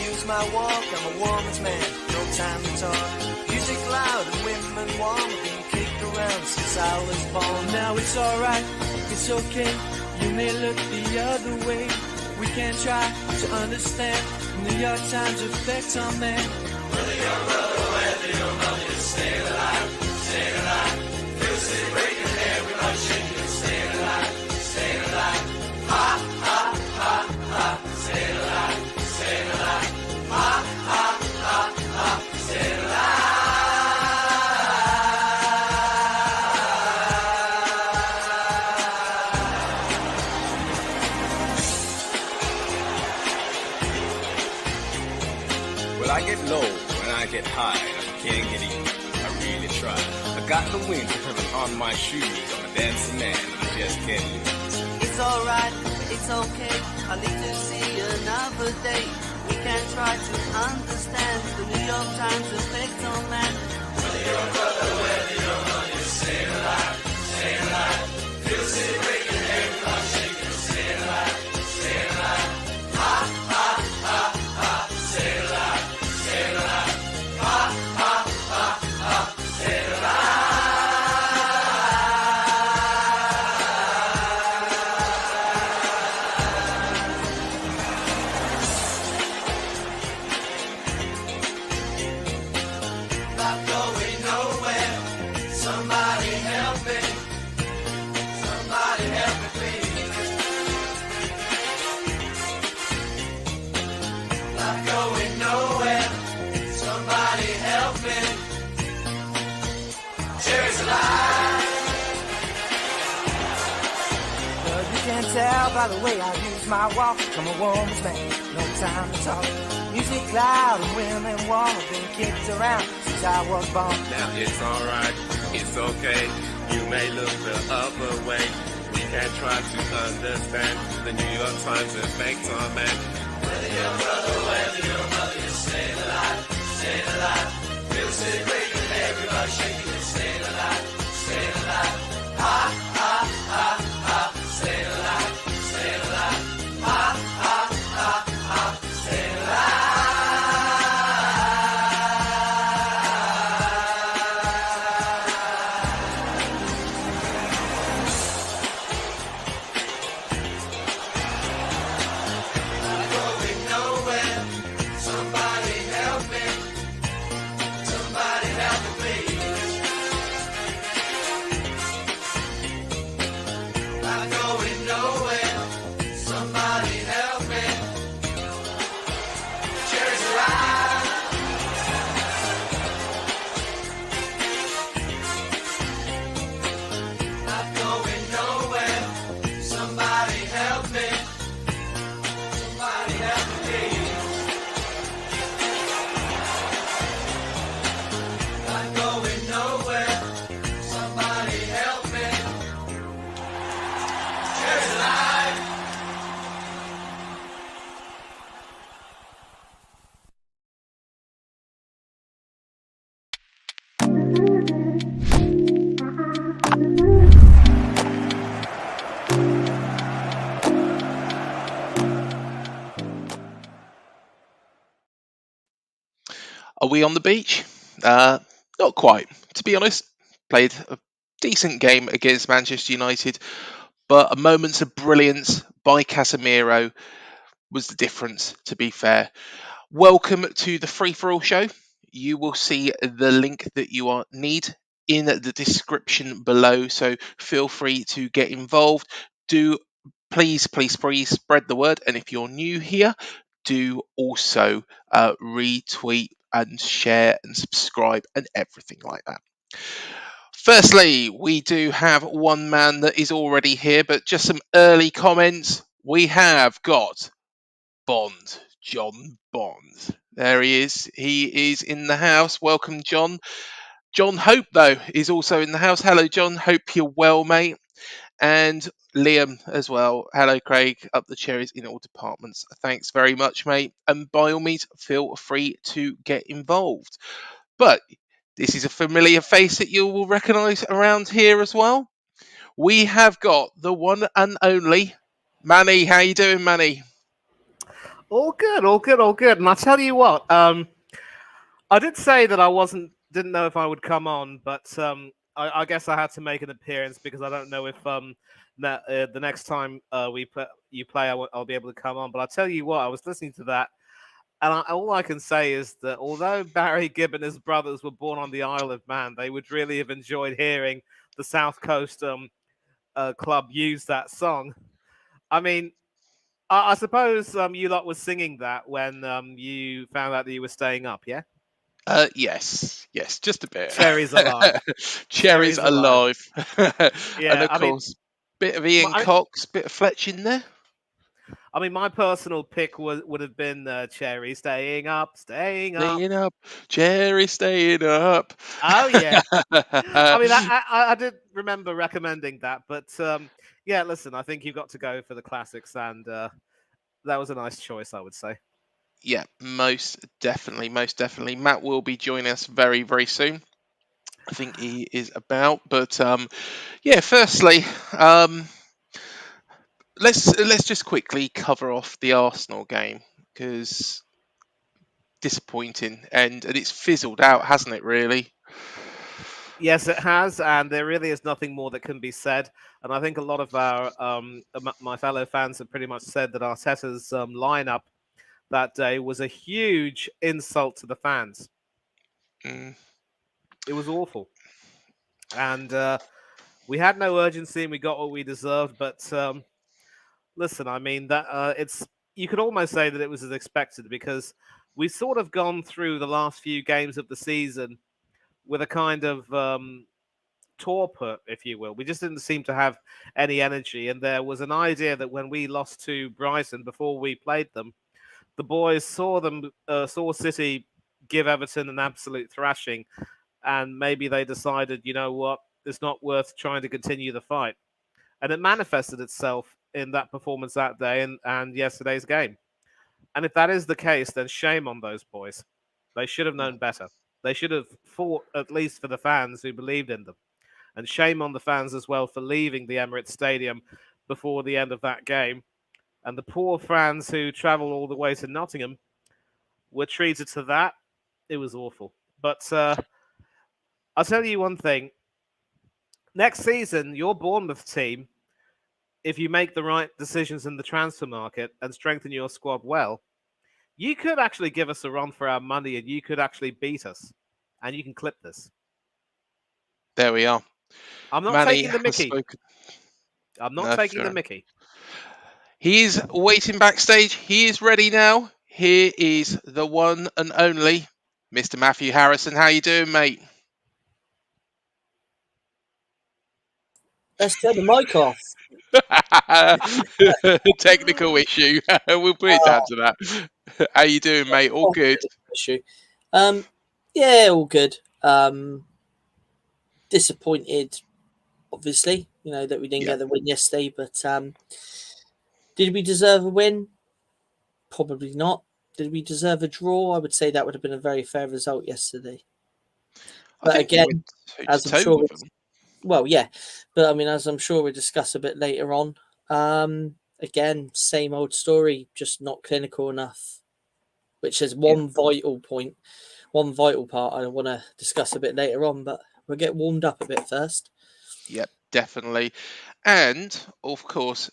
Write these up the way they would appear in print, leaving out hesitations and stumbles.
use my walk, I'm a woman's man, no time to talk. Music loud and women warm, I've been kicked around since I was born. Now it's alright, it's okay, you may look the other way. We can try to understand New York Times effects on man. Whether you're brother, whether you're mother, staying alive, staying alive. Feels it breaking, everybody shaking, staying alive, staying alive. Ha, ha, ha, ha, staying alive, staying alive. Ha, ha, ha, ha, staying alive. Well, I get low when I get high, and I can't get in. I really try. I got the wind driven on my shoes. I'm a dancing man, and I just can't lose. It's alright, it's okay, I live to see another day. We can try to understand the New York Times effect on man. Whether you're a brother, whether you're mother, you're staying alive, staying alive. Feels it breaking, everybody shaking, staying alive, staying alive. Ha, ha, ha, ha, staying alive, staying alive. Ha, ha, ha, ha, staying alive. Not going nowhere. Somebody help me. Somebody help me, please. Not going nowhere. Somebody help me. Cherries alive. Well, you can tell by the way I use my walk. I'm a woman's man, no time to talk. Music loud and women warm. I've been kicked around since I was born. Now it's alright, it's okay. You may look the other way. We can try to understand the New York Times effect on man. Whether you're brother, whether you're mother, you're staying alive, staying alive. Feels it breaking, everybody shaking, you're staying alive, staying alive. Ha, ha, ha, ha, staying alive, staying alive. Ha, ha, ha, ha, staying alive. Not going nowhere. Somebody help me. Somebody help me, please. Not going nowhere. Somebody help me. Cherries alive. Not going nowhere. Somebody help me. Somebody help me, please. Not going nowhere. Somebody help me. Cherries alive. Are we on the beach? Not quite. To be honest, played a decent game against Manchester United, but a moment of brilliance by Casemiro was the difference, to be fair. Welcome to the Free For All show. You will see the link that you need in the description below, so feel free to get involved. Do please spread the word, and if you're new here, do also retweet and share and subscribe and everything like that. Firstly, we do have one man that is already here, but just some early comments. We have got Bond, John Bond. There he is. He is in the house. Welcome, John. John Hope, though, is also in the house. Hello, John. Hope you're well, mate. And Liam as well. Hello, Craig. Up the cherries in all departments. Thanks very much, mate. And by all means, feel free to get involved. But this is a familiar face that you will recognise around here as well. We have got the one and only Manny. How you doing, Manny? All good, all good, all good. And I tell you what, I did say that I didn't know if I would come on, but I guess I had to make an appearance because I don't know if the next time you play, I'll be able to come on. But I tell you what, I was listening to that, and all I can say is that although Barry Gibb and his brothers were born on the Isle of Man, they would really have enjoyed hearing the South Coast club use that song. I mean, I suppose you lot was singing that when you found out that you were staying up, yeah? Yes, just a bit. Cherries alive. Cherries Cherries alive. alive, and Yeah, of course, bit of Ian my, Cox, bit of Fletch in there. my personal pick would have been Cherry staying up, staying up. Staying up, Cherry staying up. Oh yeah. I did remember recommending that, but yeah, listen, I think you've got to go for the classics, and that was a nice choice, I would say. Yeah, most definitely, most definitely. Matt will be joining us very, very soon. I think he is about, but yeah. Firstly, um, let's just quickly cover off the Arsenal game because disappointing, and it's fizzled out, hasn't it? Really. Yes, it has, and there really is nothing more that can be said. And I think a lot of my fellow fans have pretty much said that Arteta's lineup that day was a huge insult to the fans. Mm, It was awful, and we had no urgency, and we got what we deserved. But listen, I mean that it's you could almost say that it was as expected because we've sort of gone through the last few games of the season with a kind of torpor, if you will. We just didn't seem to have any energy, and there was an idea that when we lost to Brighton before we played them, the boys saw City give Everton an absolute thrashing, and maybe they decided, you know what, it's not worth trying to continue the fight, and it manifested itself in that performance that day and yesterday's game. And if that is the case, then shame on those boys. They should have known better. They should have fought at least for the fans who believed in them. And shame on the fans as well for leaving the Emirates Stadium before the end of that game. And the poor fans who travelled all the way to Nottingham were treated to that. It was awful. But I'll tell you one thing. Next season, your Bournemouth team, if you make the right decisions in the transfer market and strengthen your squad well, you could actually give us a run for our money and you could actually beat us. And you can clip this. there we are. I'm not Manny taking the has Mickey. spoken. I'm not No, taking the fair. Mickey. He is waiting backstage. He is ready now. Here is the one and only Mr. Matthew Harrison. How you doing, mate? Let's turn the mic off. Technical issue. We'll put it down to that. How you doing, mate? All good. Issue. Yeah, all good. Disappointed, obviously, that we didn't Yeah. get the win yesterday, but did we deserve a win? Probably not. Did we deserve a draw? I would say that would have been a very fair result yesterday. I But think we again, went as I'm toe sure, with them. well, yeah, but I mean, as I'm sure we'll discuss a bit later on, again, same old story, just not clinical enough, which is one vital point, one vital part I want to discuss a bit later on, but we'll get warmed up a bit first. Yep, definitely. And of course,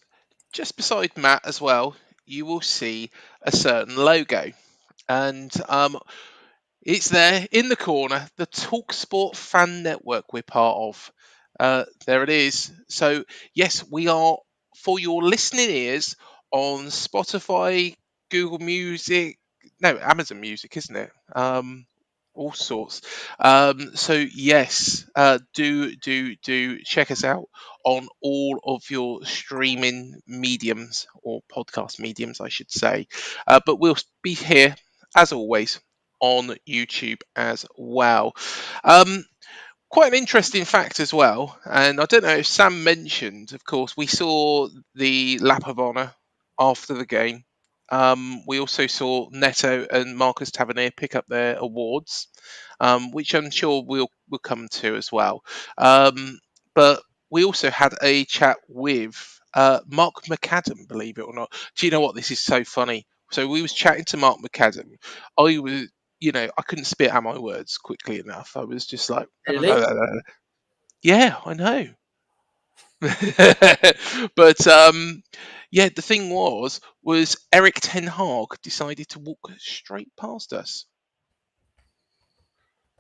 just beside Matt as well, you will see a certain logo. And it's there in the corner, the TalkSport Fan Network we're part of. There it is. So, yes, we are for your listening ears on Spotify, Google Music, no, Amazon Music, isn't it? All sorts. So, yes, do check us out on all of your streaming mediums or podcast mediums, I should say. But we'll be here, as always, on YouTube as well. Quite an interesting fact as well, and I don't know if Sam mentioned, of course, we saw the lap of honour after the game. We also saw Neto and Marcus Tavernier pick up their awards, which I'm sure we'll come to as well. But we also had a chat with Mark McAdam, believe it or not. Do you know what? This is so funny. So we was chatting to Mark McAdam. I was, I couldn't spit out my words quickly enough. I was just like, Really? yeah, I know. But yeah, the thing was Eric Ten Hag decided to walk straight past us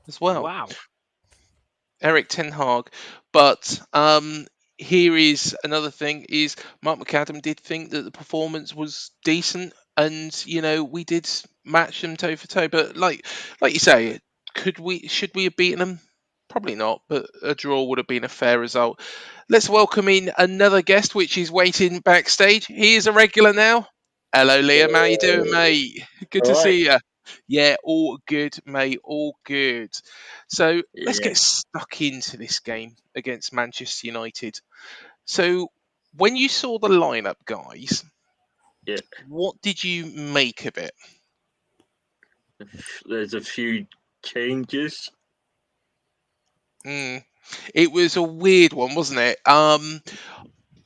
as well. Wow. Eric Ten Hag. But here is another thing: is Mark McAdam did think that the performance was decent, and we did match them toe for toe. But like you say, should we have beaten them? Probably not, but a draw would have been a fair result. Let's welcome in another guest, which is waiting backstage. He is a regular now. Hello, Liam. How you doing, mate? Good All to right. see you. Yeah, all good, mate. All good. So let's Yeah. get stuck into this game against Manchester United. So when you saw the lineup, guys, Yeah. what did you make of it? There's a few changes. It was a weird one, wasn't it?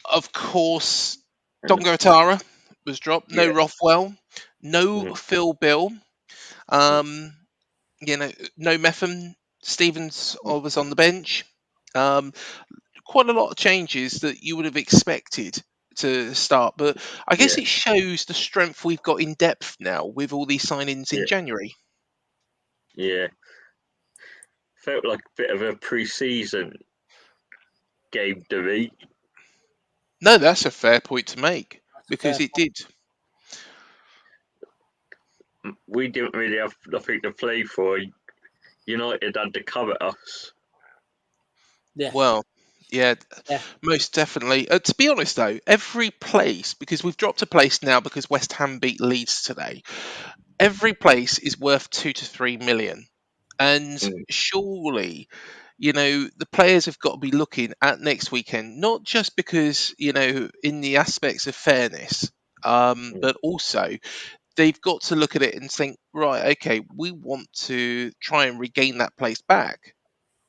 Of course, And Dongo Atara was dropped. No yeah. Rothwell. No Mm, Phil Bill. mm, Um, no Metham. Stevens mm, was on the bench. Um, quite a lot of changes that you would have expected to start, but I guess yeah. it shows the strength we've got in depth now with all these signings in Yeah. January. Yeah. Felt like a bit of a pre-season game to me. No, that's a fair point to make because Fair it did. We didn't really have nothing to play for. United had to cover us. Yeah. Well, yeah, Yeah. most definitely. To be honest, though, every place, because we've dropped a place now because West Ham beat Leeds today, every place is worth 2 to 3 million. And Mm, surely, the players have got to be looking at next weekend, not just because, in the aspects of fairness, mm, but also they've got to look at it and think, right, okay, we want to try and regain that place back.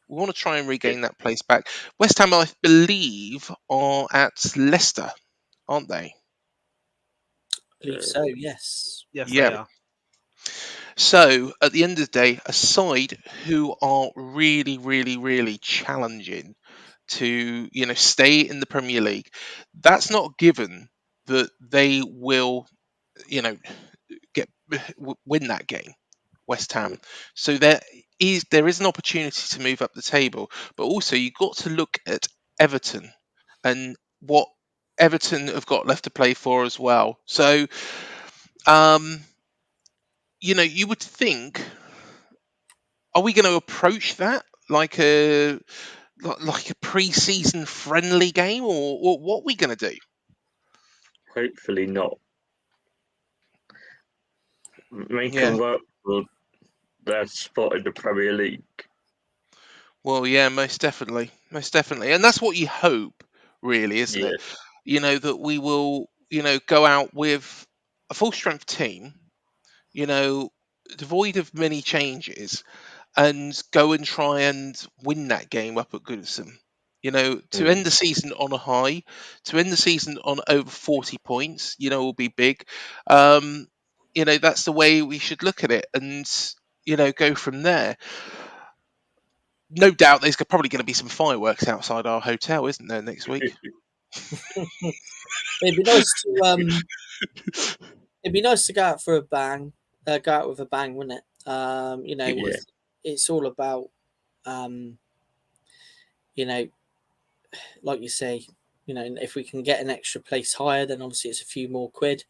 We want to try and yeah. regain that place back. West Ham, I believe, are at Leicester, aren't they? I believe so. Yes. Yes, Yeah. they are. So at the end of the day, a side who are really, really, really challenging to stay in the Premier League, that's not given that they will get win that game. West Ham. So there is an opportunity to move up the table, but also you've got to look at Everton and what Everton have got left to play for as well. So um, you would think, are we going to approach that like a pre-season friendly game, or what are we going to do? Hopefully not. Make Yeah. them work for their spot in the Premier League. Well, yeah, most definitely, and that's what you hope, really, isn't Yeah. it? That we will, go out with a full strength team, you know, devoid of many changes, and go and try and win that game up at Goodison. To Mm, end the season on a high, to end the season on over 40 points, will be big. Um, that's the way we should look at it, and go from there. No doubt there's probably going to be some fireworks outside our hotel, isn't there, next week? It'd be nice to go out for a bang, go out with a bang, wouldn't it? It would. yeah. It's all about, um, you know, like you say, if we can get an extra place higher, then obviously it's a few more quid.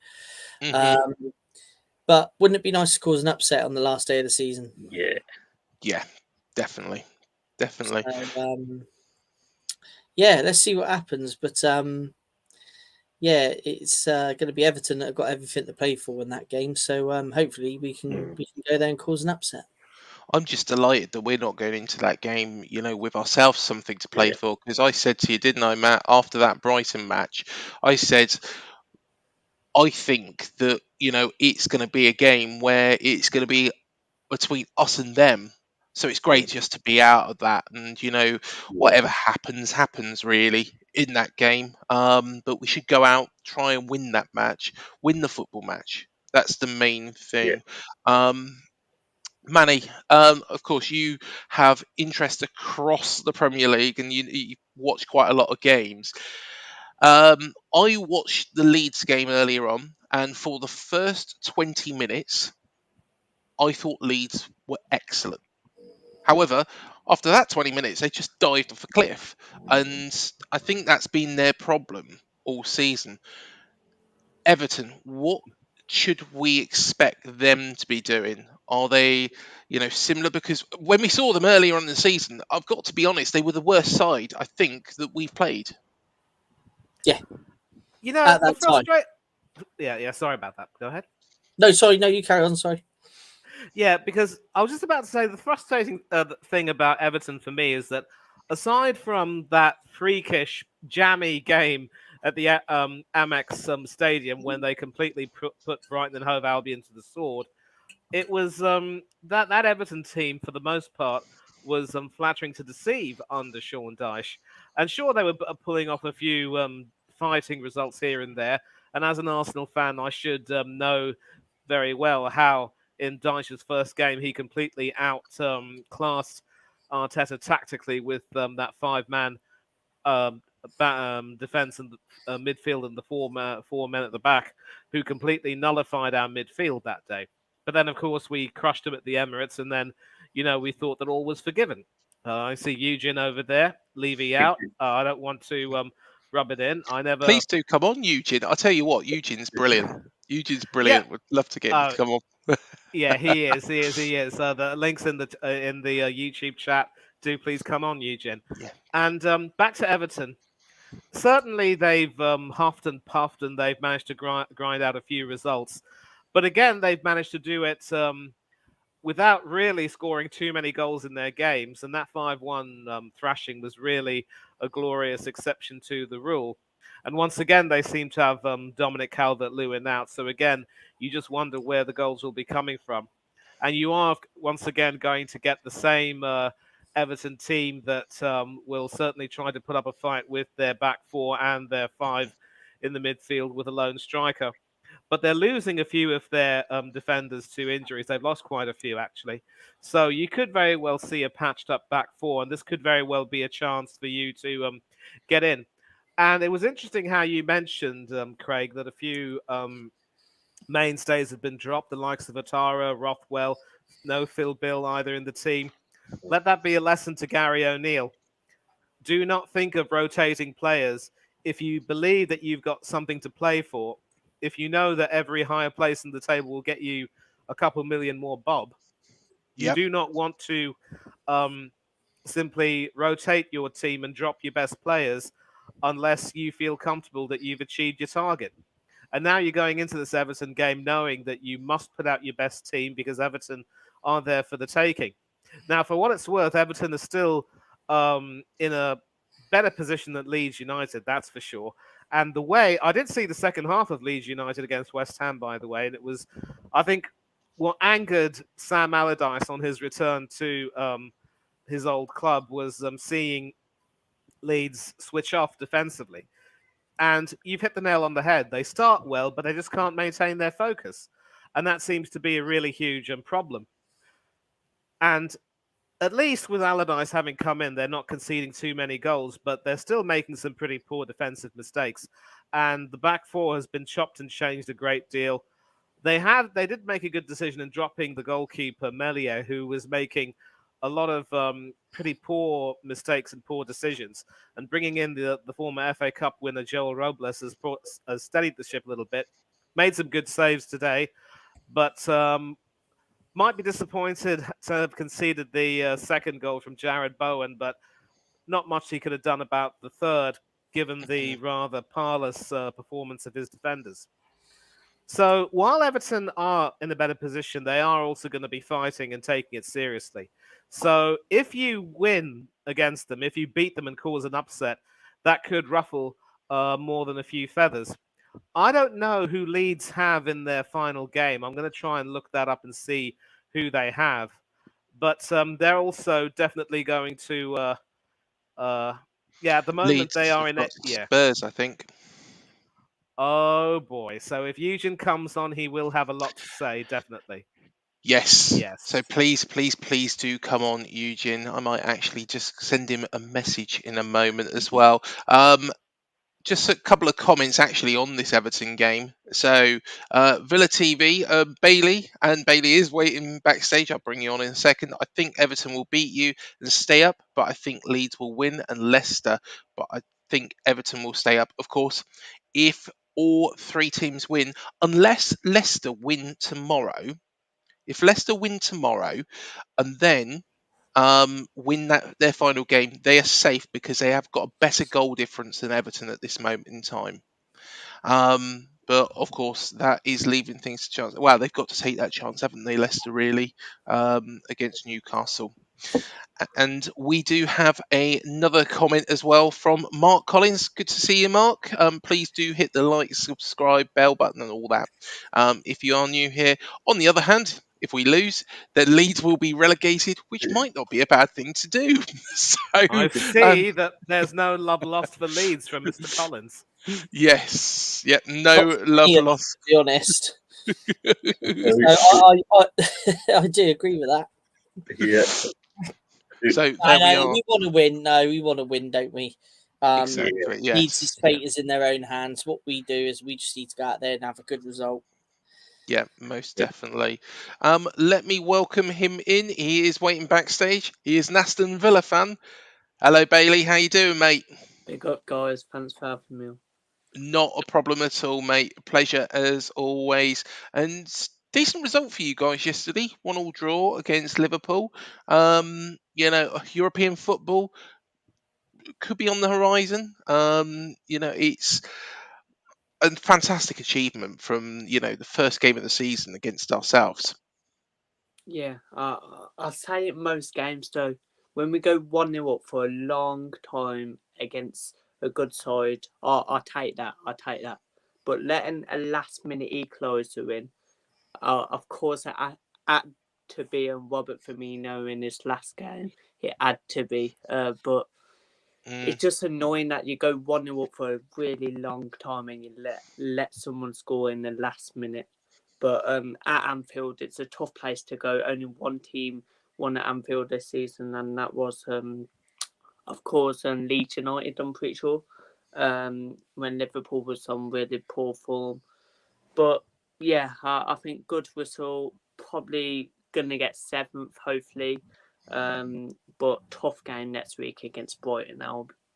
Hmm. But wouldn't it be nice to cause an upset on the last day of the season? Yeah. Yeah, definitely. So, yeah, let's see what happens. But yeah, it's going to be Everton that have got everything to play for in that game. So hopefully we can go there and cause an upset. I'm just delighted that we're not going into that game, with ourselves something to play Yeah. for. Because I said to you, didn't I, Matt, after that Brighton match, I said I think that it's going to be a game where it's going to be between us and them. So it's great Mm, just to be out of that, and yeah. whatever happens really in that game. But we should go out, try and win that match, win the football match. That's the main Yeah. thing. Manny, of course, you have interest across the Premier League and you watch quite a lot of games. I watched the Leeds game earlier on, and for the first 20 minutes, I thought Leeds were excellent. However, after that 20 minutes, they just dived off a cliff. And I think that's been their problem all season. Everton, what should we expect them to be doing? Are they, similar? Because when we saw them earlier on in the season, I've got to be honest, they were the worst side I think that we've played. Yeah, You know, at the that time. Yeah, sorry about that. Go ahead. No, sorry, no, you carry on. Sorry. Yeah, because I was just about to say the frustrating thing about Everton for me is that aside from that freakish, jammy game at the Amex Stadium when they completely put Brighton and Hove Albion to the sword, it was that Everton team for the most part was flattering to deceive under Sean Dyche, and sure they were pulling off a few fighting results here and there. And as an Arsenal fan, I should know very well how in Dyche's first game he completely outclassed Arteta tactically with that five-man defense and midfield and the four men at the back who completely nullified our midfield that day. But then, of course, we crushed them at the Emirates, and then, we thought that all was forgiven. I see Eugene over there, Levy out. I don't want to rub it in. I never. Please do come on, Eugene. I'll tell you what, Eugene's brilliant. Eugene's Yeah, brilliant. Would love to get him to come on. yeah, he is. The links in the YouTube chat. Do please come on, Eugene. Yeah. And back to Everton. Certainly, they've huffed and puffed, and they've managed to grind out a few results. But again, they've managed to do it without really scoring too many goals in their games. And that 5-1 thrashing was really a glorious exception to the rule. And once again, they seem to have Dominic Calvert-Lewin out. So again, you just wonder where the goals will be coming from. And you are once again going to get the same Everton team that will certainly try to put up a fight with their back four and their five in the midfield with a lone striker. But they're losing a few of their defenders to injuries. They've lost quite a few, actually. So you could very well see a patched up back four, and this could very well be a chance for you to get in. And it was interesting how you mentioned, Craig, that a few mainstays have been dropped, the likes of Atara, Rothwell, no Phil Bill either in the team. Let that be a lesson to Gary O'Neill. Do not think of rotating players if you believe that you've got something to play for. If you know that every higher place in the table will get you a couple million more bob, you Yep. do not want to simply rotate your team and drop your best players unless you feel comfortable that you've achieved your target. And now you're going into this Everton game knowing that you must put out your best team because Everton are there for the taking. Now, for what it's worth, Everton is still in a better position than Leeds United, that's for sure. And the way I did see the second half of Leeds United against West Ham, by the way, and it was, I think, what angered Sam Allardyce on his return to his old club was seeing Leeds switch off defensively. And you've hit the nail on the head. They start well, but they just can't maintain their focus. And that seems to be a really huge problem. And at least with Allardyce having come in, they're not conceding too many goals, but they're still making some pretty poor defensive mistakes. And the back four has been chopped and changed a great deal. They did make a good decision in dropping the goalkeeper Melier, who was making a lot of pretty poor mistakes and poor decisions, and bringing in the former FA Cup winner Joel Robles has steadied the ship a little bit, made some good saves today, but might be disappointed to have conceded the second goal from Jared Bowen, but not much he could have done about the third, given the rather parlous performance of his defenders. So while Everton are in a better position, they are also going to be fighting and taking it seriously. So if you win against them, if you beat them and cause an upset, that could ruffle more than a few feathers. I don't know who Leeds have in their final game. I'm going to try and look that up and see who they have. But they're also definitely going to, at the moment, Leeds have they are in got it. Yeah. Spurs, I think. Oh boy! So if Eugen comes on, he will have a lot to say, definitely. Yes. Yes. So please do come on, Eugene. I might actually just send him a message in a moment as well. Just a couple of comments actually on this Everton game. So Villa TV, Bailey, and Bailey is waiting backstage. I'll bring you on in a second. I think Everton will beat you and stay up, but I think Leeds will win and Leicester. But I think Everton will stay up, of course, if all three teams win, unless Leicester win tomorrow. If Leicester win tomorrow and then win their final game, they are safe because they have got a better goal difference than Everton at this moment in time. But of course, that is leaving things to chance. Well, they've got to take that chance, haven't they, Leicester, really, against Newcastle. And we do have another comment as well from Mark Collins. Good to see you, Mark. Please do hit the like, subscribe, bell button, and all that. If you are new here. On the other hand, if we lose, then Leeds will be relegated, which might not be a bad thing to do. So, I see that there's no love lost for Leeds from Mr. Collins. yes, yep, no Not love here, lost. To be honest, Very so true. I do agree with that. Yeah. So I there we know are. we want to win. No, we want to win, don't we? Exactly. Leeds' Yes. fate is in their own hands. What we do is we just need to go out there and have a good result. Yeah, most Yeah. definitely. Let me welcome him in. He is waiting backstage. He is an Aston Villa fan. Hello, Bailey. How you doing, mate? Big up, guys. Thanks for having me. Not a problem at all, mate. Pleasure as always. And decent result for you guys yesterday. 1-1 draw against Liverpool. European football could be on the horizon. It's a fantastic achievement from the first game of the season against ourselves. Yeah, I say it most games though. When we go 1-0 up for a long time against a good side, I take that. I take that. But letting a last minute equaliser in, of course, it had to be on Robert Firmino in his last game. It had to be. But it's just annoying that you go 1-0 up for a really long time and you let someone score in the last minute. But at Anfield, it's a tough place to go. Only one team won at Anfield this season, and that was, of course, Leeds United, I'm pretty sure, when Liverpool was on really poor form. But yeah, I think good result. Probably going to get 7th, hopefully. But tough game next week against Brighton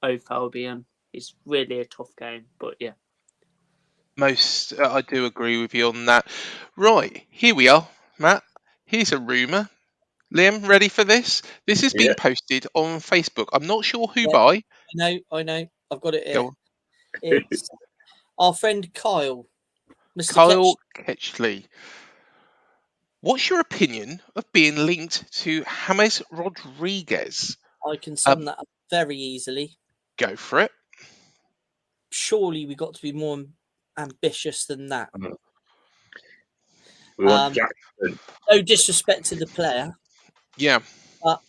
Albion. It's really a tough game, but yeah. I do agree with you on that. Right, here we are, Matt. Here's a rumour. Liam, ready for this? This has Yeah. been posted on Facebook. I'm not sure who Yeah. by. I know. I've got it here. Go on. It's our friend Kyle, Mr. Kyle Ketchley. What's your opinion of being linked to James Rodriguez? I can sum that up very easily. Go for it. Surely we got to be more ambitious than that. We want Jackson. No disrespect to the player, Yeah. but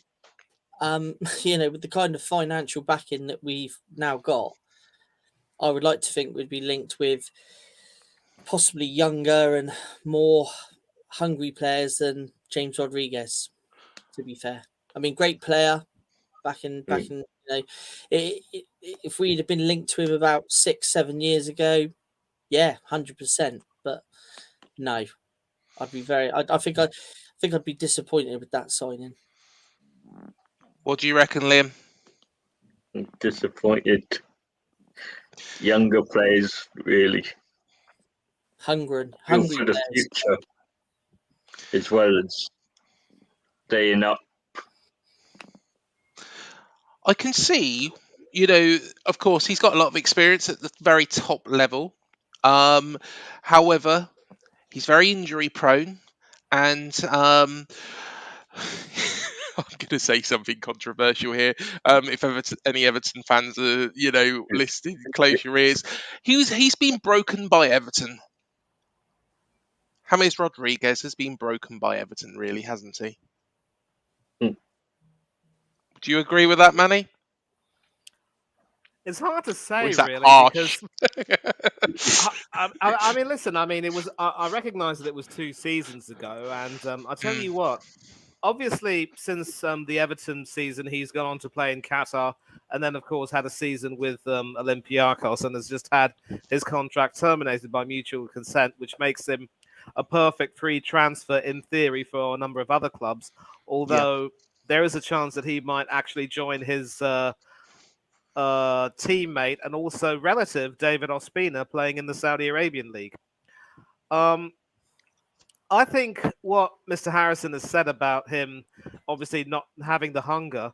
with the kind of financial backing that we've now got, I would like to think we'd be linked with possibly younger and more hungry players than James Rodriguez. To be fair, I mean, great player back in if we'd have been linked to him about 6-7 years ago, yeah, 100%. But no, I'd be I think I'd be disappointed with that signing. What do you reckon, Liam? Disappointed. Younger players, really. Hungry For the players. future, as well as staying up. I can see, of course, he's got a lot of experience at the very top level. However, he's very injury prone, and I'm going to say something controversial here. If any Everton fans are, listening, close your ears. He's been broken by Everton. James Rodriguez has been broken by Everton, really, hasn't he? Do you agree with that, Manny? It's hard to Or say, is that really, harsh? because I mean, listen. I mean, it was. I recognise that it was 2 seasons ago, and I tell Mm, you what. Obviously, since the Everton season, he's gone on to play in Qatar, and then, of course, had a season with Olympiacos, and has just had his contract terminated by mutual consent, which makes him a perfect free transfer in theory for a number of other clubs. yeah. Although there is a chance that he might actually join his teammate and also relative David Ospina playing in the Saudi Arabian League. Um, I think what Mr. Harrison has said about him, obviously not having the hunger,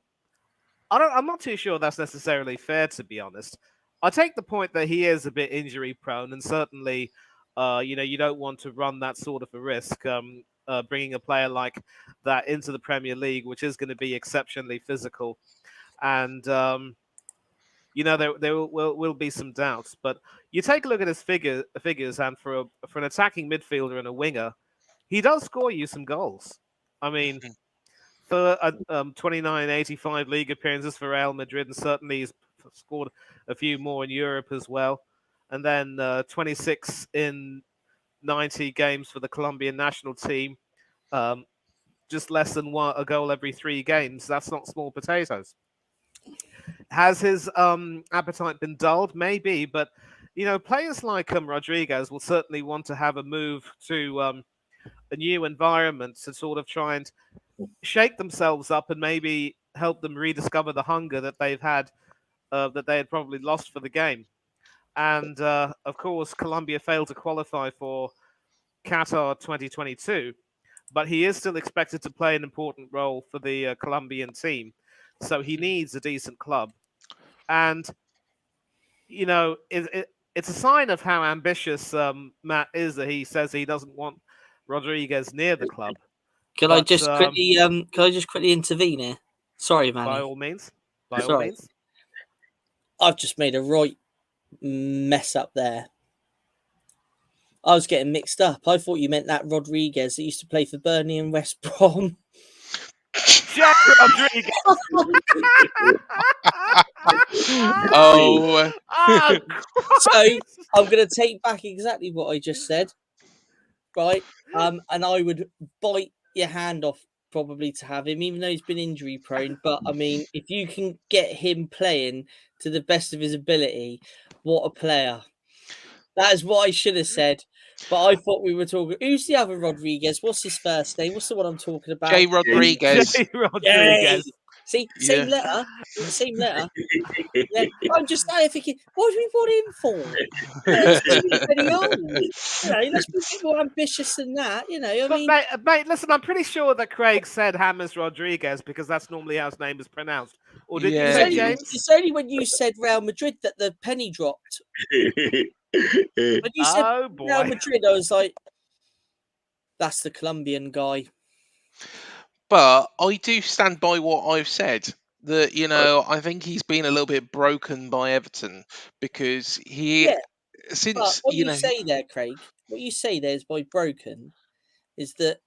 I'm not too sure that's necessarily fair, to be honest. I take the point that he is a bit injury prone, and certainly, you don't want to run that sort of a risk. Bringing a player like that into the Premier League, which is going to be exceptionally physical, and there will be some doubts. But you take a look at his figures, and for an attacking midfielder and a winger, he does score you some goals. I mean, for 29, 85 league appearances for Real Madrid, and certainly he's scored a few more in Europe as well. And then 26 in 90 games for the Colombian national team. Just less than a goal every 3 games. That's not small potatoes. Has his appetite been dulled? Maybe, but players like Rodriguez will certainly want to have a move to a new environment to sort of try and shake themselves up and maybe help them rediscover the hunger that they've had, that they had probably lost for the game. And of course, Colombia failed to qualify for Qatar 2022, but he is still expected to play an important role for the Colombian team. So he needs a decent club. And, it's a sign of how ambitious Matt is that he says he doesn't want Rodriguez near the club. Can I just quickly intervene here? Sorry, Manny. By all means. All means. I've just made a right mess up there. I was getting mixed up. I thought you meant that Rodriguez that used to play for Burnley and West Brom. Jack Rodriguez. Oh. So I'm going to take back exactly what I just said, right? And I would bite your hand off probably to have him, even though he's been injury prone. But I mean, if you can get him playing to the best of his ability, what a player! That is what I should have said. But I thought we were talking. Who's the other Rodriguez? What's his first name? What's the one I'm talking about? Jay Rodriguez. Jay Rodriguez. See, same letter. Yeah. I'm just thinking, what do we want him for? Let's be more ambitious than that. I mean, mate, listen, I'm pretty sure that Craig said James Rodriguez because that's normally how his name is pronounced. Or did you say James? It's only when you said Real Madrid that the penny dropped. When you said Real Madrid, I was like, that's the Colombian guy. But I do stand by what I've said. That I think he's been a little bit broken by Everton because since what you say there, Craig, what you say there is by broken is that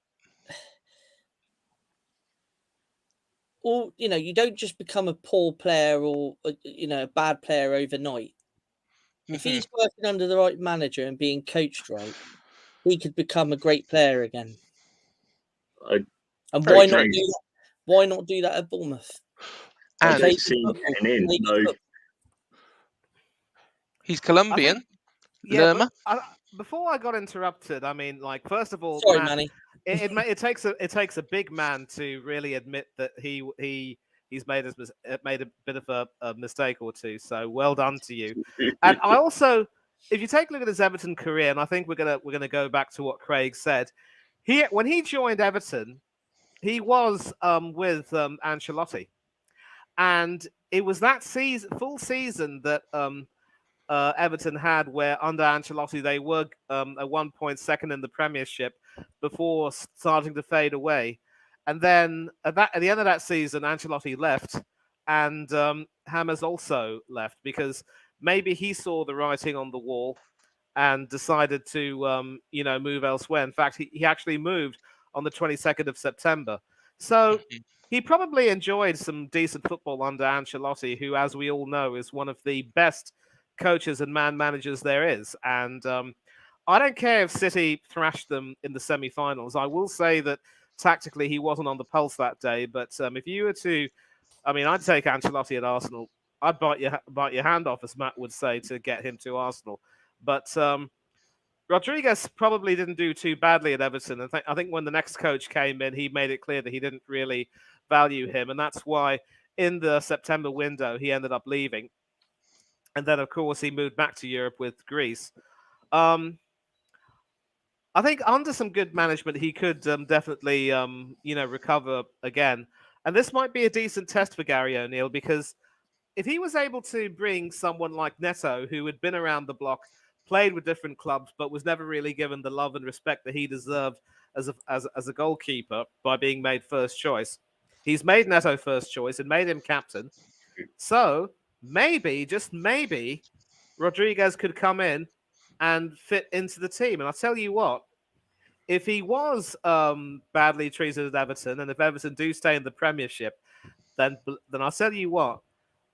you don't just become a poor player or a bad player overnight. If he's working under the right manager and being coached right, he could become a great player again. And why not do that? Why not do that at Bournemouth? I don't see him in. He's Colombian. Before I got interrupted, I mean, first of all, sorry, Manny. It takes a big man to really admit that he's made a bit of a mistake or two. So well done to you. And I also, if you take a look at his Everton career, and I think we're gonna go back to what Craig said. When he joined Everton, he was with Ancelotti, and it was that full season that Everton had, where under Ancelotti they were at 1 point second in the Premiership before starting to fade away. And then at the end of that season, Ancelotti left, and James also left because maybe he saw the writing on the wall and decided to move elsewhere. In fact, he actually moved on the 22nd of September. So he probably enjoyed some decent football under Ancelotti, who, as we all know, is one of the best coaches and man managers there is. And I don't care if City thrashed them in the semi-finals. I will say that tactically he wasn't on the pulse that day. But if you were to, I mean, I'd take Ancelotti at Arsenal. I'd bite your hand off, as Matt would say, to get him to Arsenal. But Rodriguez probably didn't do too badly at Everton. I think when the next coach came in, he made it clear that he didn't really value him, and that's why in the September window he ended up leaving. And then, of course, he moved back to Europe with Greece. I think under some good management, he could definitely, recover again. And this might be a decent test for Gary O'Neill, because if he was able to bring someone like Neto, who had been around the block, played with different clubs, but was never really given the love and respect that he deserved as a goalkeeper by being made first choice, he's made Neto first choice and made him captain. So maybe, just maybe, Rodriguez could come in and fit into the team. And I'll tell you what, if he was badly treated at Everton, and if Everton do stay in the Premiership, then I'll tell you what,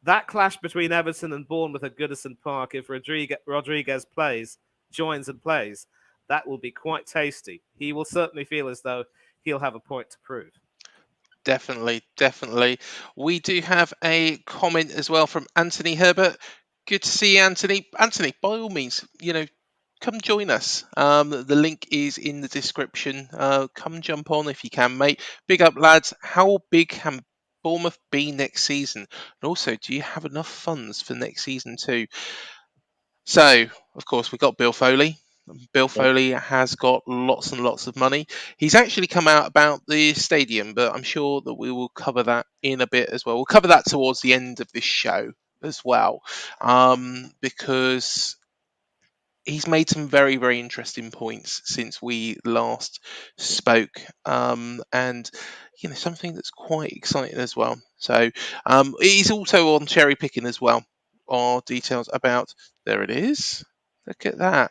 that clash between Everton and Bournemouth at Goodison Park, if Rodriguez joins and plays, that will be quite tasty. He will certainly feel as though he'll have a point to prove. Definitely, definitely. We do have a comment as well from Anthony Herbert. Good to see you, Anthony. Anthony, by all means, come join us. The link is in the description. Come jump on if you can, mate. Big up, lads. How big can Bournemouth be next season? And also, do you have enough funds for next season too? So, of course, we got Bill Foley. Bill Foley has got lots and lots of money. He's actually come out about the stadium, but I'm sure that we will cover that in a bit as well. We'll cover that towards the end of this show as well, because he's made some very, very interesting points since we last spoke, and something that's quite exciting as well. So he's also on cherry picking as well. Our details about, there it is. Look at that.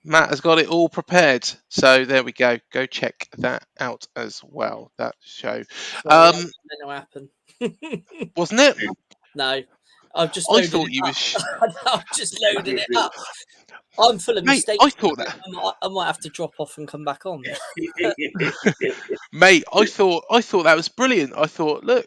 Matt has got it all prepared, so there we go. Go check that out as well. That show. Sorry, that was meant to happen. Wasn't it? No, I've just. I thought you was. I'm just loading it up. I'm full of mistakes. I thought that. I might have to drop off and come back on. Mate, I thought that was brilliant. I thought, look,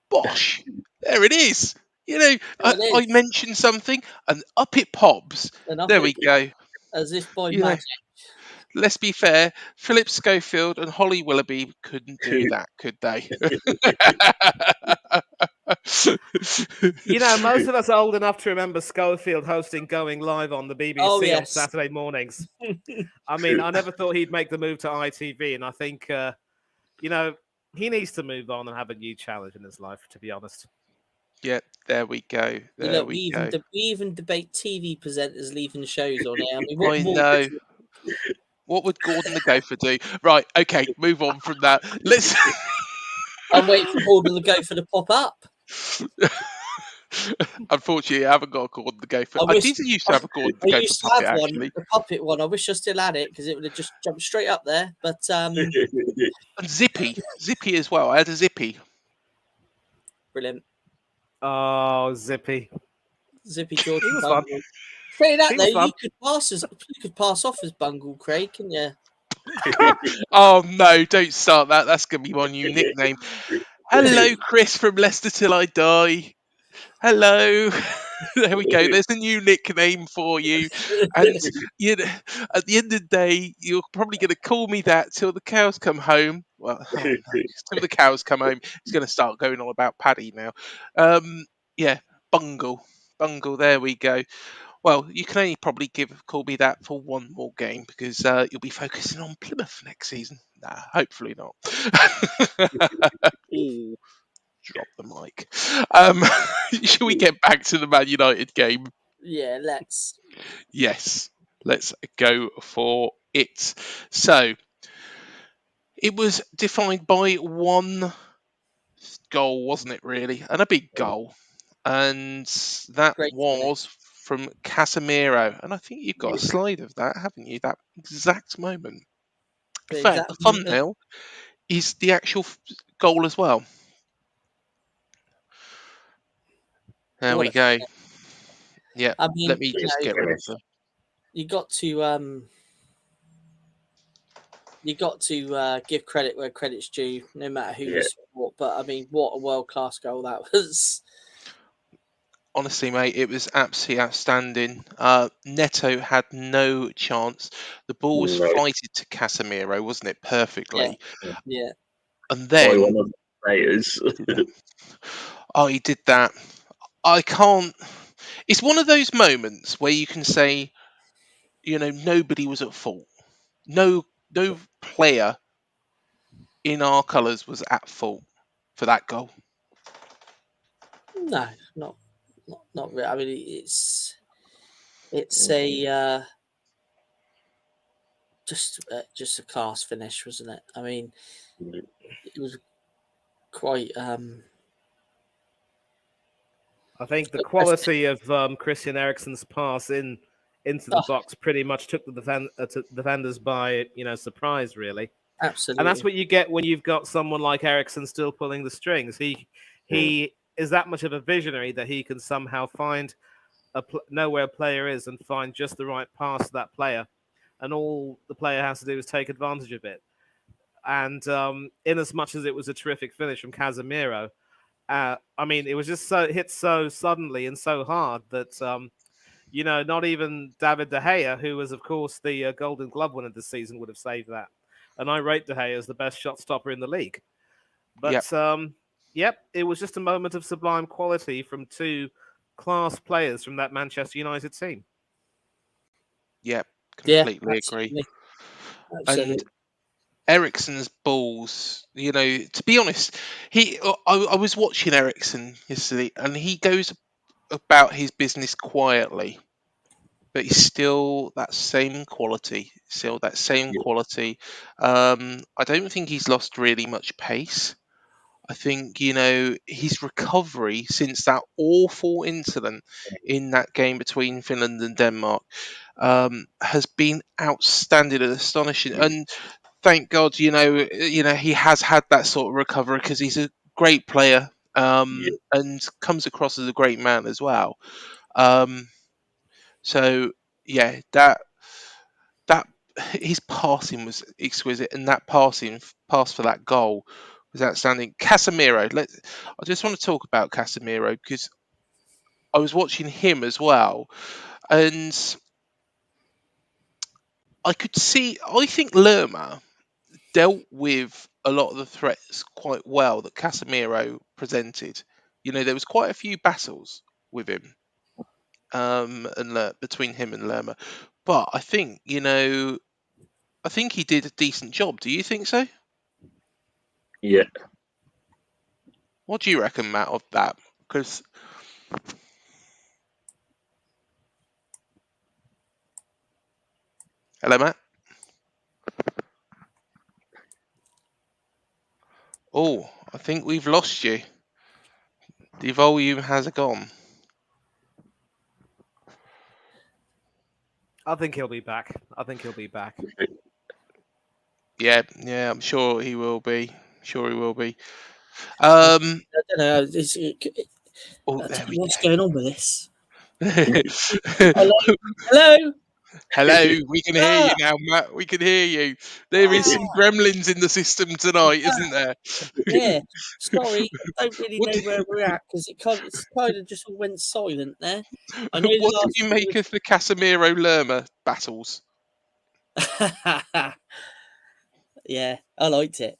bosh, there it is. I mentioned something, and up it pops. There we go. As if by magic. Let's be fair, Philip Schofield and Holly Willoughby couldn't do that, could they? Most of us are old enough to remember Schofield hosting Going Live on the BBC on Saturday mornings. I mean, I never thought he'd make the move to ITV, and I think, he needs to move on and have a new challenge in his life, to be honest. Yeah, there we go. We even debate TV presenters leaving shows on air. I know. What would Gordon the Gopher do? Right, okay, move on from that. Let's. I'm waiting for Gordon the Gopher to pop up. Unfortunately, I haven't got a Gordon the Gopher. I did used to have a Gordon the Gopher puppet, actually. The puppet one. I wish I still had it, because it would have just jumped straight up there. But and Zippy as well. I had a Zippy. Brilliant. Oh, Zippy George. He was fun. Say that though, you could pass off as Bungle, Craig, couldn't you? Oh no, don't start that. That's going to be my new nickname. Hello, Chris from Leicester Till I Die. Hello. There we go. There's a new nickname for you. And at the end of the day, you're probably going to call me that till the cows come home. Well, till the cows come home. He's going to start going on about Paddy now. Bungle. There we go. Well, you can only probably call me that for one more game, because you'll be focusing on Plymouth next season. Nah, hopefully not. Ooh, drop the mic. Shall we get back to the Man United game? Yeah, let's. Yes, let's go for it. So, it was defined by one goal, wasn't it, really? And a big goal. And that was from Casemiro. And I think you've got a slide of that, haven't you? That exact moment. In fact, the thumbnail is the actual goal as well. There we go. Yeah, I mean, let me just get rid of them. You got to give credit where credit's due, no matter who you support. But I mean, what a world-class goal that was! Honestly, mate, it was absolutely outstanding. Neto had no chance. The ball was flighted to Casemiro, wasn't it? Perfectly. Yeah. And then one of the players. Oh, he did that. I can't. It's one of those moments where you can say, nobody was at fault. No player in our colours was at fault for that goal. No, not really. I mean, it's a just a class finish, wasn't it? I mean, it was quite. I think the quality of Christian Eriksen's pass into the box pretty much took the defenders by surprise, really. Absolutely. And that's what you get when you've got someone like Eriksen still pulling the strings. He is that much of a visionary that he can somehow find know where a player is and find just the right pass to that player, and all the player has to do is take advantage of it. And in as much as it was a terrific finish from Casemiro, I mean, it was just hit so suddenly and so hard that not even David De Gea, who was of course the Golden Glove winner this season, would have saved that. And I rate De Gea as the best shot stopper in the league. But it was just a moment of sublime quality from two class players from that Manchester United team. Yep, completely agree. Absolutely. And Eriksen's balls, to be honest, I was watching Eriksen yesterday, and he goes about his business quietly, but he's still that same quality. I don't think he's lost really much pace. I think, his recovery since that awful incident in that game between Finland and Denmark has been outstanding and astonishing. And thank God, he has had that sort of recovery, because he's a great player and comes across as a great man as well. So yeah, that his passing was exquisite, and that pass for that goal was outstanding. Casemiro, I just want to talk about Casemiro, because I was watching him as well, and I think Lerma dealt with a lot of the threats quite well that Casemiro presented. There was quite a few battles with him, and between him and Lerma, but I think he did a decent job. Do you think so? Yeah. What do you reckon, Matt, of that? Because hello, Matt. Oh, I think we've lost you. The volume has gone. I think he'll be back. Yeah, I'm sure he will be. I don't know. What's going on with this? Hello. Hello, we can hear you now, Matt. We can hear you. There is some gremlins in the system tonight, isn't there? Yeah. Sorry, I don't really know where we're at, because it kind of just all went silent there. I know. What did you make of the Casemiro Lerma battles? Yeah, I liked it.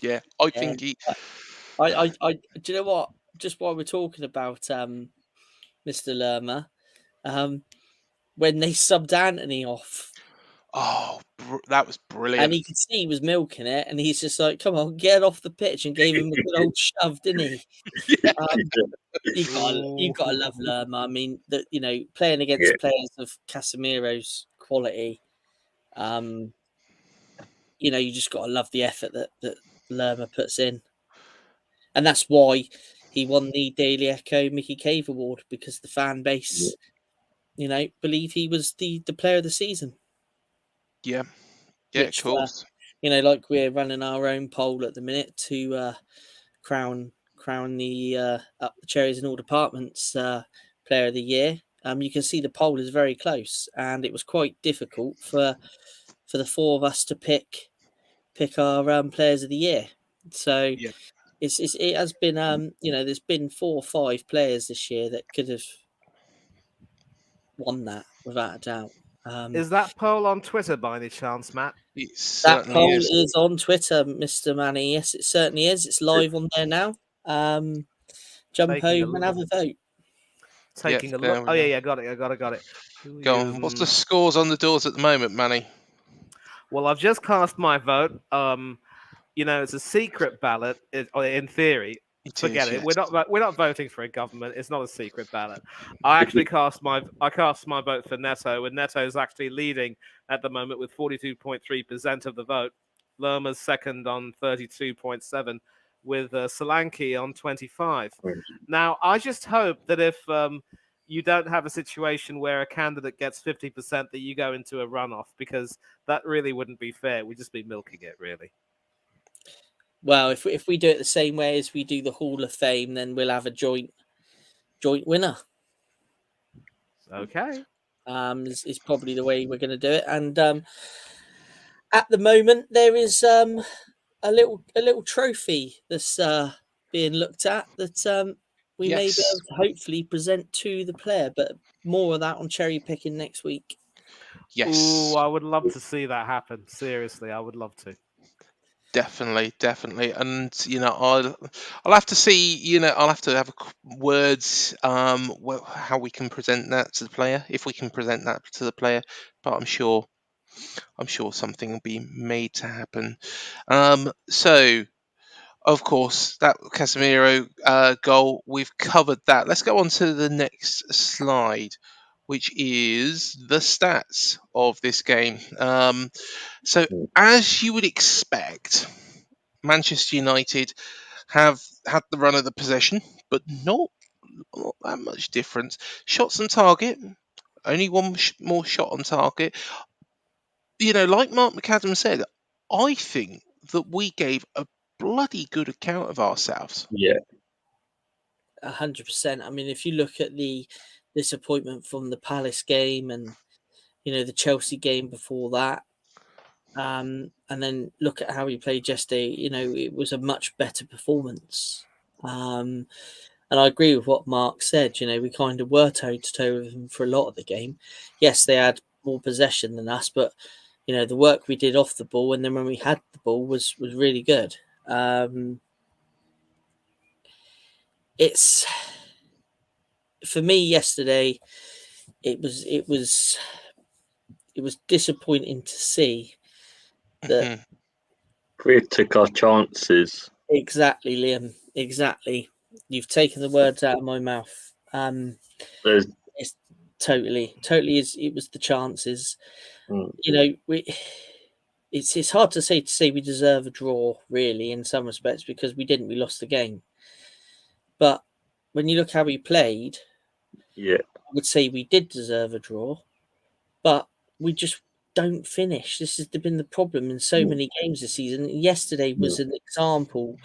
Yeah. I think he. Do you know what? Just while we're talking about Mr. Lerma, when they subbed Anthony off. Oh, that was brilliant. And he could see he was milking it, and he's just like, "Come on, get off the pitch," and gave him a good old shove, didn't he? You got to love Lerma. I mean, playing against players of Casemiro's quality, you just got to love the effort that Lerma puts in, and that's why he won the Daily Echo Mickey Cave Award, because the fan base, believe he was the player of the season. Yeah, Yeah, which of course. like we're running our own poll at the minute to crown the up the Cherries in all departments player of the year. You can see the poll is very close, and it was quite difficult for the four of us to pick our players of the year. So Yeah. it has been there's been 4 or 5 players this year that could have won that without a doubt. Is that poll on Twitter by any chance, Matt? It That certainly poll is. is on Twitter, Mr. Manny. Yes, it certainly is. It's live on there now. Jump Taking a over and have a vote. Taking a there look. we Oh go. yeah, got it. Who Go use- on. What's the scores on the doors at the moment, Manny? Well, I've just cast my vote. It's a secret ballot in theory. It Forget is, it. yes. We're not voting for a government. It's not a secret ballot. I actually cast my vote for Neto, and Neto is actually leading at the moment with 42.3% of the vote. Lerma's second on 32.7%, with Solanke on 25%. Now, I just hope that if you don't have a situation where a candidate gets 50%, that you go into a runoff, because that really wouldn't be fair. We'd just be milking it, really. Well, if we do it the same way as we do the Hall of Fame, then we'll have a joint winner. Okay. Is probably the way we're going to do it. And at the moment, there is a little trophy that's being looked at that we may be Yes. able to hopefully present to the player. But more of that on cherry picking next week. Yes. Ooh, I would love to see that happen. Seriously, I would love to. Definitely, and I'll have to see. I'll have to have words how we can present that to the player, if we can present that to the player. But I'm sure something will be made to happen. So of course that Casemiro goal, we've covered that. Let's go on to the next slide, which is the stats of this game. So, as you would expect, Manchester United have had the run of the possession, but not that much difference. Shots on target, only one more shot on target. Like Mark McAdam said, I think that we gave a bloody good account of ourselves. Yeah. 100%. I mean, if you look at the disappointment from the Palace game and the Chelsea game before that, and then look at how he played yesterday, it was a much better performance. And I agree with what Mark said. We kind of were toe to toe with them for a lot of the game. Yes, they had more possession than us, but the work we did off the ball, and then when we had the ball, was really good. It's for me yesterday. It was disappointing to see that. We took our chances. Exactly, Liam. Exactly. You've taken the words out of my mouth. It's totally is. It was the chances. It's hard to say we deserve a draw, really, in some respects, because we didn't. We lost the game. But when you look how we played, Yeah, I would say we did deserve a draw, but we just don't finish. This has been the problem in so many games this season. Yesterday was an example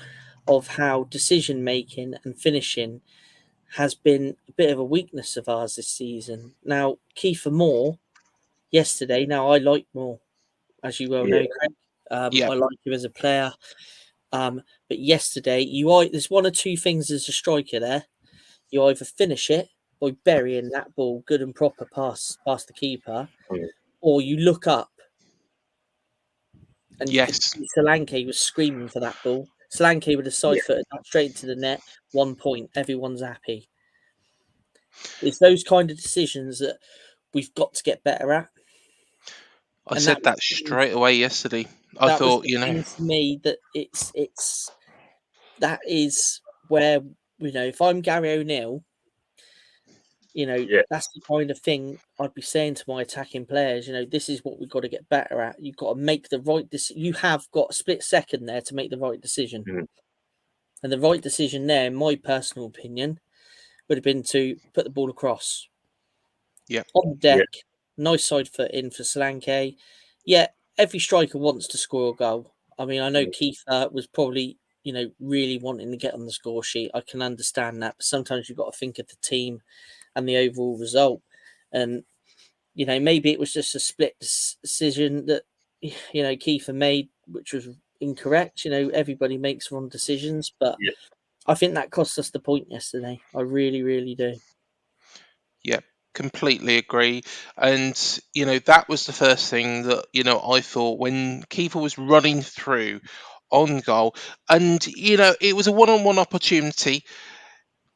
of how decision making and finishing has been a bit of a weakness of ours this season. Now, Kiefer Moore yesterday. Now, I like Moore, as you well know, Craig. Yeah. I like him as a player. But yesterday, there's one or two things as a striker there. You either finish it by burying that ball good and proper past the keeper, or you look up and you could see Solanke was screaming for that ball. Solanke would have side-footed that straight into the net. 1 point. Everyone's happy. It's those kind of decisions that we've got to get better at. I said that straight away yesterday. I thought, for me, that that is where, if I'm Gary O'Neill, that's the kind of thing I'd be saying to my attacking players. This is what we've got to get better at. You've got to make the right decision. You have got a split second there to make the right decision. And the right decision there, in my personal opinion, would have been to put the ball across. Yeah. On the deck, nice side foot in for Solanke. Yeah, every striker wants to score a goal. I mean, I know Keith was probably, really wanting to get on the score sheet. I can understand that, but sometimes you've got to think of the team and the overall result. And maybe it was just a split decision that Keith made, which was incorrect. Everybody makes wrong decisions, but Yeah. I think that cost us the point yesterday. I really, really do. Yeah, completely agree. And that was the first thing that I thought when Kiefer was running through on goal, and it was a one-on-one opportunity.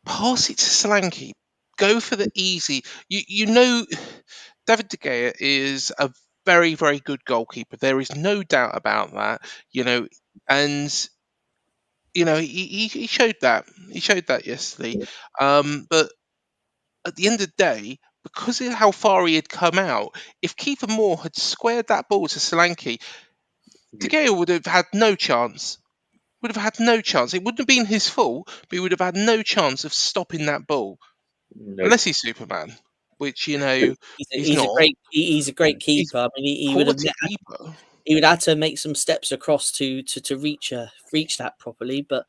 Pass it to Solanke. Go for the easy. David De Gea is a very, very good goalkeeper. There is no doubt about that. And he showed that. He showed that yesterday. But at the end of the day, because of how far he had come out, if Kiefer Moore had squared that ball to Solanke, De Gea would have had no chance. Would have had no chance. It wouldn't have been his fault, but he would have had no chance of stopping that ball. No. Unless he's Superman, which he's He's not. a great He's keeper. I mean, he would have quality keeper. he would have to make some steps across to reach that properly. But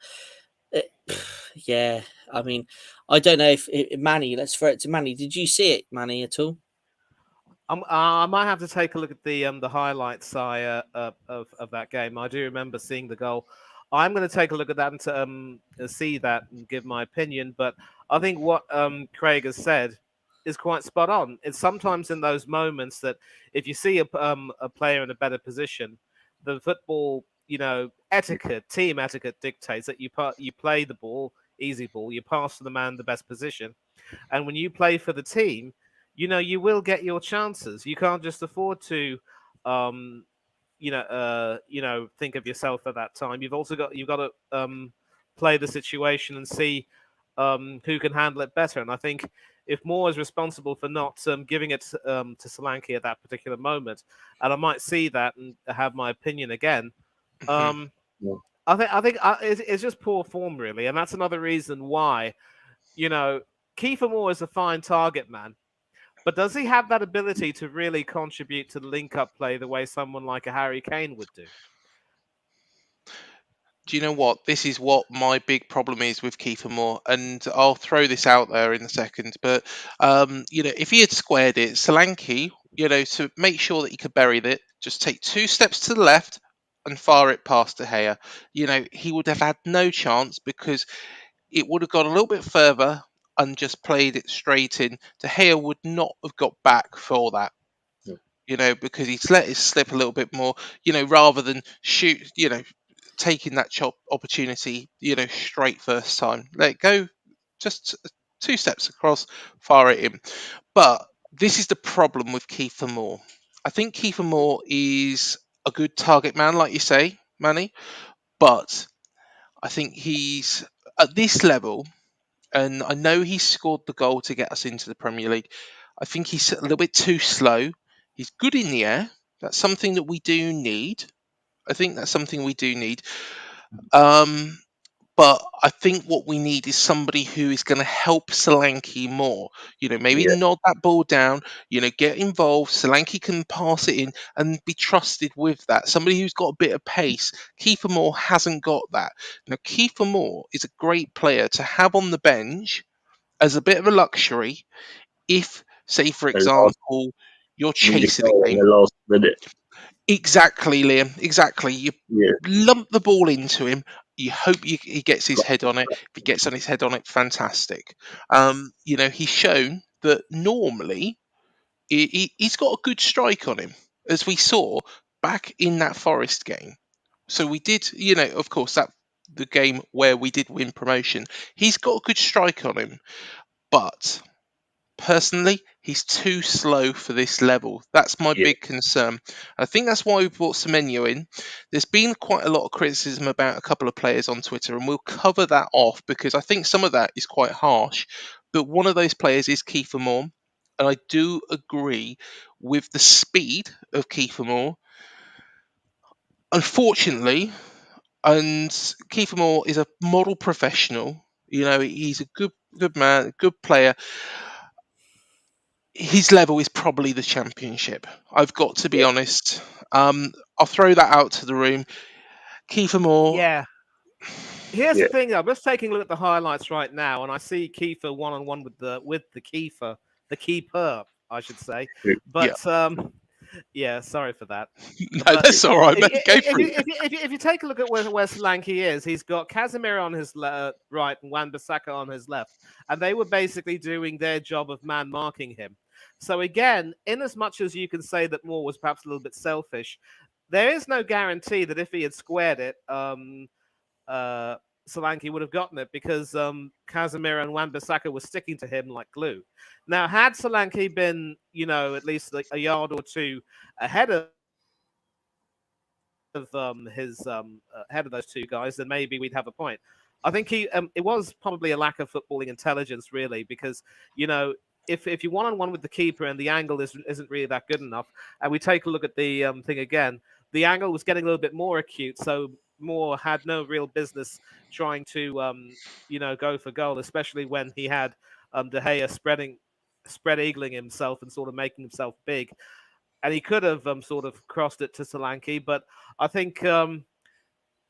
yeah, I mean, I don't know if Manny. Let's throw it to Manny. Did you see it, Manny, at all? I might have to take a look at the highlights of that game. I do remember seeing the goal. I'm going to take a look at that and see that and give my opinion. But I think what Craig has said is quite spot on. It's sometimes in those moments that if you see a player in a better position, the football etiquette, team etiquette dictates that you play the ball, easy ball, you pass to the man in the best position, and when you play for the team, you will get your chances. You can't just afford to, think of yourself at that time. You've got to play the situation and see who can handle it better. And I think if Moore is responsible for not giving it to Solanke at that particular moment, and I might see that and have my opinion again. I think it's just poor form, really, and that's another reason why. Kiefer Moore is a fine target man. But does he have that ability to really contribute to the link-up play the way someone like a Harry Kane would do? Do you know what? This is what my big problem is with Kiefer Moore, and I'll throw this out there in a second. But if he had squared it, Solanke, to make sure that he could bury it, just take 2 steps to the left and fire it past De Gea. He would have had no chance because it would have gone a little bit further and just played it straight in. De Gea would not have got back for that. Because he's let it slip a little bit more, rather than shoot, taking that opportunity, straight first time. Let it go, just 2 steps across, fire it in. But this is the problem with Kiefer Moore. I think Kiefer Moore is a good target man, like you say, Manny, but I think he's at this level, and I know he scored the goal to get us into the Premier League. I think he's a little bit too slow. He's good in the air. That's something that we do need. I think that's something we do need. But I think what we need is somebody who is going to help Solanke more. Maybe nod that ball down, get involved. Solanke can pass it in and be trusted with that. Somebody who's got a bit of pace. Kiefer Moore hasn't got that. Now, Kiefer Moore is a great player to have on the bench as a bit of a luxury if, say, for example, you're chasing a in game. the last minute. Exactly, Liam. Exactly. You Yeah. lump the ball into him. You hope he gets his head on it. If he gets on his head on it, fantastic. He's shown that normally he's got a good strike on him, as we saw back in that Forest game. So we did, of course, that the game where we did win promotion. He's got a good strike on him, but personally, he's too slow for this level. That's my big concern. I think that's why we brought Semenyo in. There's been quite a lot of criticism about a couple of players on Twitter, and we'll cover that off because I think some of that is quite harsh. But one of those players is Kiefer Moore, and I do agree with the speed of Kiefer Moore. Unfortunately, and Kiefer Moore is a model professional. He's a good man, good player. his level is probably the Championship. I've got to be honest. I'll throw that out to the room. Kiefer Moore. Yeah. Here's Yeah. the thing, though. I'm just taking a look at the highlights right now, and I see Kiefer one-on-one with the Kiefer, the keeper, I should say. Yeah. But yeah, sorry for that. No, But that's all right, if, mate. Go for it. if you take a look at where Solanke is, he's got Casemiro on his right and Wan-Bissaka on his left, and they were basically doing their job of man marking him. So again, in as much as you can say that Moore was perhaps a little bit selfish, there is no guarantee that if he had squared it, Solanke would have gotten it because Casemiro and Wan-Bissaka were sticking to him like glue. Now, had Solanke been, at least like a yard or two ahead of his ahead of those two guys, then maybe we'd have a point. I think it was probably a lack of footballing intelligence, really, because if you're one-on-one with the keeper and the angle isn't really that good enough, and we take a look at the thing again, the angle was getting a little bit more acute, so Moore had no real business trying to go for goal, especially when he had De Gea spread eagling himself and sort of making himself big. And he could have sort of crossed it to Solanke, but I think when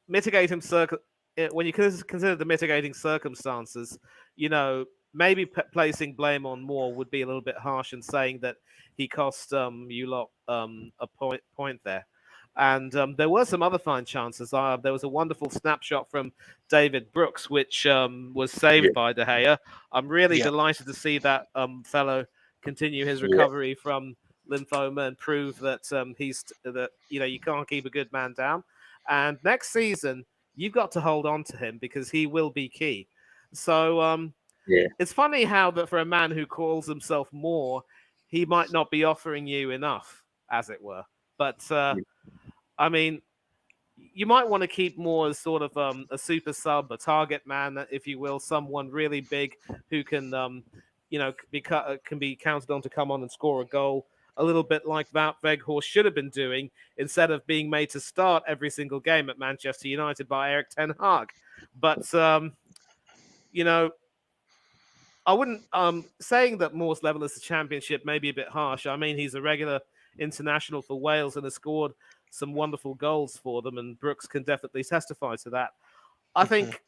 you consider the mitigating circumstances, maybe placing blame on Moore would be a little bit harsh in saying that he cost you lot a point there. And there were some other fine chances. There was a wonderful snapshot from David Brooks, which was saved by De Gea. I'm really delighted to see that fellow continue his recovery from lymphoma and prove that you can't keep a good man down. And next season, you've got to hold on to him because he will be key. So it's funny how that for a man who calls himself Moore, he might not be offering you enough, as it were. But I mean, you might want to keep Moore as sort of a super sub, a target man, if you will, someone really big who can can be counted on to come on and score a goal. A little bit like Wout Weghorst should have been doing instead of being made to start every single game at Manchester United by Erik ten Hag. But I wouldn't saying that Moore's level is the Championship may be a bit harsh. I mean, he's a regular international for Wales and has scored some wonderful goals for them, and Brooks can definitely testify to that. I think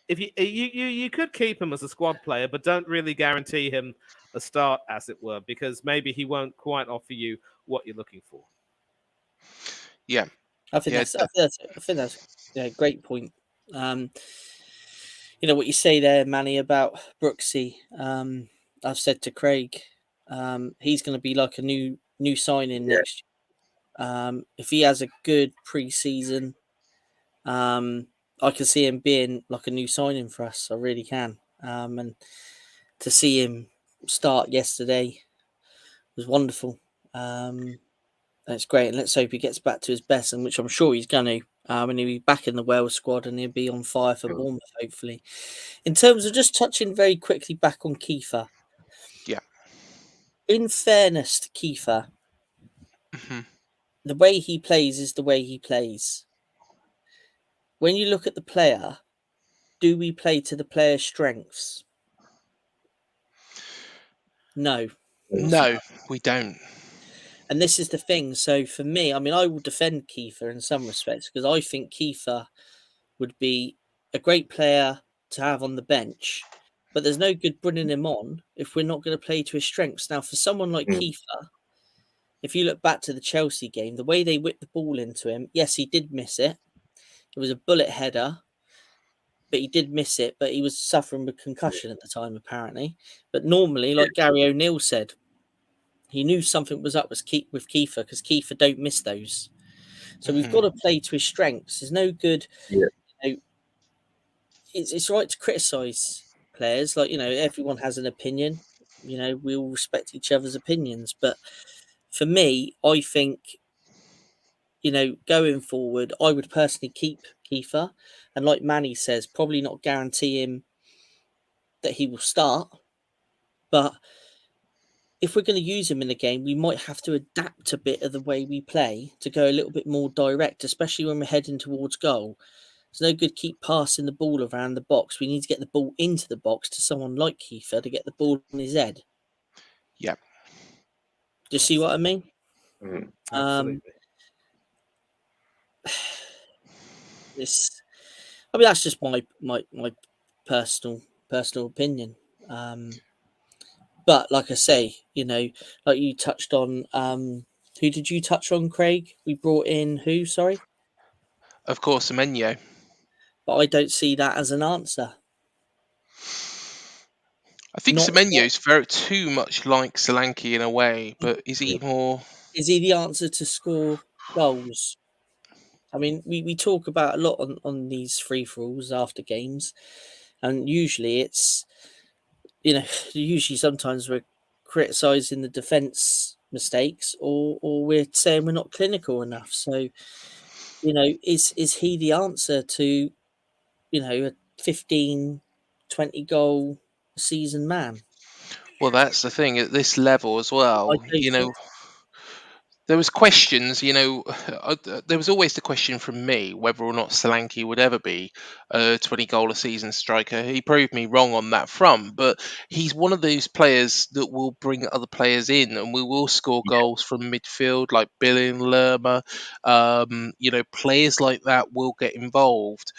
if you could keep him as a squad player, but don't really guarantee him a start, as it were, because maybe he won't quite offer you what you're looking for. Yeah, I think that's a great point. What you say there, Manny, about Brooksy. I've said to Craig, he's going to be like a new signing next year. If he has a good pre-season, I can see him being like a new signing for us. I really can. And to see him start yesterday was wonderful. That's great. And let's hope he gets back to his best, and which I'm sure he's going to. And he'll be back in the Wales squad and he'll be on fire for Bournemouth, hopefully. In terms of just touching very quickly back on Kiefer. Yeah. In fairness to Kiefer, the way he plays is the way he plays. When you look at the player, do we play to the player's strengths? No. No, we don't. And this is the thing. So for me, I mean, I will defend Kiefer in some respects because I think Kiefer would be a great player to have on the bench, but there's no good bringing him on if we're not going to play to his strengths. Now, for someone like Kiefer, if you look back to the Chelsea game, the way they whipped the ball into him, yes, he did miss it. It was a bullet header, but he did miss it, but he was suffering with concussion at the time, apparently. But normally, like Gary O'Neill said, he knew something was up with Kiefer because Kiefer don't miss those. So we've got to play to his strengths. There's no good. It's right to criticise players. Like, everyone has an opinion. We all respect each other's opinions. But for me, I think, going forward, I would personally keep Kiefer. And like Manny says, probably not guarantee him that he will start. But if we're going to use him in the game, we might have to adapt a bit of the way we play to go a little bit more direct, especially when we're heading towards goal. It's no good keep passing the ball around the box. We need to get the ball into the box to someone like Kiefer to get the ball on his head. Yeah. Do you see what I mean? Mm. Absolutely. I mean, that's just my personal opinion. But like I say, like you touched on, who did you touch on, Craig? We brought in who? Sorry, Of course, Semenyo. but I don't see that as an answer. I think Not Semenyo's very too much like Solanke in a way, but is he Yeah. more? Is he the answer to score goals? I mean, we talk about a lot on these free for alls after games, and usually it's usually sometimes we're criticising the defence mistakes, or we're saying we're not clinical enough. So is he the answer to a 15, 20 goal season man? Well, that's the thing at this level as I well. don't think. There was questions. There was always the question from me whether or not Solanke would ever be a 20 goal a season striker. He proved me wrong on that front, but he's one of those players that will bring other players in, and we will score goals from midfield, like Billing, Lerma. Players like that will get involved.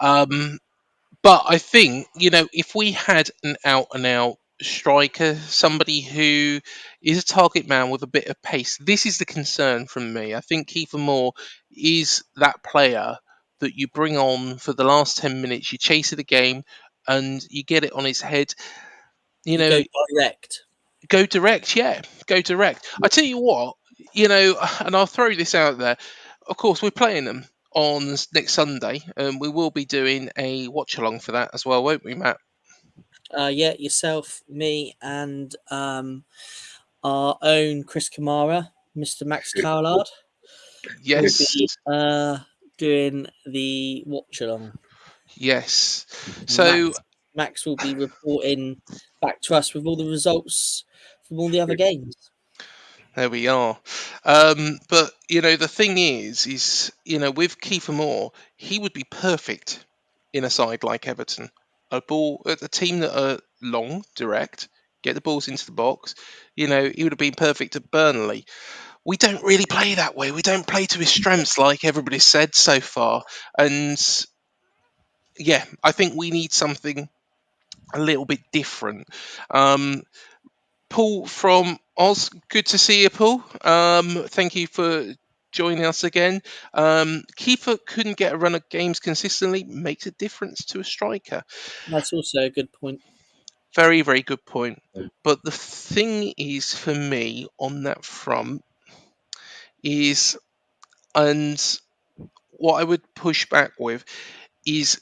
Um, but I think, if we had an out and out striker, somebody who is a target man with a bit of pace, this is the concern from me. I think Kiefer Moore is that player that you bring on for the last 10 minutes, you chase the game and you get it on his head. You You know, go direct. go direct, yeah, go direct. I tell you what, and I'll throw this out there. Of course, we're playing them on next Sunday, and we will be doing a watch along for that as well, won't we, Matt? Yeah, yourself, me, and our own Chris Kamara, Mr. Max Cowlard, will Yes, be doing the watch along. yes. And So Max will be reporting back to us with all the results from all the other games. there we are. But the thing is, with Kiefer Moore, he would be perfect in a side like Everton. A team that are long, direct, get the balls into the box. He would have been perfect at Burnley. We don't really play that way. We don't play to his strengths, like everybody's said so far. And yeah, I think we need something a little bit different. Paul from Oz, good to see you, Paul. Thank you for joining us again. Keeper couldn't get a run of games consistently, makes a difference to a striker. That's also a good point. Very, very good point. But the thing is, for me, on that front, is, and what I would push back with, is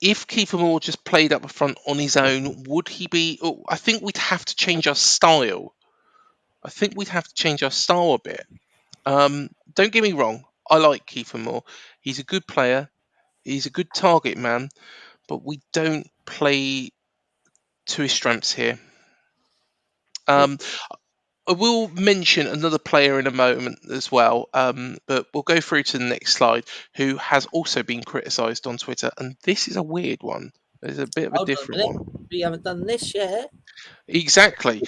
if Kiefer Moore just played up front on his own, would he be? I think we'd have to change our style. I think we'd have to change our style a bit. Don't get me wrong, I like Kiefer Moore. He's a good player. He's a good target man, but we don't play to his strengths here. I will mention another player in a moment as well, but we'll go through to the next slide, who has also been criticised on Twitter, and this is a weird one. It's a bit of a Hold on a different minute. one. We haven't done this yet. Exactly.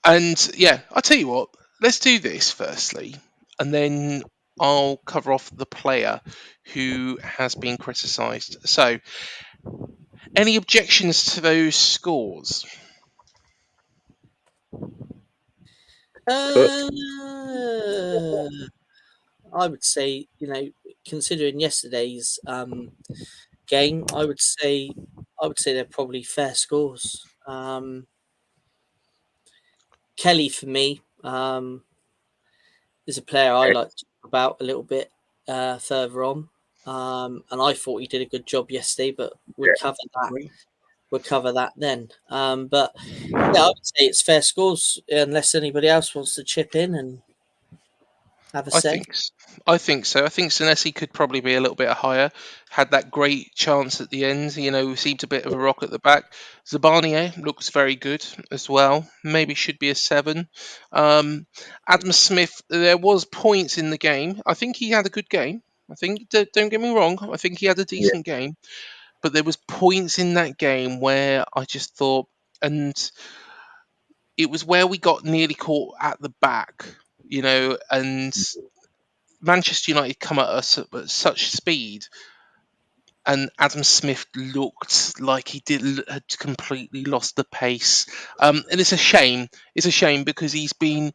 And yeah, I'll tell you what, let's do this firstly, and then I'll cover off the player who has been criticised. So, any objections to those scores? Uh, I would say, considering yesterday's game, I would say they're probably fair scores. Kelly for me is a player I like to talk about a little bit further on. And I thought he did a good job yesterday, but we'll cover that. We'll cover that then. But yeah, I would say it's fair scores unless anybody else wants to chip in and have a I say. think I think so. I think Senesi could probably be a little bit higher. Had that great chance at the end. Seemed a bit of a rock at the back. Zabanier looks very good as well. Maybe should be a 7. Adam Smith. There was points in the game. I think he had a good game. I think. Don't get me wrong. I think he had a decent game. But there was points in that game where I just thought, and it was where we got nearly caught at the back, and Manchester United come at us at such speed, and Adam Smith looked like had completely lost the pace. And it's a shame. It's a shame because he's been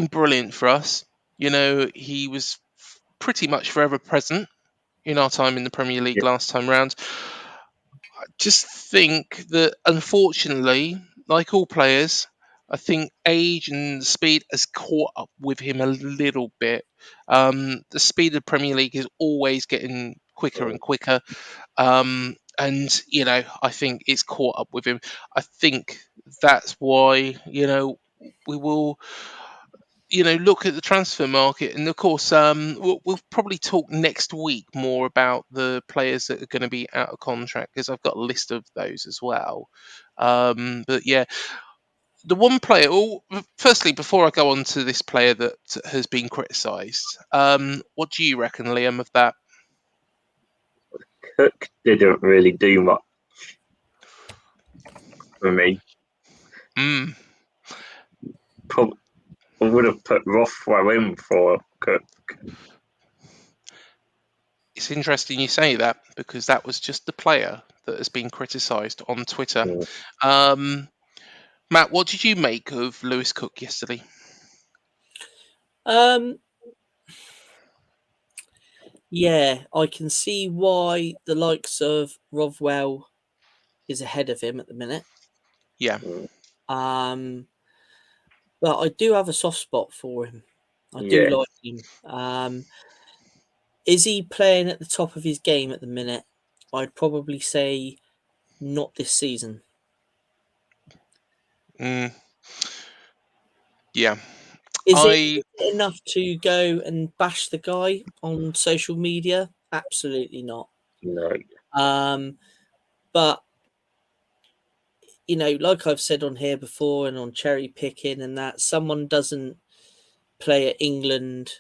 brilliant for us. He was pretty much forever present in our time in the Premier League last time round. I just think that, unfortunately, like all players, I think age and speed has caught up with him a little bit. The speed of the Premier League is always getting quicker and quicker. And I think it's caught up with him. I think that's why we will look at the transfer market, and of course we'll probably talk next week more about the players that are going to be out of contract, because I've got a list of those as well. But yeah, the one player, firstly, before I go on to this player that has been criticised, what do you reckon, Liam, of that? Cook didn't really do much for me. Mm. I would have put Rothwell in for Cook. It's interesting you say that, because that was just the player that has been criticised on Twitter. Matt, what did you make of Lewis Cook yesterday? Yeah, I can see why the likes of Rothwell is ahead of him at the minute. Yeah. But I do have a soft spot for him. I do like him. Is he playing at the top of his game at the minute? I'd probably say not this season. Yeah. Is it enough to go and bash the guy on social media? Absolutely not. No. But like I've said on here before and on cherry picking, and that someone doesn't play at England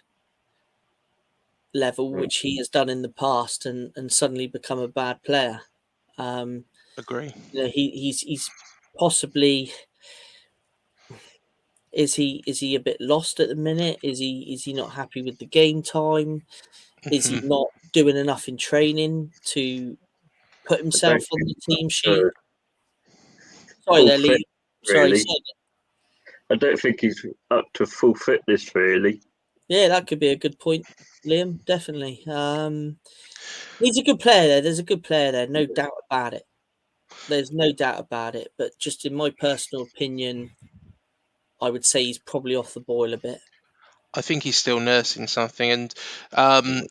level, which he has done in the past, and suddenly become a bad player. Agree. He's possibly. Is he a bit lost at the minute? Is he not happy with the game time? Is he not doing enough in training to put himself on the team sheet? Sorry, there, Lee. Really. Sorry. I don't think he's up to full fitness, really. Yeah, that could be a good point, Liam. Definitely. He's a good player there. There's a good player there, no doubt about it. There's no doubt about it. But just in my personal opinion, I would say he's probably off the boil a bit. I think he's still nursing something, and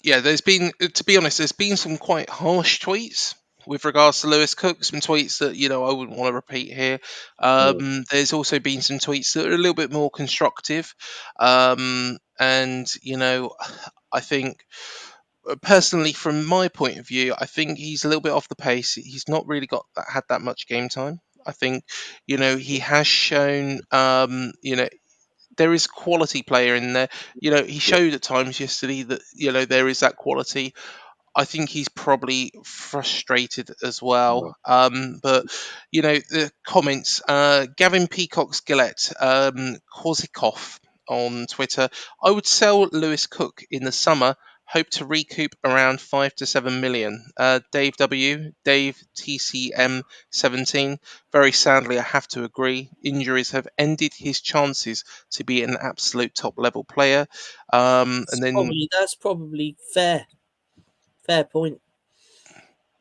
there's been, to be honest, there's been some quite harsh tweets with regards to Lewis Cook. Some tweets that I wouldn't want to repeat here. There's also been some tweets that are a little bit more constructive, and I think, personally, from my point of view, I think he's a little bit off the pace. He's not really had that much game time. I think he has shown there is quality player in there. He showed at times yesterday that there is that quality. I think he's probably frustrated as well. But the comments, Gavin Peacock Skillet, Korzikov on Twitter, I would sell Lewis Cook in the summer. Hope to recoup around 5 to 7 million. Dave TCM 17. Very sadly, I have to agree. Injuries have ended his chances to be an absolute top level player. That's probably fair. Fair point.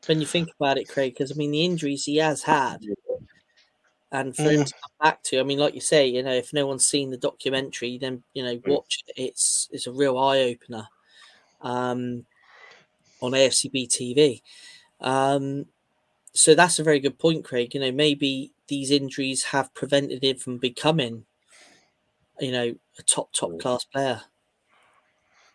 When you think about it, Craig, because the injuries he has had, and for him to come back to, like you say, if no one's seen the documentary, then watch it. It's a real eye opener. On AFCB TV. So that's a very good point, Craig. Maybe these injuries have prevented him from becoming, a top class player.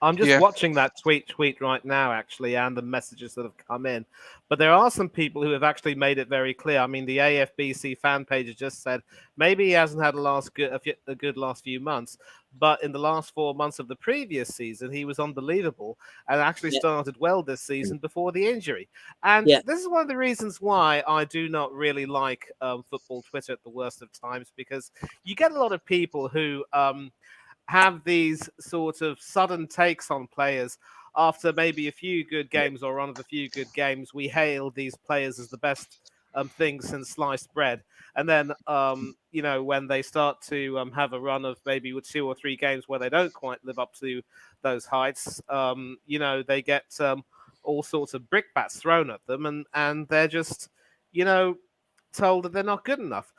I'm just Yeah. watching that tweet right now, actually, and the messages that have come in. But there are some people who have actually made it very clear. I mean, the AFBC fan page has just said maybe he hasn't had a good last few months, but in the last 4 months of the previous season, he was unbelievable and actually Yeah. started well this season before the injury. And Yeah. this is one of the reasons why I do not really like football Twitter at the worst of times, because you get a lot of people who have these sort of sudden takes on players after maybe a few good games or run of a few good games. We hail these players as the best thing since sliced bread, and then when they start to have a run of maybe with 2 or 3 games where they don't quite live up to those heights, they get all sorts of brickbats thrown at them, and they're just you know told that they're not good enough.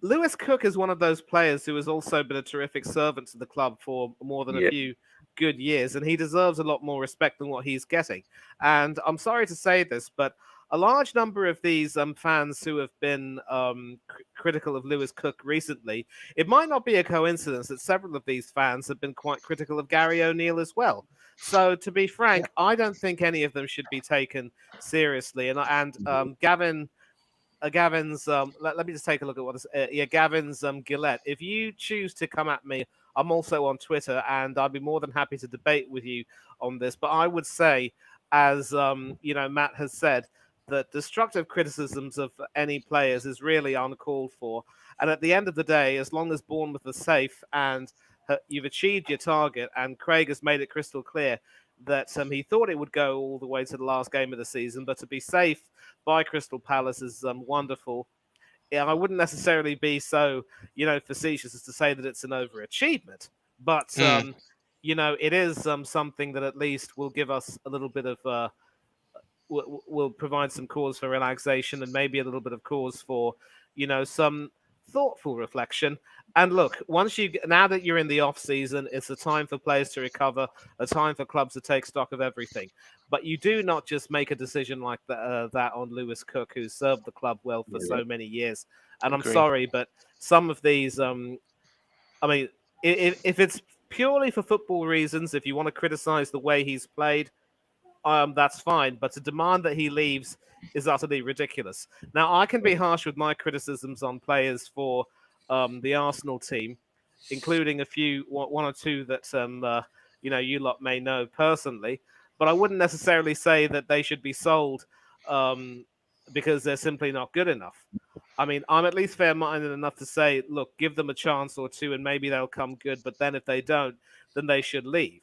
Lewis Cook is one of those players who has also been a terrific servant to the club for more than a Yeah. few good years, and he deserves a lot more respect than what he's getting. And I'm sorry to say this, but a large number of these fans who have been critical of Lewis Cook recently, it might not be a coincidence that several of these fans have been quite critical of Gary O'Neill as well. So, to be frank, I don't think any of them should be taken seriously. And Gavin's let me just take a look at what this Gavin's Gillette. If you choose to come at me, I'm also on Twitter, and I'd be more than happy to debate with you on this. But I would say, as Matt has said, that destructive criticisms of any players is really uncalled for. And at the end of the day, as long as Bournemouth are safe and you've achieved your target, and Craig has made it crystal clear that he thought it would go all the way to the last game of the season, but to be safe by Crystal Palace is wonderful. Yeah, I wouldn't necessarily be so, facetious as to say that it's an overachievement, but Mm. it is something that at least will give us a little bit of, will provide some cause for relaxation and maybe a little bit of cause for, some thoughtful reflection. And look, now that you're in the off season, it's a time for players to recover, a time for clubs to take stock of everything. But you do not just make a decision like that on Lewis Cook, who served the club well for Yeah. so many years. And I'm Agree. sorry, but some of these, I mean, if it's purely for football reasons, if you want to criticize the way he's played, that's fine. But to demand that he leaves is utterly ridiculous. Now, I can be harsh with my criticisms on players for the Arsenal team, including one or two that you lot may know personally. But I wouldn't necessarily say that they should be sold um, because they're simply not good enough. I mean, I'm at least fair-minded enough to say, look, give them a chance or two, and maybe they'll come good. But then if they don't, then they should leave.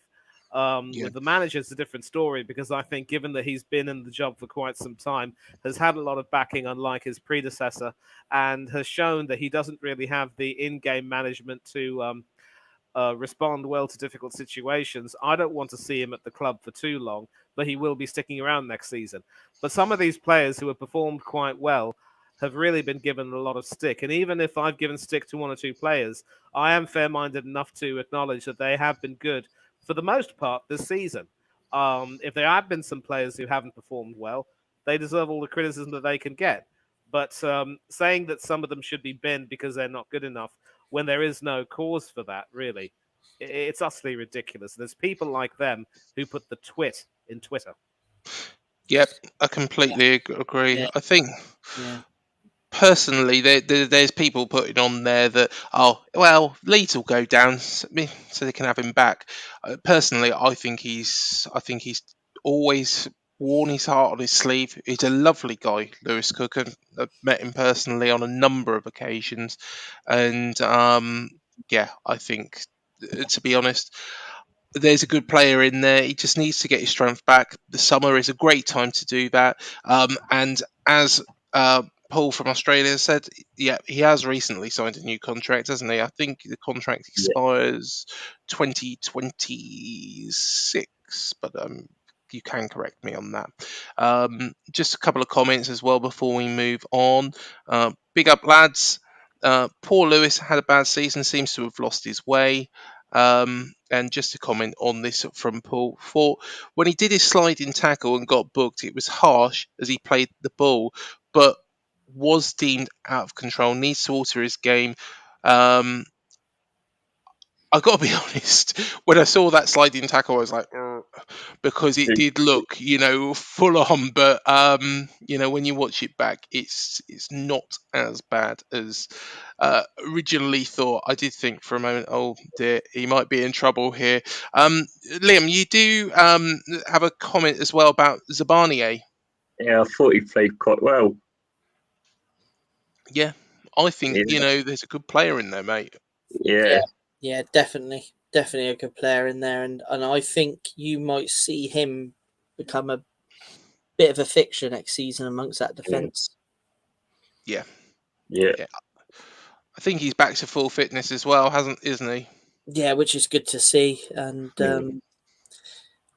Yeah. With the manager, it's a different story because I think, given that he's been in the job for quite some time, has had a lot of backing, unlike his predecessor, and has shown that he doesn't really have the in-game management to respond well to difficult situations. I don't want to see him at the club for too long, but he will be sticking around next season. But some of these players who have performed quite well have really been given a lot of stick. And even if I've given stick to one or two players, I am fair-minded enough to acknowledge that they have been good for the most part this season. If there have been some players who haven't performed well, they deserve all the criticism that they can get. But saying that some of them should be binned because they're not good enough when there is no cause for that, really, it's utterly ridiculous. There's people like them who put the twit in Twitter. Yep, I completely agree. Yeah. I think Yeah. personally, there's people putting on there that, oh, well, Leeds will go down, so they can have him back. Personally, I think he's always worn his heart on his sleeve. He's a lovely guy, Lewis Cook, and I've met him personally on a number of occasions. And yeah, I think, to be honest, there's a good player in there. He just needs to get his strength back. The summer is a great time to do that. And as Paul from Australia said, yeah, he has recently signed a new contract, hasn't he? I think the contract Yeah. expires 2026, but you can correct me on that. Just a couple of comments as well before we move on. Big up, lads. Poor Lewis had a bad season, seems to have lost his way. And just to comment on this from Paul, for when he did his sliding tackle and got booked, it was harsh as he played the ball, but was deemed out of control. Needs to alter his game. I got to be honest. When I saw that sliding tackle, I was like, "Ugh," because it did look, full on. But when you watch it back, it's not as bad as originally thought. I did think for a moment, oh dear, he might be in trouble here. Liam, you do have a comment as well about Zabanier. Yeah, I thought he played quite well. Yeah, I think Yeah. there's a good player in there, mate. Yeah. Yeah, definitely a good player in there, and I think you might see him become a bit of a fixture next season amongst that defence. Yeah, Yeah. yeah. I think he's back to full fitness as well, isn't he? Yeah, which is good to see. And Mm.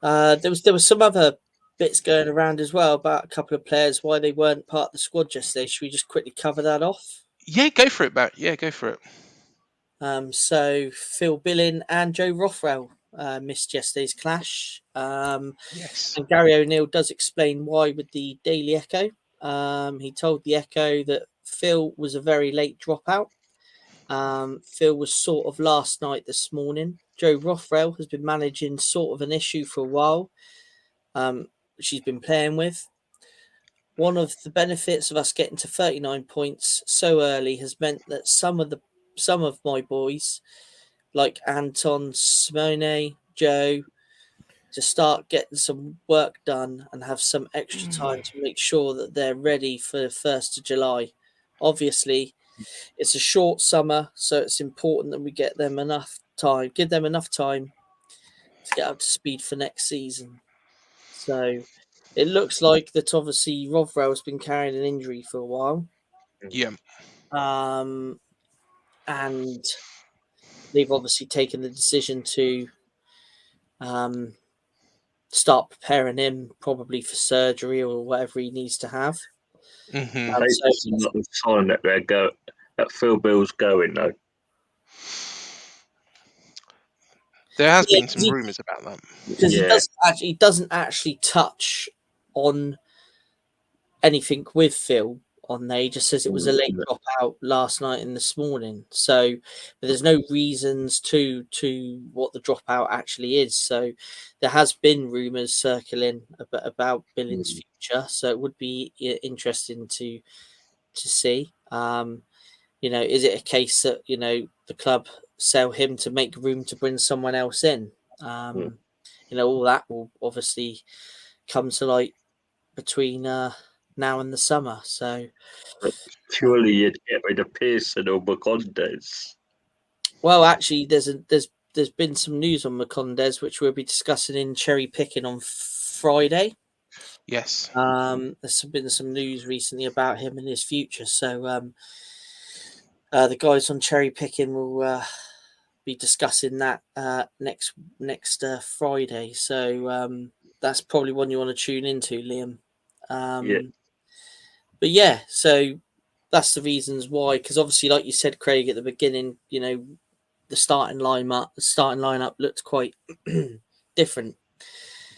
there was some other bits going around as well about a couple of players why they weren't part of the squad yesterday. Should we just quickly cover that off? Yeah, go for it, Matt. Yeah, go for it. So Phil Billing and Joe Rothwell missed yesterday's clash. Yes. And Gary O'Neill does explain why with the Daily Echo. He told the Echo that Phil was a very late dropout. Phil was sort of last night this morning. Joe Rothwell has been managing sort of an issue for a while. She's been playing with. One of the benefits of us getting to 39 points so early has meant that some of my boys, like Anton, Simone, Joe, to start getting some work done and have some extra time to make sure that they're ready for the 1st of July. Obviously, it's a short summer, so it's important that we give them enough time to get up to speed for next season. So it looks like that obviously Rothwell's been carrying an injury for a while. Yeah. And they've obviously taken the decision to start preparing him probably for surgery or whatever he needs to have. Hmm. I hope it's not a sign that that Phil Bill's going though. There has Yeah, been some rumours about that. because Yeah. he doesn't actually touch on anything with Phil on there. He just says it was a late dropout last night and this morning. So but there's no reasons to what the dropout actually is. So there has been rumours circling about Billing's future. So it would be interesting to see. Is it a case that the club sell him to make room to bring someone else in? All that will obviously come to light between now and the summer. So Surely you'd get rid of Pearson or Macondes. well, actually, there's been some news on Macondes which we'll be discussing in Cherry Picking on Friday. Yes. There's been some news recently about him and his future. So the guys on Cherry Picking will be discussing that next Friday. So that's probably one you want to tune into, Liam. Yeah. But yeah, so that's the reasons why. Because obviously, like you said, Craig, at the beginning, the starting lineup looked quite different.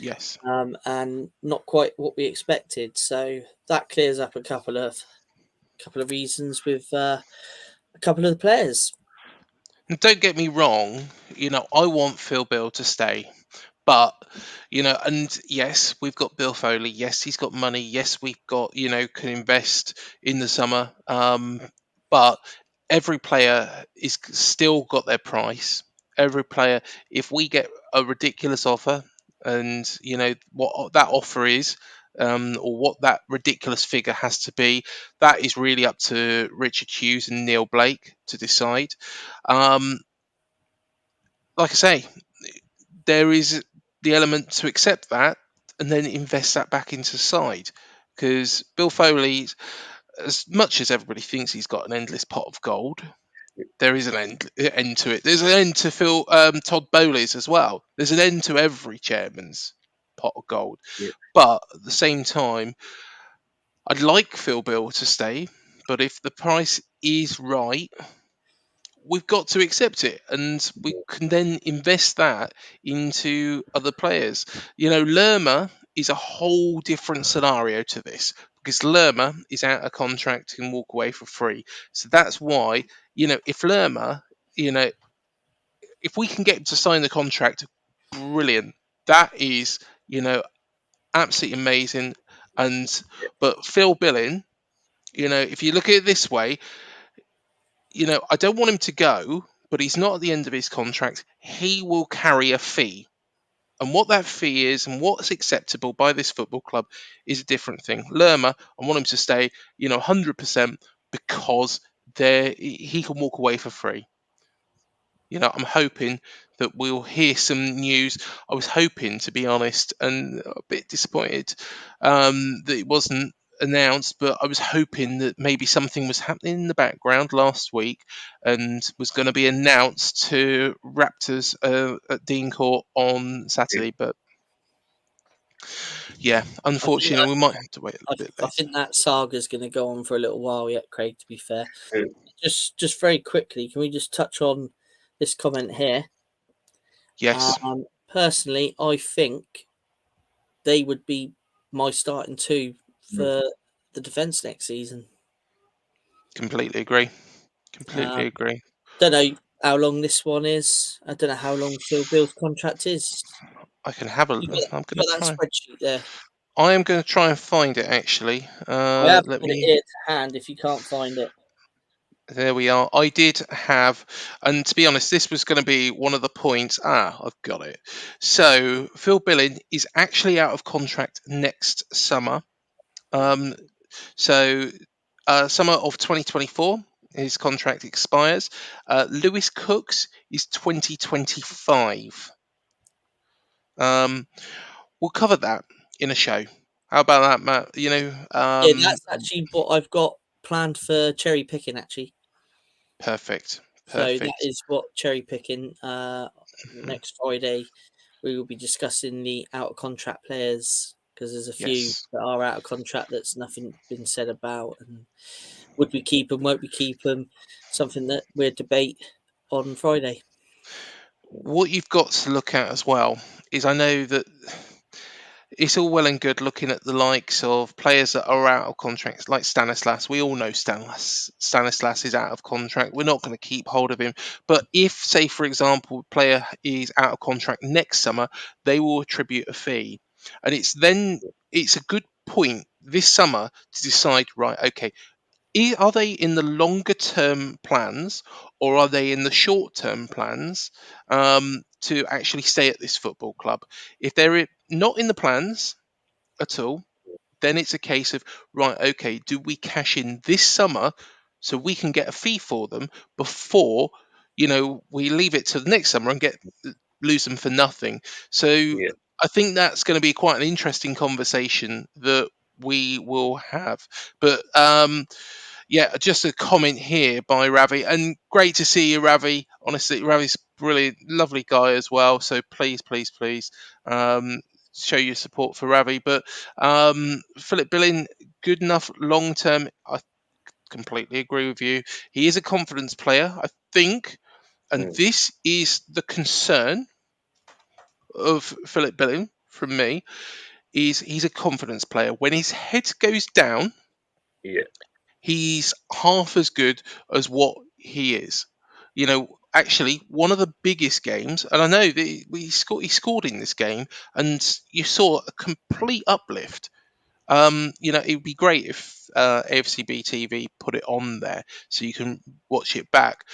Yes. And not quite what we expected. So that clears up a couple of reasons with a couple of the players. And don't get me wrong, I want Phil Bill to stay. But, and yes, we've got Bill Foley. Yes, he's got money. Yes, we've got, can invest in the summer. But every player is still got their price. Every player, if we get a ridiculous offer and, what that offer is, or what that ridiculous figure has to be, that is really up to Richard Hughes and Neil Blake to decide. Like I say, there is the element to accept that and then invest that back into side, because Bill Foley, as much as everybody thinks he's got an endless pot of gold, there is an end to it. There's an end to Todd Bowley's as well. There's an end to every chairman's pot of gold. Yeah. But at the same time, I'd like Phil Bill to stay, but if the price is right, we've got to accept it, and we can then invest that into other players. Lerma is a whole different scenario to this, because Lerma is out of contract and walk away for free. So that's why, if Lerma, if we can get him to sign the contract, brilliant. That is, absolutely amazing. But Phil Billing, if you look at it this way, I don't want him to go, but he's not at the end of his contract. He will carry a fee. And what that fee is and what's acceptable by this football club is a different thing. Lerma, I want him to stay, 100% because he can walk away for free. I'm hoping that we'll hear some news. I was hoping, to be honest, and a bit disappointed that it wasn't announced, but I was hoping that maybe something was happening in the background last week and was going to be announced to Raptors at Dean Court on Saturday. But yeah, unfortunately, we might have to wait a bit I later. think that saga's going to go on for a little while yet, Craig, to be fair. Yeah. Just very quickly, can we just touch on this comment here? Yes, Personally, I think they would be my starting two for the defence next season. completely agree. Completely agree. Don't know how long this one is. I don't know how long Phil Bill's contract is. I can have a. I'm You going got to that try. spreadsheet there. I am going to try and find it actually. I have Let got me. it here to hand if you can't find it. There we are. I did have, and to be honest, this was going to be one of the points. I've got it. So Phil Billing is actually out of contract next summer. So summer of 2024, his contract expires. Lewis Cooks is 2025. We'll cover that in a show. How about that, Matt? Yeah, that's actually what I've got planned for cherry picking, actually. Perfect. So that Perfect. is what cherry picking next Friday. We will be discussing the out of contract players because there's a few Yes. that are out of contract that's nothing been said about, and would we keep them, won't we keep them? Something that we'll debate on Friday. What you've got to look at as well is I know that it's all well and good looking at the likes of players that are out of contracts, like Stanislas. We all know Stanislas is out of contract. We're not going to keep hold of him. But if, say, for example, a player is out of contract next summer, they will attribute a fee. And it's a good point this summer to decide, right, okay, are they in the longer term plans or are they in the short term plans to actually stay at this football club? If they're not in the plans at all, then it's a case of, right, okay, do we cash in this summer so we can get a fee for them before we leave it to the next summer and lose them for nothing? So Yeah. I think that's going to be quite an interesting conversation that we will have. But yeah, just a comment here by Ravi, and great to see you, Ravi. Honestly, Ravi's brilliant, lovely guy as well. So please, please, please, show your support for Ravi. But Philip Billing, good enough long term. I completely agree with you. He is a confidence player, I think, and this is the concern of Philip Billing from me. Is he's a confidence player. When his head goes down, Yeah. he's half as good as what he is. Actually, one of the biggest games, and I know that he scored in this game, and you saw a complete uplift. It would be great if AFC BTV put it on there so you can watch it back.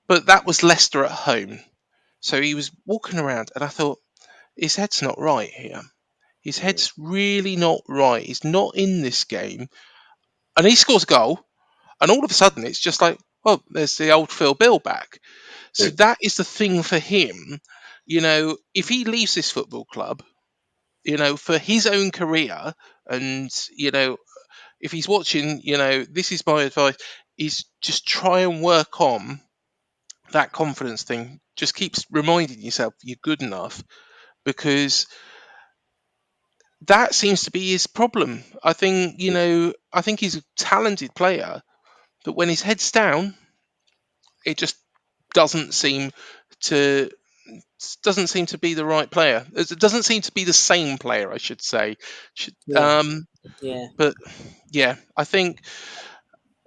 But that was Leicester at home, so he was walking around, and I thought his head's not right here. His head's really not right. He's not in this game, and he scores a goal. And all of a sudden, it's just like, well, there's the old Phil Bill back. So that is the thing for him. If he leaves this football club, for his own career, and, if he's watching, this is my advice, is just try and work on that confidence thing. Just keeps reminding yourself you're good enough, because that seems to be his problem. I think, he's a talented player, but when his head's down, it just doesn't seem to be the right player. It doesn't seem to be the same player, I should say. Yeah. Yeah. But yeah, I think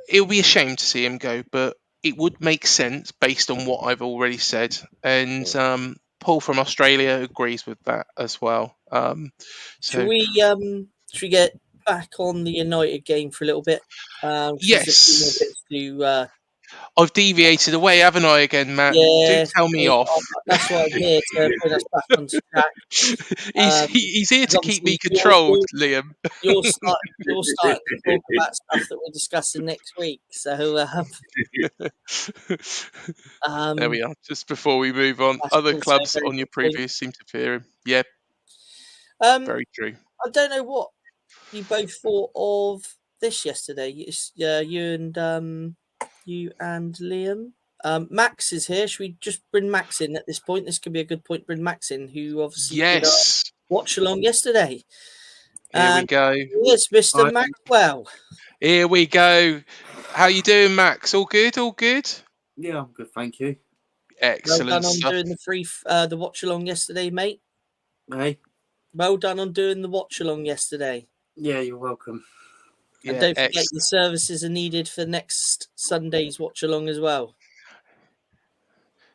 it'll be a shame to see him go. But it would make sense based on what I've already said, and Paul from Australia agrees with that as well. Should So we get back on the United game for a little bit? There's a few more yes, bits to. I've deviated away, haven't I? Again, Matt, do Yeah, tell me off. that's why I'm here to bring us back on track. He's here 'Cause to keep me obviously controlled, Liam. you're starting to talk about stuff that we're discussing next week. So There we are. Just before we move on, that's other also a clubs very on your good point. previews seem to fear him. Yeah, very true. I don't know what you both thought of this yesterday. You and Liam. Max is here. Should we just bring Max in at this point? This could be a good point. Bring Max in, who obviously did our Yes. watch along yesterday. Here we go. Yes, Mr. Maxwell. Here we go. How you doing, Max? All good? All good? Yeah, I'm good, thank you. Excellent Well done stuff. on doing the watch along yesterday, mate. Hey, Well done on doing the watch along yesterday. yeah, you're welcome. Yeah, And don't forget excellent. your services are needed for next Sunday's watch along as well.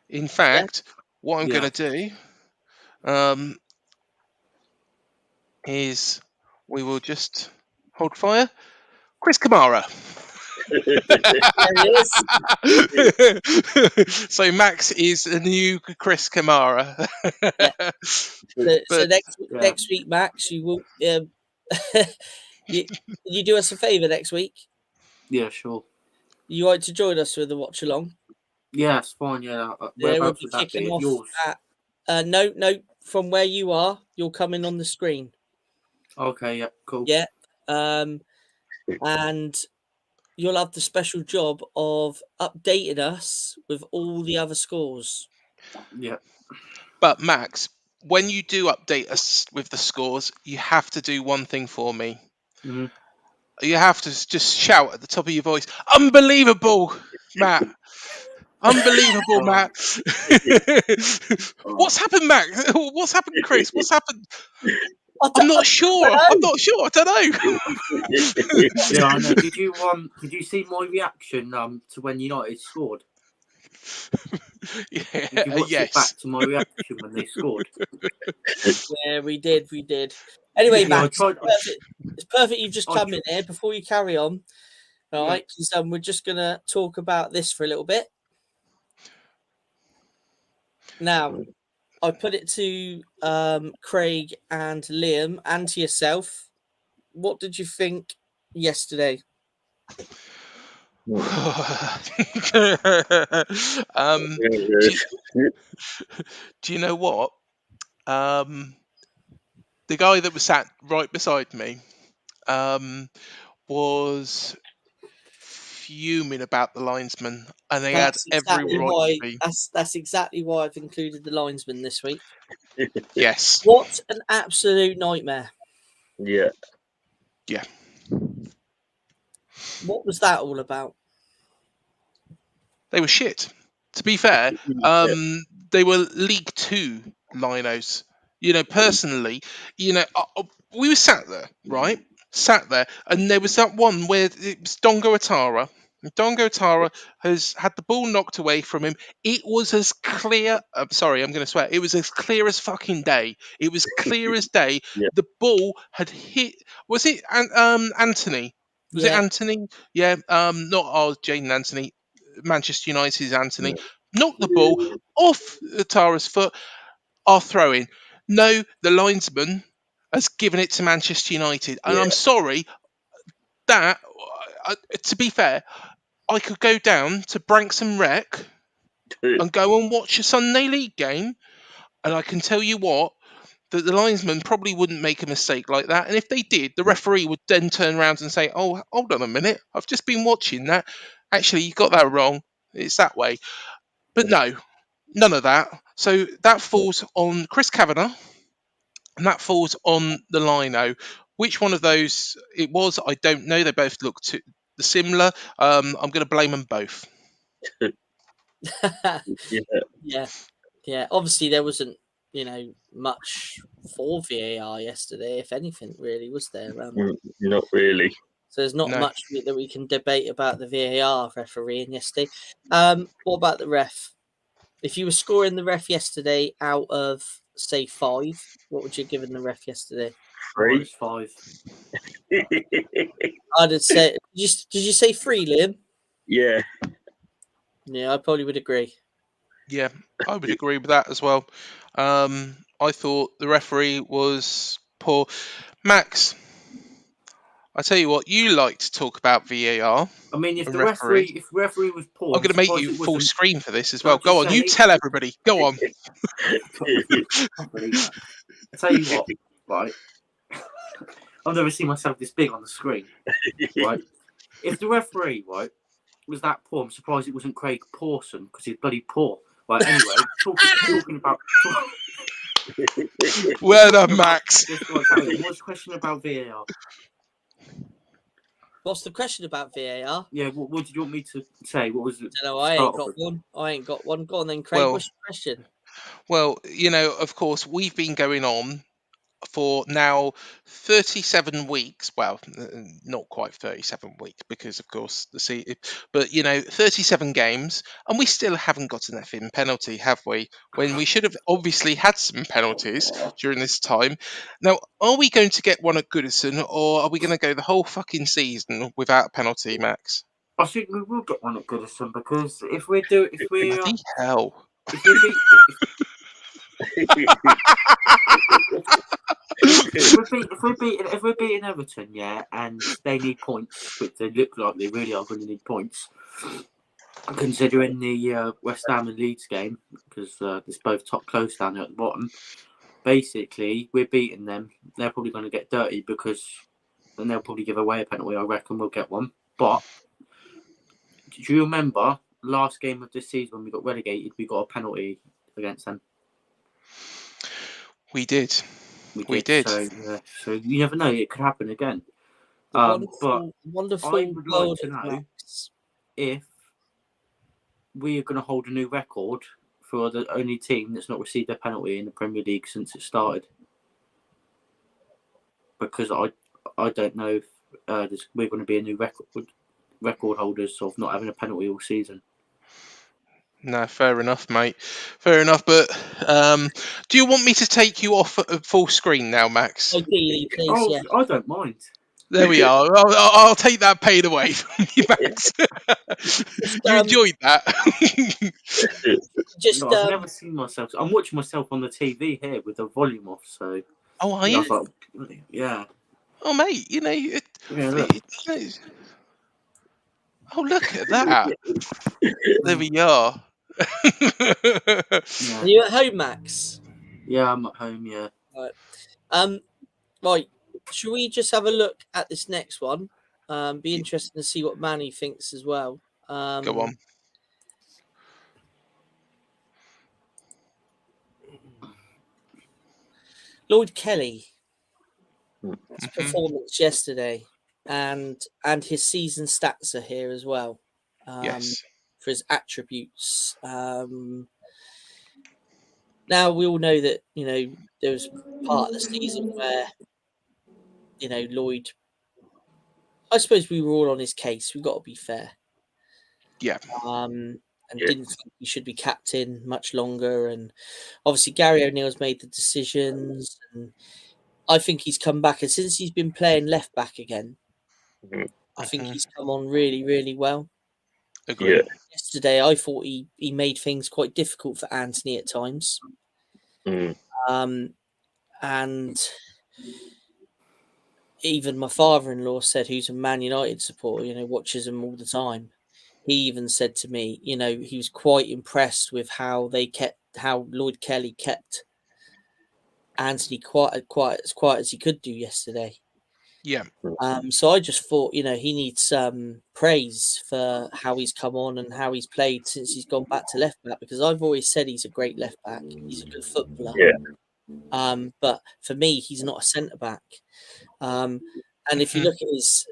In fact, what I'm going to do is we will just hold fire. Chris Kamara. So Max is a new Chris Kamara. So next week, Max, you will you do us a favour next week. Yeah, sure. You like to join us with the watch along? Yeah, it's fine. Yeah, We'll be kicking off yours? at no, from where you are, you'll come in on the screen. Okay, yeah, cool. Yeah, and you'll have the special job of updating us with all the other scores. Yeah. But Max, when you do update us with the scores, you have to do one thing for me. Mm-hmm. You have to just shout at the top of your voice, "Unbelievable, Matt! Unbelievable, Matt!" What's happened, Matt? What's happened, Chris? What's happened? I'm not sure. I don't know. Yeah, I know. Did you see my reaction to when United scored? Yeah, Did you watch it back to my reaction when they scored? Yeah, we did. Anyway, Yeah, Max, it's perfect you've just come in here before you carry on. All right, because we're just going to talk about this for a little bit. Now, I put it to Craig and Liam and to yourself. What did you think yesterday? Do you know what? The guy that was sat right beside me was fuming about the linesman, and he had every right to be. That's exactly why I've included the linesman this week. Yes. What an absolute nightmare. Yeah. Yeah. What was that all about? They were shit. To be fair, they were League Two linos. Personally, we were sat there, right? Sat there, and there was that one where it was Dongo Atara. Dongo Atara has had the ball knocked away from him. It was as clear. I'm sorry, I'm going to swear. It was as clear as fucking day. It was clear as day. Yeah. The ball had hit. Was it Anthony? Was it Anthony? Yeah. Not Jaden Anthony. Manchester United's Anthony. Knocked the ball off Atara's foot. Our throw-in. No, the linesman has given it to Manchester United, and I'm sorry. That, to be fair, I could go down to Branksome Rec and go and watch a Sunday League game, and I can tell you what, that the linesman probably wouldn't make a mistake like that, and if they did, the referee would then turn around and say, "Oh, hold on a minute, I've just been watching that. Actually, you got that wrong. It's that way." But no, none of that. So that falls on Chris Kavanagh, and that falls on the lino. Which one of those it was, I don't know. They both looked similar. I'm going to blame them both. Yeah. Obviously, there wasn't, much for VAR yesterday. If anything, really, was there? Not really. So there's not No. much that we can debate about the VAR refereeing yesterday. What about the ref? If you were scoring the ref yesterday out of, say, 5, what would you have given the ref yesterday? 3. -5. I'd say. Did you say 3, Liam? Yeah. Yeah, I probably would agree. Yeah, I would agree with that as well. I thought the referee was poor. Max, I tell you what, you like to talk about VAR. I mean, if and the referee. referee was poor, I'm going to make surprised you it full wasn't. screen for this as Can I well. Go just on, you say- tell everybody. Go on. Can't believe that. I tell you what, right? I've never seen myself this big on the screen, right? If the referee, right, was that poor, I'm surprised it wasn't Craig Pawson because he's bloody poor. Right, anyway, talking about. Well done, Max. Just got to tell you, what's the question about VAR? What's the question about VAR? Yeah, what did you want me to say? What was it? No, I ain't got one. I ain't got one. Go on then, Craig. Well- What's your question? Well, of course, we've been going on for now 37 weeks. Well, not quite 37 weeks because, of course, but 37 games, and we still haven't got an effing penalty, have we? When we should have obviously had some penalties during this time. Now, are we going to get one at Goodison, or are we going to go the whole fucking season without a penalty, Max? I think we will get one at Goodison because Bloody hell! if we're beat, if we're beating Everton, yeah, and they need points, which they look like they really are going to need points, considering the West Ham and Leeds game, because it's both top close down there at the bottom. Basically, we're beating them. They're probably going to get dirty because then they'll probably give away a penalty. I reckon we'll get one. But do you remember last game of this season when we got relegated? We got a penalty against them. We did. We did. So you never know; it could happen again. But Wonderful I would like to know Max. if we are going to hold a new record for the only team that's not received a penalty in the Premier League since it started. Because I don't know if we're going to be a new record holders of not having a penalty all season. No, fair enough, mate. Fair enough. But do you want me to take you off at full screen now, Max? Ideally, please, yeah. I don't mind. There we are. I'll take that pain away from you, Max. You enjoyed that? I've never seen myself. I'm watching myself on the TV here with the volume off. So. Oh, are you? Yeah. Oh, mate. Look. Oh, look at that. There we are. Are you at home, Max? Yeah, I'm at home. Yeah. Right. Right. Should we just have a look at this next one? Be interesting to see what Manny thinks as well. Go on. Lloyd Kelly, his performance yesterday, and his season stats are here as well. Yes. For his attributes. Now we all know that there was part of the season where Lloyd. I suppose we were all on his case. We've got to be fair. Yeah. And didn't think he should be captain much longer. And obviously Gary O'Neill's made the decisions, and I think he's come back. And since he's been playing left back again, I think he's come on really, really well. Agreed. Yeah. Yesterday, I thought he made things quite difficult for Anthony at times. And even my father-in-law said, who's a Man United supporter, watches them all the time. He even said to me, he was quite impressed with how Lloyd Kelly kept Anthony quite as quiet as he could do yesterday. Yeah. So I just thought, he needs praise for how he's come on and how he's played since he's gone back to left back, because I've always said he's a great left back. He's a good footballer. Yeah. But for me, he's not a centre back. And if you look at his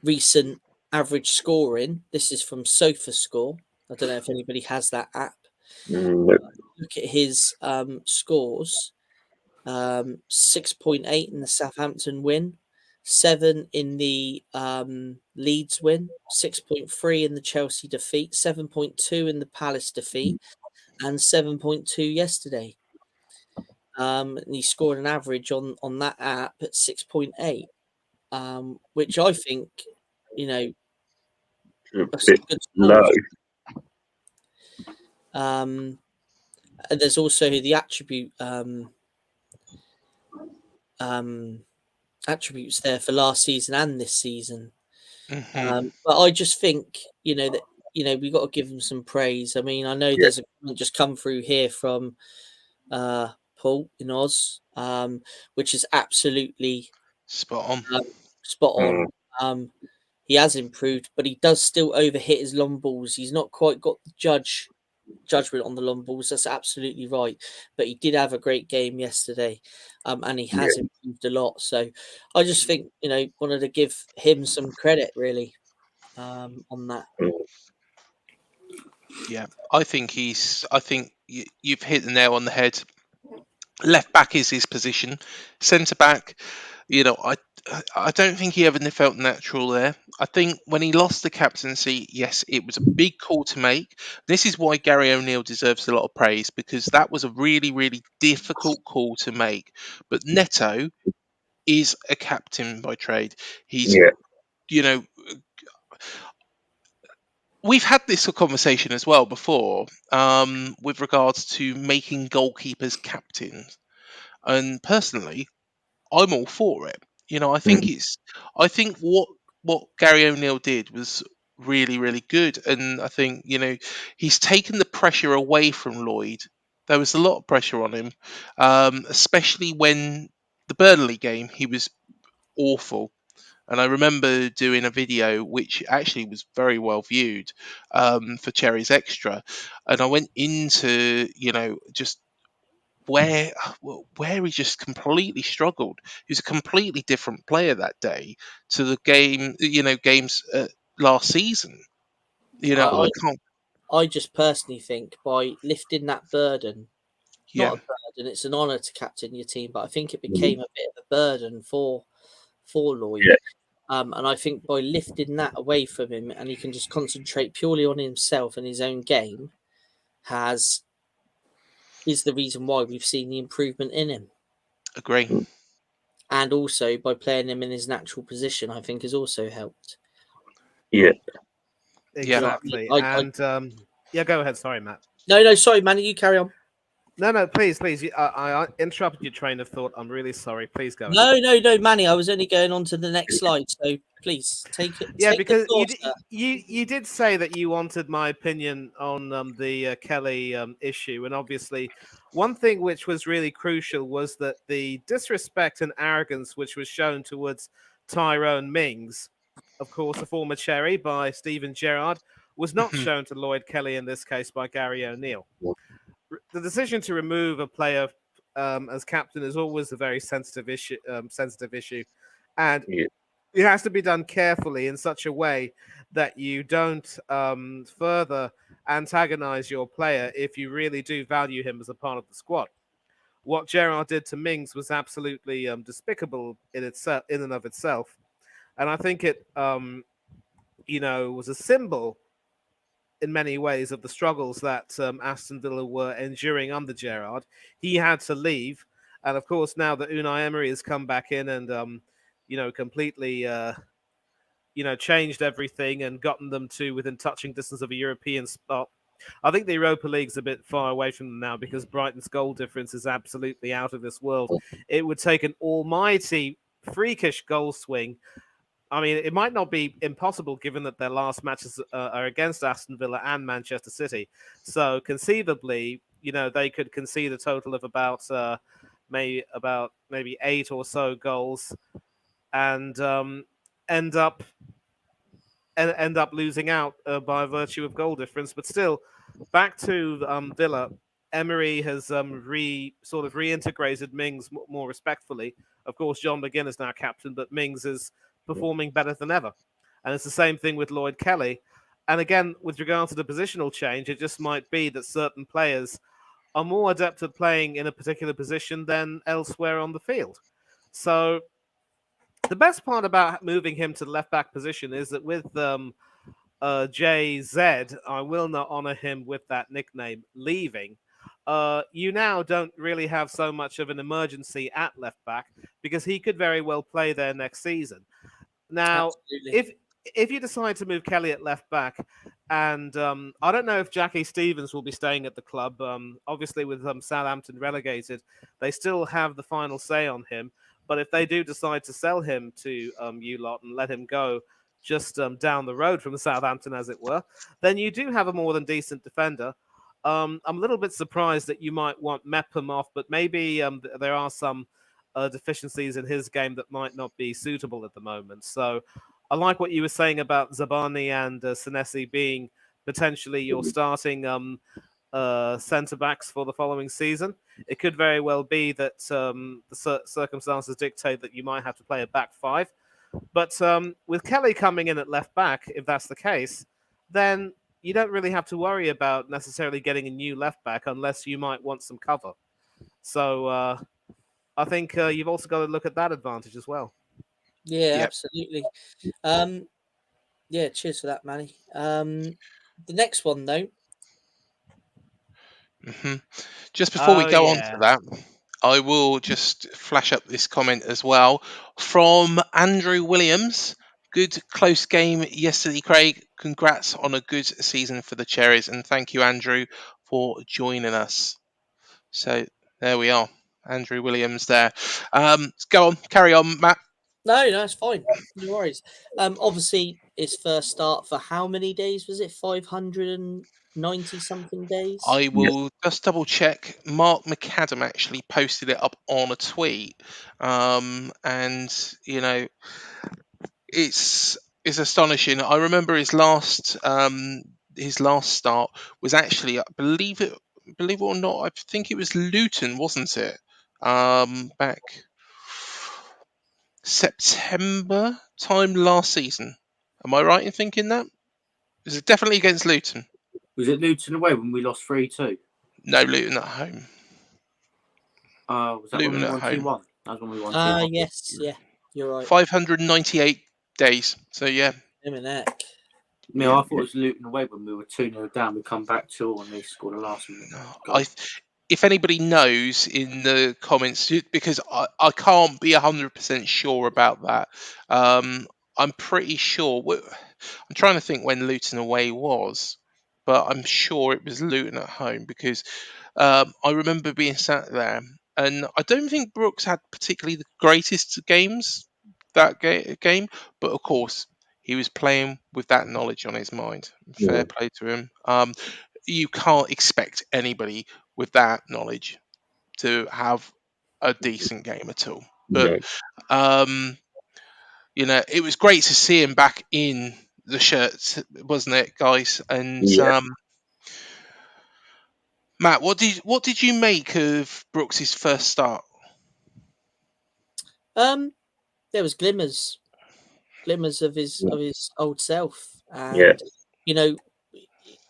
recent average scoring, this is from SofaScore. I don't know if anybody has that app. Look at his scores. 6.8 in the Southampton win, 7 in the Leeds win, 6.3 in the Chelsea defeat, 7.2 in the Palace defeat, and 7.2 yesterday. And he scored an average on that app at 6.8, which I think, you know, A are some bit good low. scores. And there's also the attributes there for last season and this season. But I just think, that we've got to give him some praise. I mean, I know there's a comment just come through here from Paul in Oz, which is absolutely Spot on. spot on. He has improved, but he does still overhit his long balls. He's not quite got the judgment on the long balls. That's absolutely right. But he did have a great game yesterday, and he has improved a lot. So I just think, wanted to give him some credit really on that. Yeah, I think you've hit the nail on the head. Left back is his position. Centre back, I don't think he ever felt natural there. I think when he lost the captaincy, yes, it was a big call to make. This is why Gary O'Neill deserves a lot of praise, because that was a really, really difficult call to make. But Neto is a captain by trade. He's, we've had this conversation as well before, with regards to making goalkeepers captains. And personally, I'm all for it. I think what Gary O'Neill did was really, really good, and I think he's taken the pressure away from Lloyd. There was a lot of pressure on him, especially when the Burnley game he was awful. And I remember doing a video which actually was very well viewed, for Cherries Extra, and I went into just where he just completely struggled. He was a completely different player that day to the games last season. I can't. I just personally think by lifting that burden, Yeah, not a burden, it's an honour to captain your team, but I think it became a bit of a burden for Lloyd. And I think by lifting that away from him, and he can just concentrate purely on himself and his own game, is the reason why we've seen the improvement in him. agree. And also by playing him in his natural position, I think has also helped. Yeah. Exactly. Yeah, go ahead. Sorry, Matt. No, sorry, Manny, you carry on. No, please. I interrupted your train of thought. I'm really sorry. Please go ahead. No, Manny, I was only going on to the next slide, so please take it. Yeah, take because the floor, you did say that you wanted my opinion on the Kelly issue, and obviously, one thing which was really crucial was that the disrespect and arrogance which was shown towards Tyrone Mings, of course, a former Cherry by Steven Gerrard, was not shown to Lloyd Kelly in this case by Gary O'Neill. The decision to remove a player as captain is always a very sensitive issue, and it has to be done carefully in such a way that you don't further antagonize your player if you really do value him as a part of the squad. What Gerrard did to Mings was absolutely despicable in and of itself, and I think it was a symbol in many ways of the struggles that Aston Villa were enduring under Gerrard. He had to leave, and of course now that Unai Emery has come back in and completely changed everything and gotten them to within touching distance of a European spot. I think the Europa League's a bit far away from them now because Brighton's goal difference is absolutely out of this world. It would take an almighty freakish goal swing. I mean, it might not be impossible given that their last matches are against Aston Villa and Manchester City. So conceivably, they could concede a total of about maybe 8 or so goals, and end up losing out by virtue of goal difference. But still, back to Villa. Emery has reintegrated Mings more respectfully. Of course, John McGinn is now captain, but Mings is performing better than ever. And it's the same thing with Lloyd Kelly. And again, with regard to the positional change, it just might be that certain players are more adept at playing in a particular position than elsewhere on the field. So The best part about moving him to the left back position is that with JZ, I will not honour him with that nickname, leaving. You now don't really have so much of an emergency at left back because he could very well play there next season. Now, Absolutely. if you decide to move Kelly at left back, and I don't know if Jackie Stevens will be staying at the club. Obviously, with Southampton relegated, they still have the final say on him. But if they do decide to sell him to you lot and let him go just down the road from Southampton, as it were, then you do have a more than decent defender. I'm a little bit surprised that you might want Mepham off, but maybe there are some deficiencies in his game that might not be suitable at the moment. So I like what you were saying about Zabani and Senesi being potentially your starting centre backs for the following season. It could very well be that the circumstances dictate that you might have to play a back five. But with Kelly coming in at left back, if that's the case, then you don't really have to worry about necessarily getting a new left back unless you might want some cover. So I think you've also got to look at that advantage as well. Yeah, Yep. absolutely. Yeah, cheers for that, Manny. The next one, though. Just before we Oh, go on yeah. to that, I will just flash up this comment as well from Andrew Williams. Good close game yesterday, Craig. Congrats on a good season for the Cherries, and thank you, Andrew, for joining us. So there we are, Andrew Williams there. Go on, carry on, Matt. No, it's fine. No worries. Obviously, his first start for how many days was it? 590 something days. I will just double check. Mark McAdam actually posted it up on a tweet, and you know, it's astonishing. I remember his last start was actually, believe it or not, I think it was Luton, wasn't it? Back September time last season. Am I right in thinking that? Was it definitely against Luton? Was it Luton away when we lost 3-2? No, Luton at home. Was that Luton when we at won home. 2-1? That was when we won 2-1. Yes, yeah, you're right. 598 days. So yeah. Him and Eck. I thought it was Luton away when we were 2-0 down. We come back 2 and they scored a last minute goal. If anybody knows in the comments, because I can't be 100% sure about that. I'm pretty sure. I'm trying to think when Luton away was, but I'm sure it was Luton at home because I remember being sat there, and I don't think Brooks had particularly the greatest games that game, but of course he was playing with that knowledge on his mind. Fair play to him. You can't expect anybody with that knowledge to have a decent game at all. But it was great to see him back in the shirts, wasn't it, guys? And Matt, what did you make of Brooks's first start? There was glimmers of his old self, and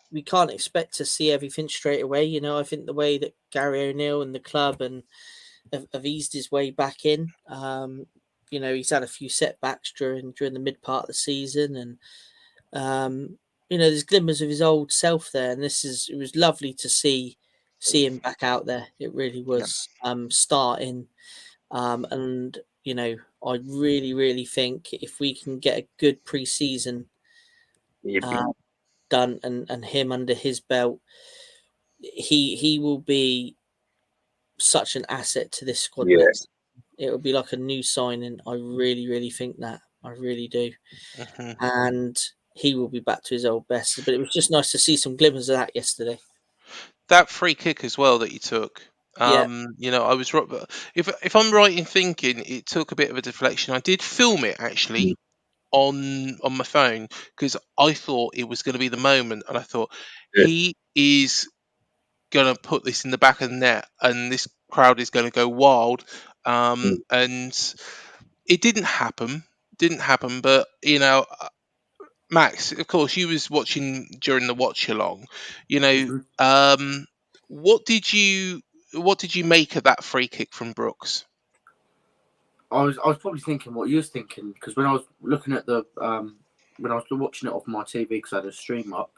we can't expect to see everything straight away. I think the way that Gary O'Neill and the club and have eased his way back in. He's had a few setbacks during the mid part of the season, and there's glimmers of his old self there. And it was lovely to see him back out there. It really was starting, and I really, really think if we can get a good pre-season done and him under his belt, he will be such an asset to this squad next. It will be like a new signing. I really, really think that. I really do. And he will be back to his old best. But it was just nice to see some glimmers of that yesterday. That free kick as well that he took. I was right. If I'm right in thinking, it took a bit of a deflection. I did film it actually on my phone because I thought it was going to be the moment, and I thought he is going to put this in the back of the net, and this crowd is going to go wild. And it didn't happen. But Max, of course, you was watching during the watch along. What did you make of that free kick from Brooks? I was probably thinking what you was thinking, because when I was looking at the when I was watching it off my TV because I had a stream up,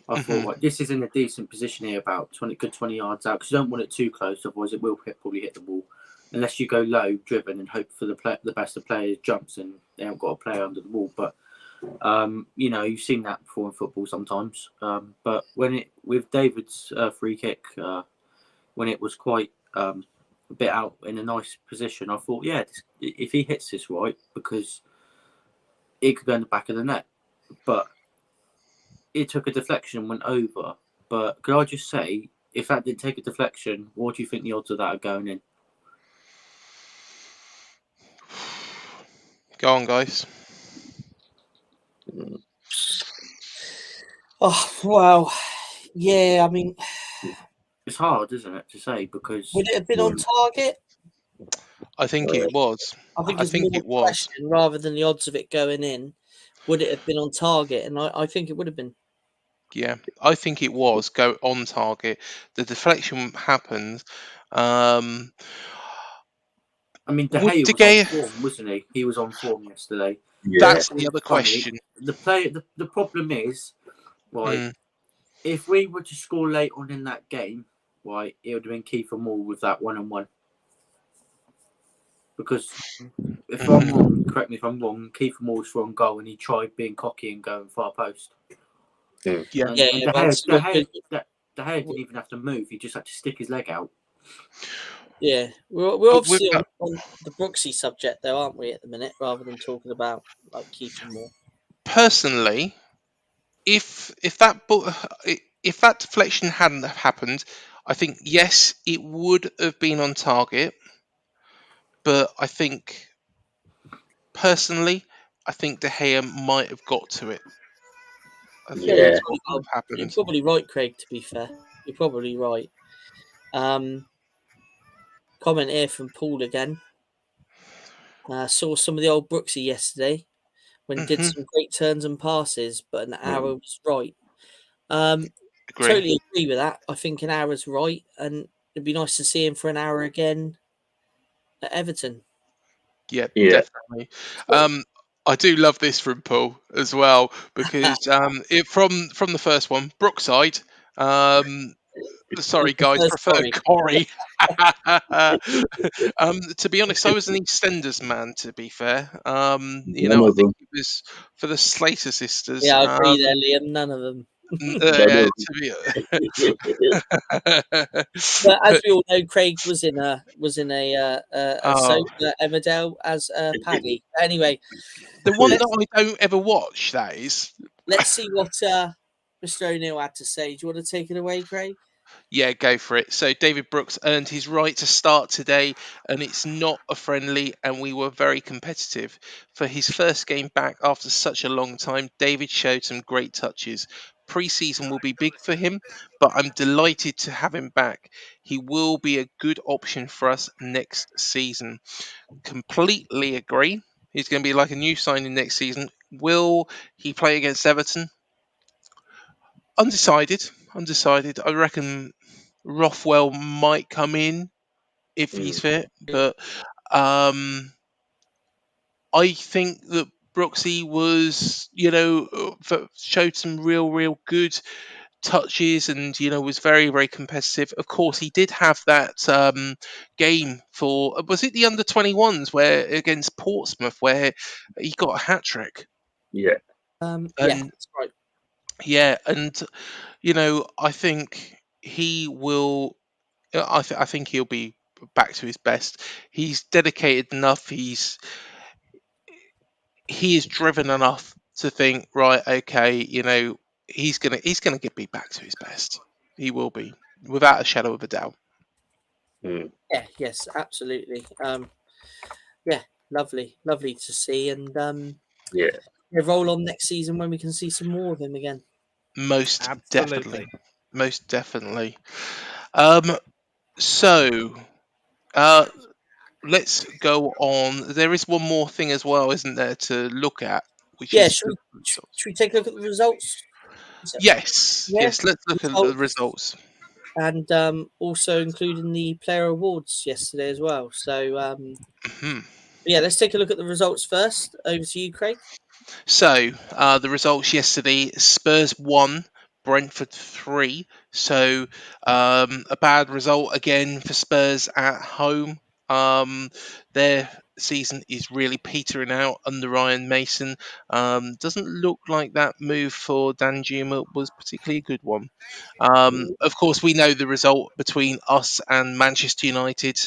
I thought like this is in a decent position here, about 20 yards out, because you don't want it too close, otherwise it will probably hit the wall. Unless you go low driven and hope for the best of players jumps and they haven't got a player under the wall. But you know, you've seen that before in football sometimes. But when it with David's free kick, when it was quite a bit out in a nice position, I thought, yeah, if he hits this right, because it could go in the back of the net. But it took a deflection and went over. But could I just say, if that didn't take a deflection, what do you think the odds of that are going in? Go on, guys. Oh wow, yeah. I mean, It's hard, isn't it, to say, because would it have been on target? I think it was. I think I it's think more it a was. question rather than the odds of it going in. Would it have been on target? And I think it would have been. Yeah, I think it was go on target. The deflection happened. I mean, De Would Gea De was on Gea? form, wasn't he? He was on form yesterday. Yeah. That's It the was other funny. question. The problem is, right, Mm. if we were to score late on in that game, right, it would have been Kiefer Moore with that 1-on-1. Because if I'm wrong, correct me if I'm wrong, Kiefer Moore's for on goal and he tried being cocky and going far post. Yeah. And Yeah, De but Gea didn't even have to move; he just had to stick his leg out. yeah, we're But with obviously that, on the Brooksy subject, though, aren't we, at the minute, rather than talking about like Kiefer Moore. personally, if that deflection hadn't have happened, I think yes, it would have been on target. But I think personally, I think De Gea might have got to it. I think Yeah, that's what would have you're happened. probably right, Craig. To be fair, you're probably right. Comment here from Paul again. Saw some of the old Brooksy yesterday when did some great turns and passes, but an arrow was right. Agree. Totally agree with that. I think an hour's right, and it'd be nice to see him for an hour again at Everton. Yeah, Yeah. definitely. I do love this from Paul as well because from the first one, Brookside. Sorry, guys, prefer Corey. To be honest, I was an EastEnders man. To be fair, you know, I think it was for the Slater sisters. Yeah, I agree there, Liam. None of them. To be, But as we all know, Craig was in a soap Emmerdale as Paddy. Anyway, the one that I don't ever watch. That is. Let's see what Mr. O'Neill had to say. Do you want to take it away, Craig? Yeah, go for it. So David Brooks earned his right to start today, and it's not a friendly, and we were very competitive. For his first game back after such a long time, David showed some great touches. Pre-season will be big for him, but I'm delighted to have him back. He will be a good option for us next season. Completely agree. He's going to be like a new signing next season. Will he play against Everton? Undecided. I reckon Rothwell might come in if he's fit, but I think that Brooksy was, showed some real good touches and was very very competitive. Of course, he did have that game for was it the under-21s where against Portsmouth where he got a hat trick. Yeah. Yeah, And that's right. yeah, and I think he will. I think he'll be back to his best. He's dedicated enough. He is driven enough to think, right, okay, he's gonna get me back to his best. He will be, without a shadow of a doubt. Yeah, yes, absolutely. Yeah, lovely to see, and Yeah. roll on next season when we can see some more of him again. Most Absolutely. definitely. So, let's go on. There is one more thing as well, isn't there, to look at, which Yeah, is should the results. we take a look at the results? Yes, Yeah. yes. Let's look at the results. And also including the player awards yesterday as well. So Yeah, let's take a look at the results first. Over to you, Craig. So the results yesterday: Spurs 1, Brentford 3. So a bad result again for Spurs at home. Their season is really petering out under Ryan Mason. Doesn't look like that move for Dan Juma was particularly a good one. Of course, we know the result between us and Manchester United.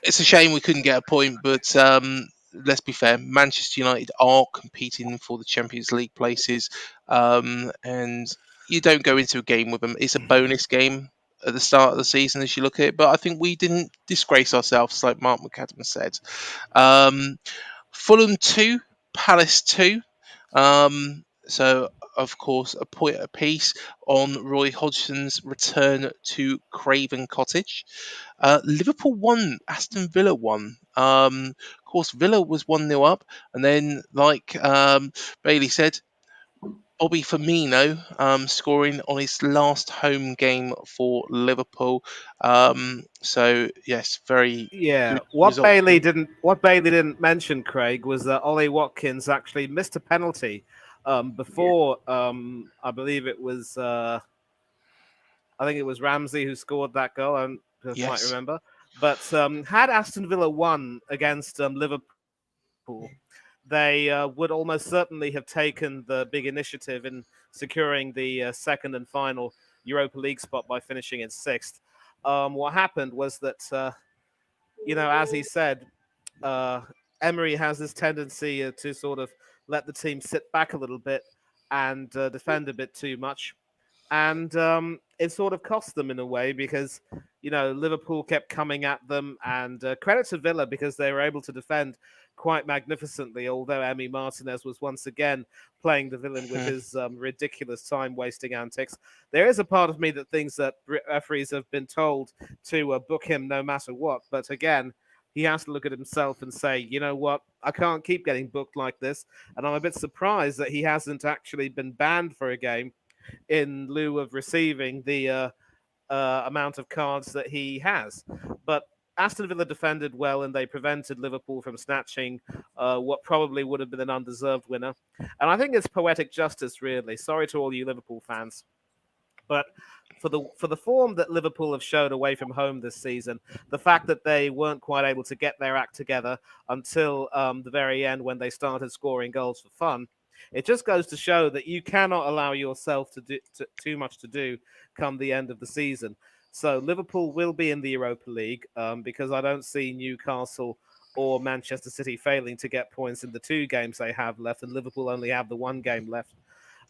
It's a shame we couldn't get a point, but let's be fair. Manchester United are competing for the Champions League places, and you don't go into a game with them. It's a bonus game at the start of the season as you look at it, but I think we didn't disgrace ourselves, like Mark McAdam said. Fulham 2, Palace 2. So, of course, a point apiece on Roy Hodgson's return to Craven Cottage. Liverpool 1, Aston Villa 1. Of course, Villa was 1-0 up, and then, like Bailey said, Bobby Firmino scoring on his last home game for Liverpool. So, yes, very Yeah, good result. what Bailey didn't mention, Craig, was that Ollie Watkins actually missed a penalty before. I believe it was. I think it was Ramsey who scored that goal. I don't quite Yes. remember. But had Aston Villa won against Liverpool, they would almost certainly have taken the big initiative in securing the second and final Europa League spot by finishing in sixth. What happened was that, as he said, Emery has this tendency to sort of let the team sit back a little bit and defend a bit too much. And it sort of cost them in a way because, Liverpool kept coming at them. And credit to Villa because they were able to defend quite magnificently, although Emi Martinez was once again playing the villain with his ridiculous time-wasting antics. There is a part of me that thinks that referees have been told to book him no matter what. But again, he has to look at himself and say, you know what, I can't keep getting booked like this. And I'm a bit surprised that he hasn't actually been banned for a game in lieu of receiving the amount of cards that he has. But Aston Villa defended well and they prevented Liverpool from snatching what probably would have been an undeserved winner. And I think it's poetic justice, really. Sorry to all you Liverpool fans. But for the form that Liverpool have showed away from home this season, the fact that they weren't quite able to get their act together until the very end when they started scoring goals for fun, it just goes to show that you cannot allow yourself to do too much to do come the end of the season. So Liverpool will be in the Europa League because I don't see Newcastle or Manchester City failing to get points in the 2 games they have left, and Liverpool only have the 1 game left.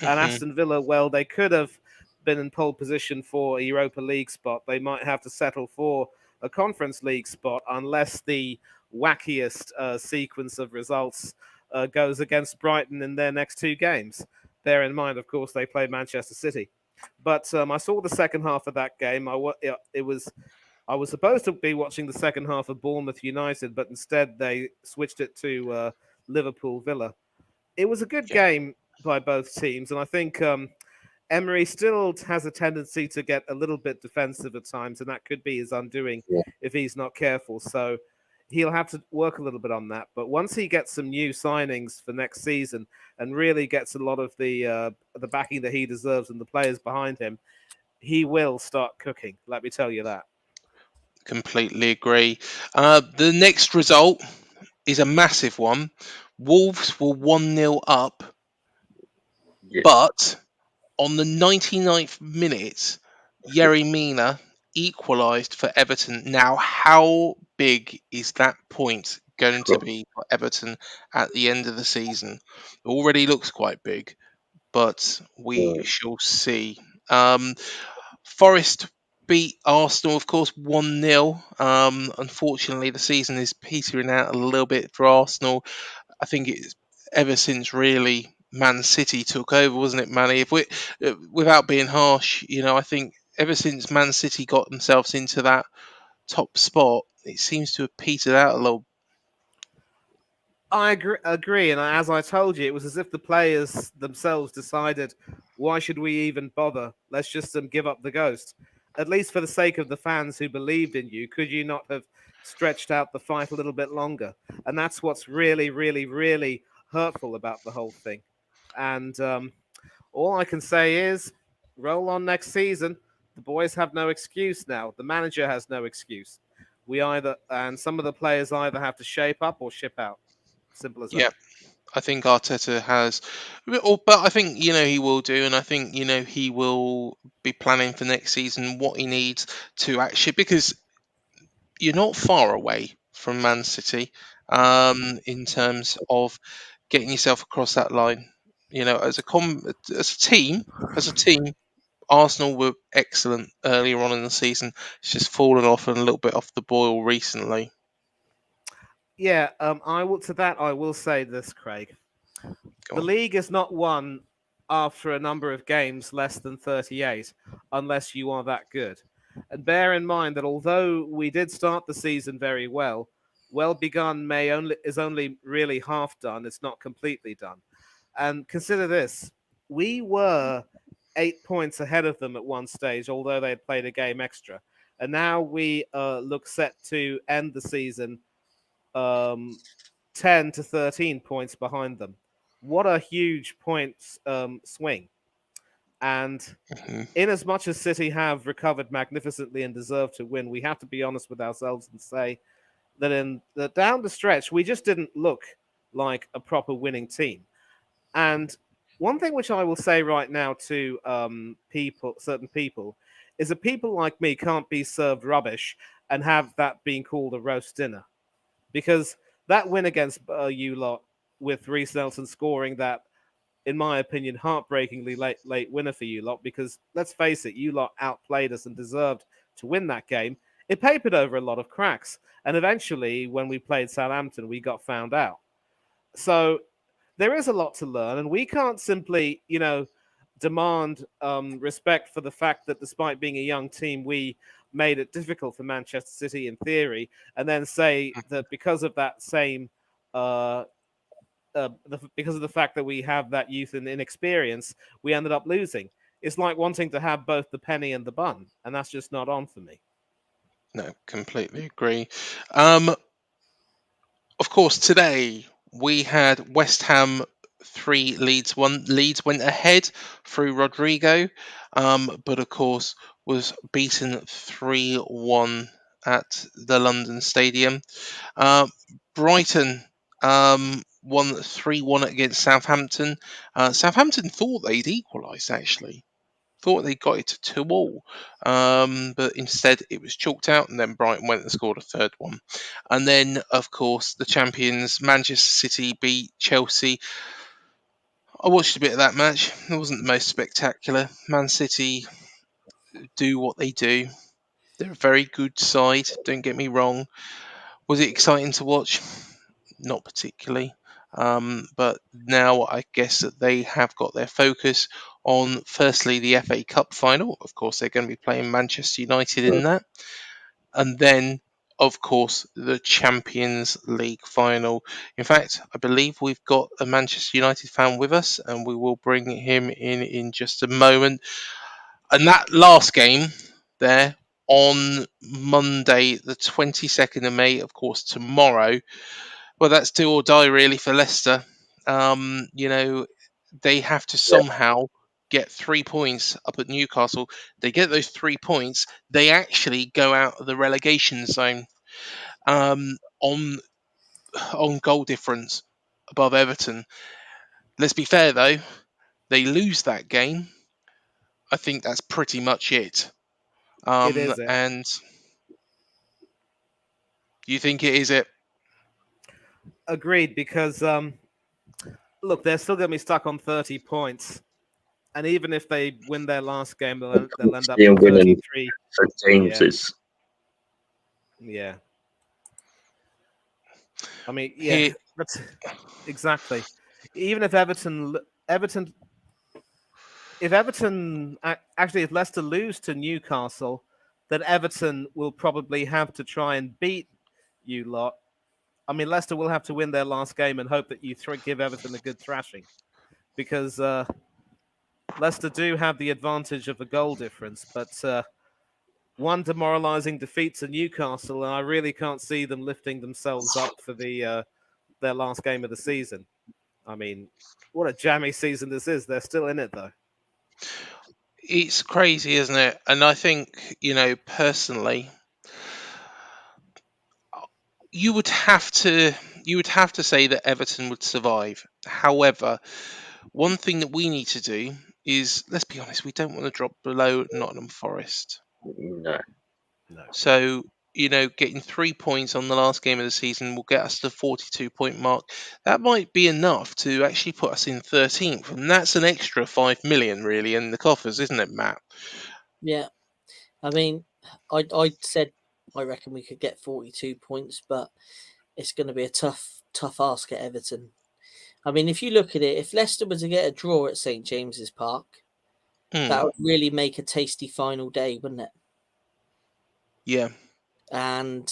And Aston Villa, well, they could have been in pole position for a Europa League spot. They might have to settle for a Conference League spot unless the wackiest sequence of results goes against Brighton in their next 2 games. Bear in mind, of course, they play Manchester City. But I saw the second half of that game. I was supposed to be watching the second half of Bournemouth United, but instead they switched it to Liverpool Villa. It was a good game by both teams, and I think Emery still has a tendency to get a little bit defensive at times, and that could be his undoing if he's not careful. So he'll have to work a little bit on that. But once he gets some new signings for next season and really gets a lot of the backing that he deserves and the players behind him, he will start cooking. Let me tell you that. Completely agree. The next result is a massive one. Wolves were 1-0 up, but on the 99th minute, Yerry Mina equalised for Everton. Now, how big is that point going to be for Everton at the end of the season? It already looks quite big, but we shall see. Forest beat Arsenal, of course, 1-0. Unfortunately, the season is petering out a little bit for Arsenal. I think it's ever since really Man City took over, wasn't it, Manny? If we, without being harsh, I think ever since Man City got themselves into that top spot, it seems to have petered out a little. I agree, and as I told you, it was as if the players themselves decided, why should we even bother? Let's just give up the ghost. At least for the sake of the fans who believed in you, could you not have stretched out the fight a little bit longer, and that's what's really, really, really hurtful about the whole thing. And all I can say is, roll on next season. The boys have no excuse now. The manager has no excuse. And some of the players either have to shape up or ship out. Simple as that. Yeah, I think Arteta has, but I think he will do, and I think he will be planning for next season what he needs to actually, because you're not far away from Man City in terms of getting yourself across that line. As a team, Arsenal were excellent earlier on in the season. It's just fallen off and a little bit off the boil recently. Yeah, I will say this, Craig. The league is not won after a number of games less than 38, unless you are that good. And bear in mind that although we did start the season very well, well begun is only really half done. It's not completely done. And consider this: we were 8 points ahead of them at one stage, although they had played a game extra. And now we look set to end the season 10 to 13 points behind them. What a huge points swing. And in as much as City have recovered magnificently and deserve to win, we have to be honest with ourselves and say that down the stretch, we just didn't look like a proper winning team. And one thing which I will say right now to certain people, is that people like me can't be served rubbish and have that being called a roast dinner. Because that win against you lot, with Reece Nelson scoring that, in my opinion, heartbreakingly late winner for you lot, because let's face it, you lot outplayed us and deserved to win that game. It papered over a lot of cracks. And eventually, when we played Southampton, we got found out. So there is a lot to learn, and we can't simply, demand respect for the fact that despite being a young team, we made it difficult for Manchester City in theory, and then say that because of that same, because of the fact that we have that youth and inexperience, we ended up losing. It's like wanting to have both the penny and the bun, and that's just not on for me. No, completely agree. Of course, today we had West Ham 3, Leeds 1. Leeds went ahead through Rodrigo, but of course was beaten 3-1 at the London Stadium. Brighton won 3-1 against Southampton. Southampton thought they'd equalised, actually. Thought they got it to 2-2, but instead it was chalked out, and then Brighton went and scored a third one. And then, of course, the champions Manchester City beat Chelsea. I watched a bit of that match. It wasn't the most spectacular. Man City do what they do. They're a very good side, don't get me wrong. Was it exciting to watch? Not particularly. But now I guess that they have got their focus on, firstly, the FA Cup final. Of course, they're going to be playing Manchester United in that. And then, of course, the Champions League final. In fact, I believe we've got a Manchester United fan with us, and we will bring him in just a moment. And that last game there on Monday, the 22nd of May, of course, tomorrow. Well, that's do or die really for Leicester. They have to somehow get 3 points up at Newcastle. They get those 3 points, they actually go out of the relegation zone on goal difference above Everton. Let's be fair though, they lose that game. I think that's pretty much it. It is it. And you think it is it? Agreed, because look, they're still going to be stuck on 30 points. And even if they win their last game, they'll end up with 33. For James's. Yeah. I mean, yeah, that's exactly. Even if if Leicester lose to Newcastle, then Everton will probably have to try and beat you lot. I mean, Leicester will have to win their last game and hope that you give Everton a good thrashing, because Leicester do have the advantage of the goal difference. But one demoralising defeat to Newcastle, and I really can't see them lifting themselves up for their last game of the season. I mean, what a jammy season this is. They're still in it, though. It's crazy, isn't it? And I think, personally, you would have to say that Everton would survive. However, one thing that we need to do is, let's be honest, we don't want to drop below Nottingham Forest. No. So, getting 3 points on the last game of the season will get us to the 42-point mark. That might be enough to actually put us in 13th, and that's an extra 5 million really in the coffers, isn't it, Matt? Yeah, I mean, I said I reckon we could get 42 points, but it's going to be a tough ask at Everton. I mean, if you look at it, if Leicester were to get a draw at St James's Park, that would really make a tasty final day, wouldn't it? Yeah. And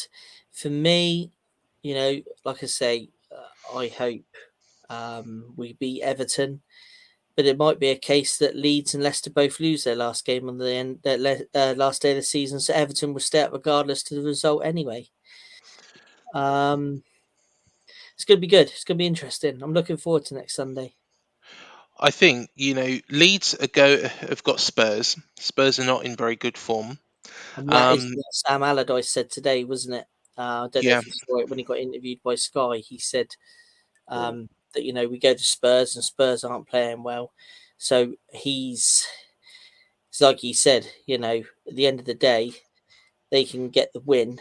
for me, like I say, I hope we beat Everton, but it might be a case that Leeds and Leicester both lose their last game on the end, last day of the season, so Everton will stay up regardless to the result anyway. It's going to be good. It's going to be interesting. I'm looking forward to next Sunday. I think, Leeds have got Spurs. Spurs are not in very good form. And that is what Sam Allardyce said today, wasn't it? I don't know if you saw it when he got interviewed by Sky. He said that, we go to Spurs and Spurs aren't playing well. So it's like he said, at the end of the day, they can get the win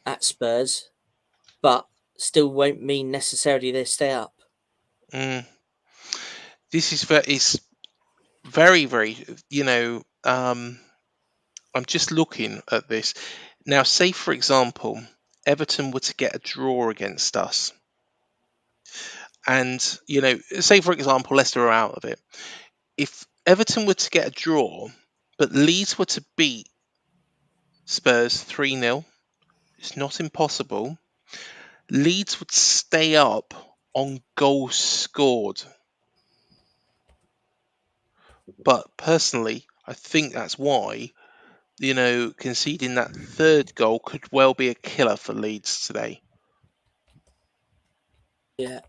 at Spurs, but still won't mean necessarily they stay up. This is very, very, I'm just looking at this. Now, say, for example, Everton were to get a draw against us. And, say, for example, Leicester are out of it. If Everton were to get a draw, but Leeds were to beat Spurs 3-0, it's not impossible. Leeds would stay up on goals scored. But personally, I think that's why, conceding that third goal could well be a killer for Leeds today. Yeah.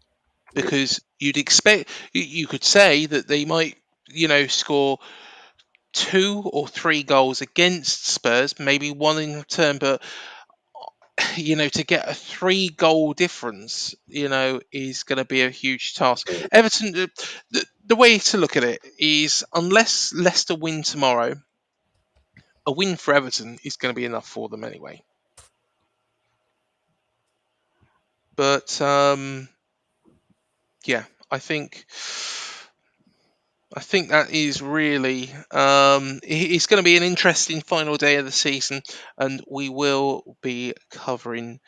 Because you'd expect, you could say that they might, score 2 or 3 goals against Spurs, maybe one in return, but to get a 3-goal difference, is going to be a huge task. Everton, the way to look at it is, unless Leicester win tomorrow, a win for Everton is going to be enough for them anyway. But yeah, I think that is really it's going to be an interesting final day of the season, and we will be covering,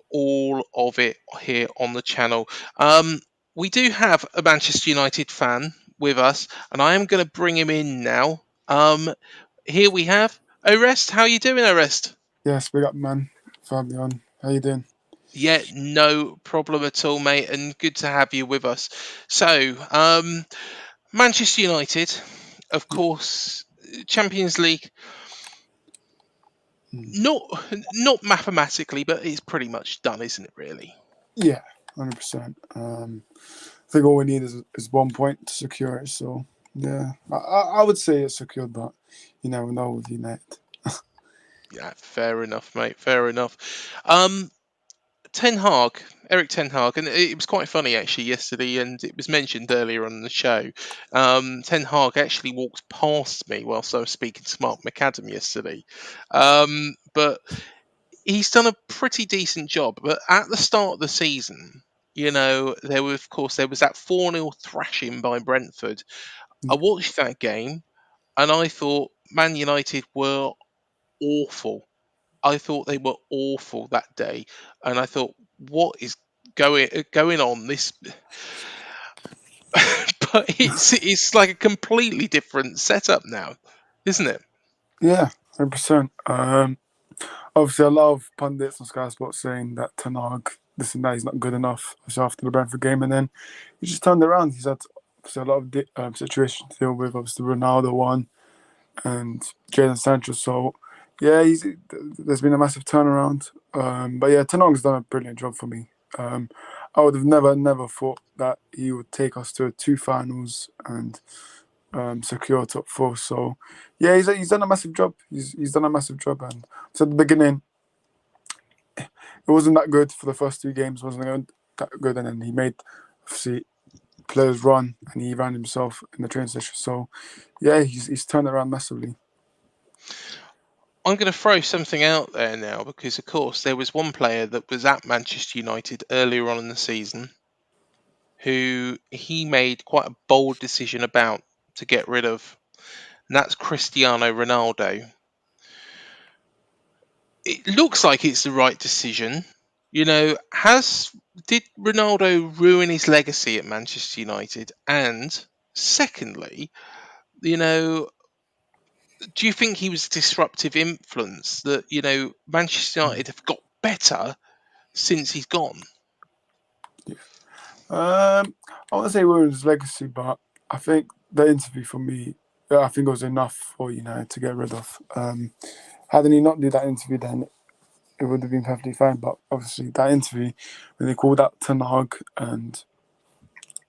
all of it here on the channel. We do have a Manchester United fan with us, and I am going to bring him in now. Here we have Orest. How are you doing, Orest? Yes, big up, man. Fabian, how you doing? Yeah, no problem at all, mate, and good to have you with us. So, Manchester United, of course, Champions League, not mathematically, but it's pretty much done, isn't it, really? Yeah, 100%. I think all we need is 1 point to secure it. So, yeah, I would say it's secured, but you never know with United. Yeah, fair enough, mate. Fair enough. Eric Ten Hag, and it was quite funny actually yesterday, and it was mentioned earlier on the show. Ten Hag actually walked past me whilst I was speaking to Mark McAdam yesterday, but he's done a pretty decent job. But at the start of the season, there was that 4-0 thrashing by Brentford. I watched that game, and I thought Man United were awful. I thought they were awful that day, and I thought, what is going on? This, but it's like a completely different setup now, isn't it? Yeah, 100%. Obviously, a lot of pundits on Sky Sports saying that Ten Hag, this and that, he's not good enough. So after the Brentford game, and then he just turned around. He's had obviously a lot of situations to deal with. Obviously, Ronaldo one, and Jadon Sancho. So yeah, there's been a massive turnaround. But yeah, Ten Hag's done a brilliant job for me. I would have never thought that he would take us to 2 finals and secure top 4. So yeah, he's done a massive job. He's done a massive job. And so at the beginning, it wasn't that good for the first 2 games. Wasn't that good, and then he made obviously players run, and he ran himself in the train station. So yeah, he's turned around massively. I'm going to throw something out there now because, of course, there was one player that was at Manchester United earlier on in the season who he made quite a bold decision about to get rid of, and that's Cristiano Ronaldo. It looks like it's the right decision. You know, did Ronaldo ruin his legacy at Manchester United? And secondly, you know, do you think he was a disruptive influence that, Manchester United have got better since he's gone? I won't say ruined his legacy, but I think the interview for me, I think it was enough for United to get rid of. Hadn't he not do that interview, then it would have been perfectly fine. But obviously, that interview, when they called out Ten Hag and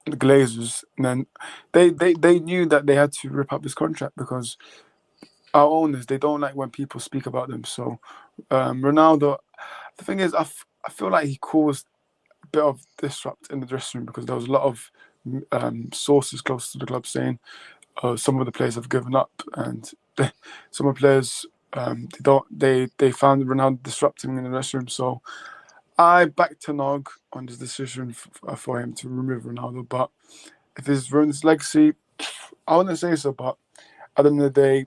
the Glazers, and then they knew that they had to rip up his contract because our owners, they don't like when people speak about them. So Ronaldo, the thing is, I feel like he caused a bit of disrupt in the dressing room because there was a lot of sources close to the club saying some of the players have given up, and some of the players they found Ronaldo disrupting in the dressing room. So I backed Ten Hag on this decision for him to remove Ronaldo. But if it's ruined his legacy, I wouldn't say so. But at the end of the day,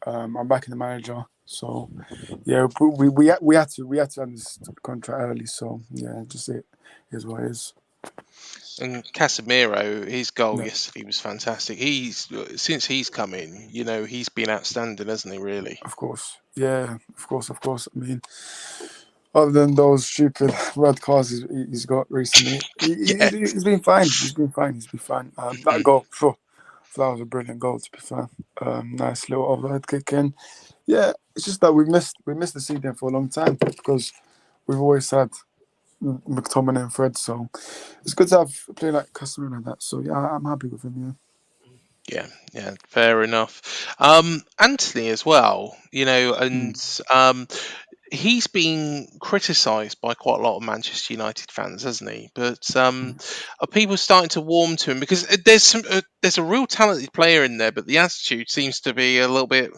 I'm backing the manager. So yeah, we had to end this contract early. So yeah, just it is what it is. And Casemiro, his goal Yeah. yesterday was fantastic. Since he's come in, he's been outstanding, hasn't he? Really. Of course, yeah, of course. I mean, other than those stupid red cards he's got recently, Yeah. he's been fine. He's been fine. That goal, that was a brilliant goal. To be fair, nice little overhead kick in. Yeah, it's just that we missed the season for a long time because we've always had McTominay and Fred. So it's good to have a player like Casemiro like that. So yeah, I'm happy with him. Yeah, fair enough. Anthony as well, and he's been criticised by quite a lot of Manchester United fans, hasn't he? But are people starting to warm to him because there's a real talented player in there, but the attitude seems to be a little bit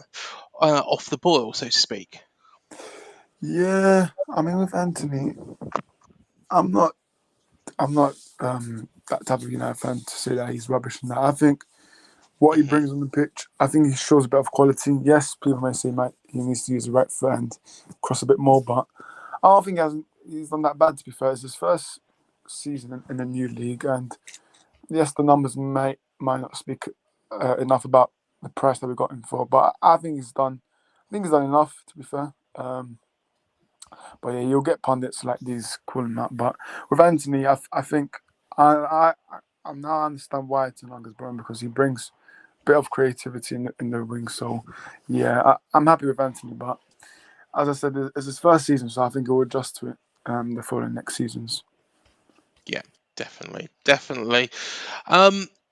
off the boil, so to speak. Yeah, I mean with Anthony, I'm not that type of United fan to say that he's rubbish in that. I think what he brings on the pitch, I think he shows a bit of quality. Yes, people may say he needs to use the right foot and cross a bit more, but I don't think he's done that bad, to be fair. It's his first season in the new league, and yes, the numbers might not speak enough about the price that we got him for, but I think he's done enough, to be fair. But yeah, you'll get pundits like these calling that. But with Anthony, I think I now understand why Ten Hag is brought him, because he brings a bit of creativity in the wing. So yeah, I'm happy with Anthony. But as I said, it's his first season, so I think he'll adjust to it the following next seasons. Yeah, definitely.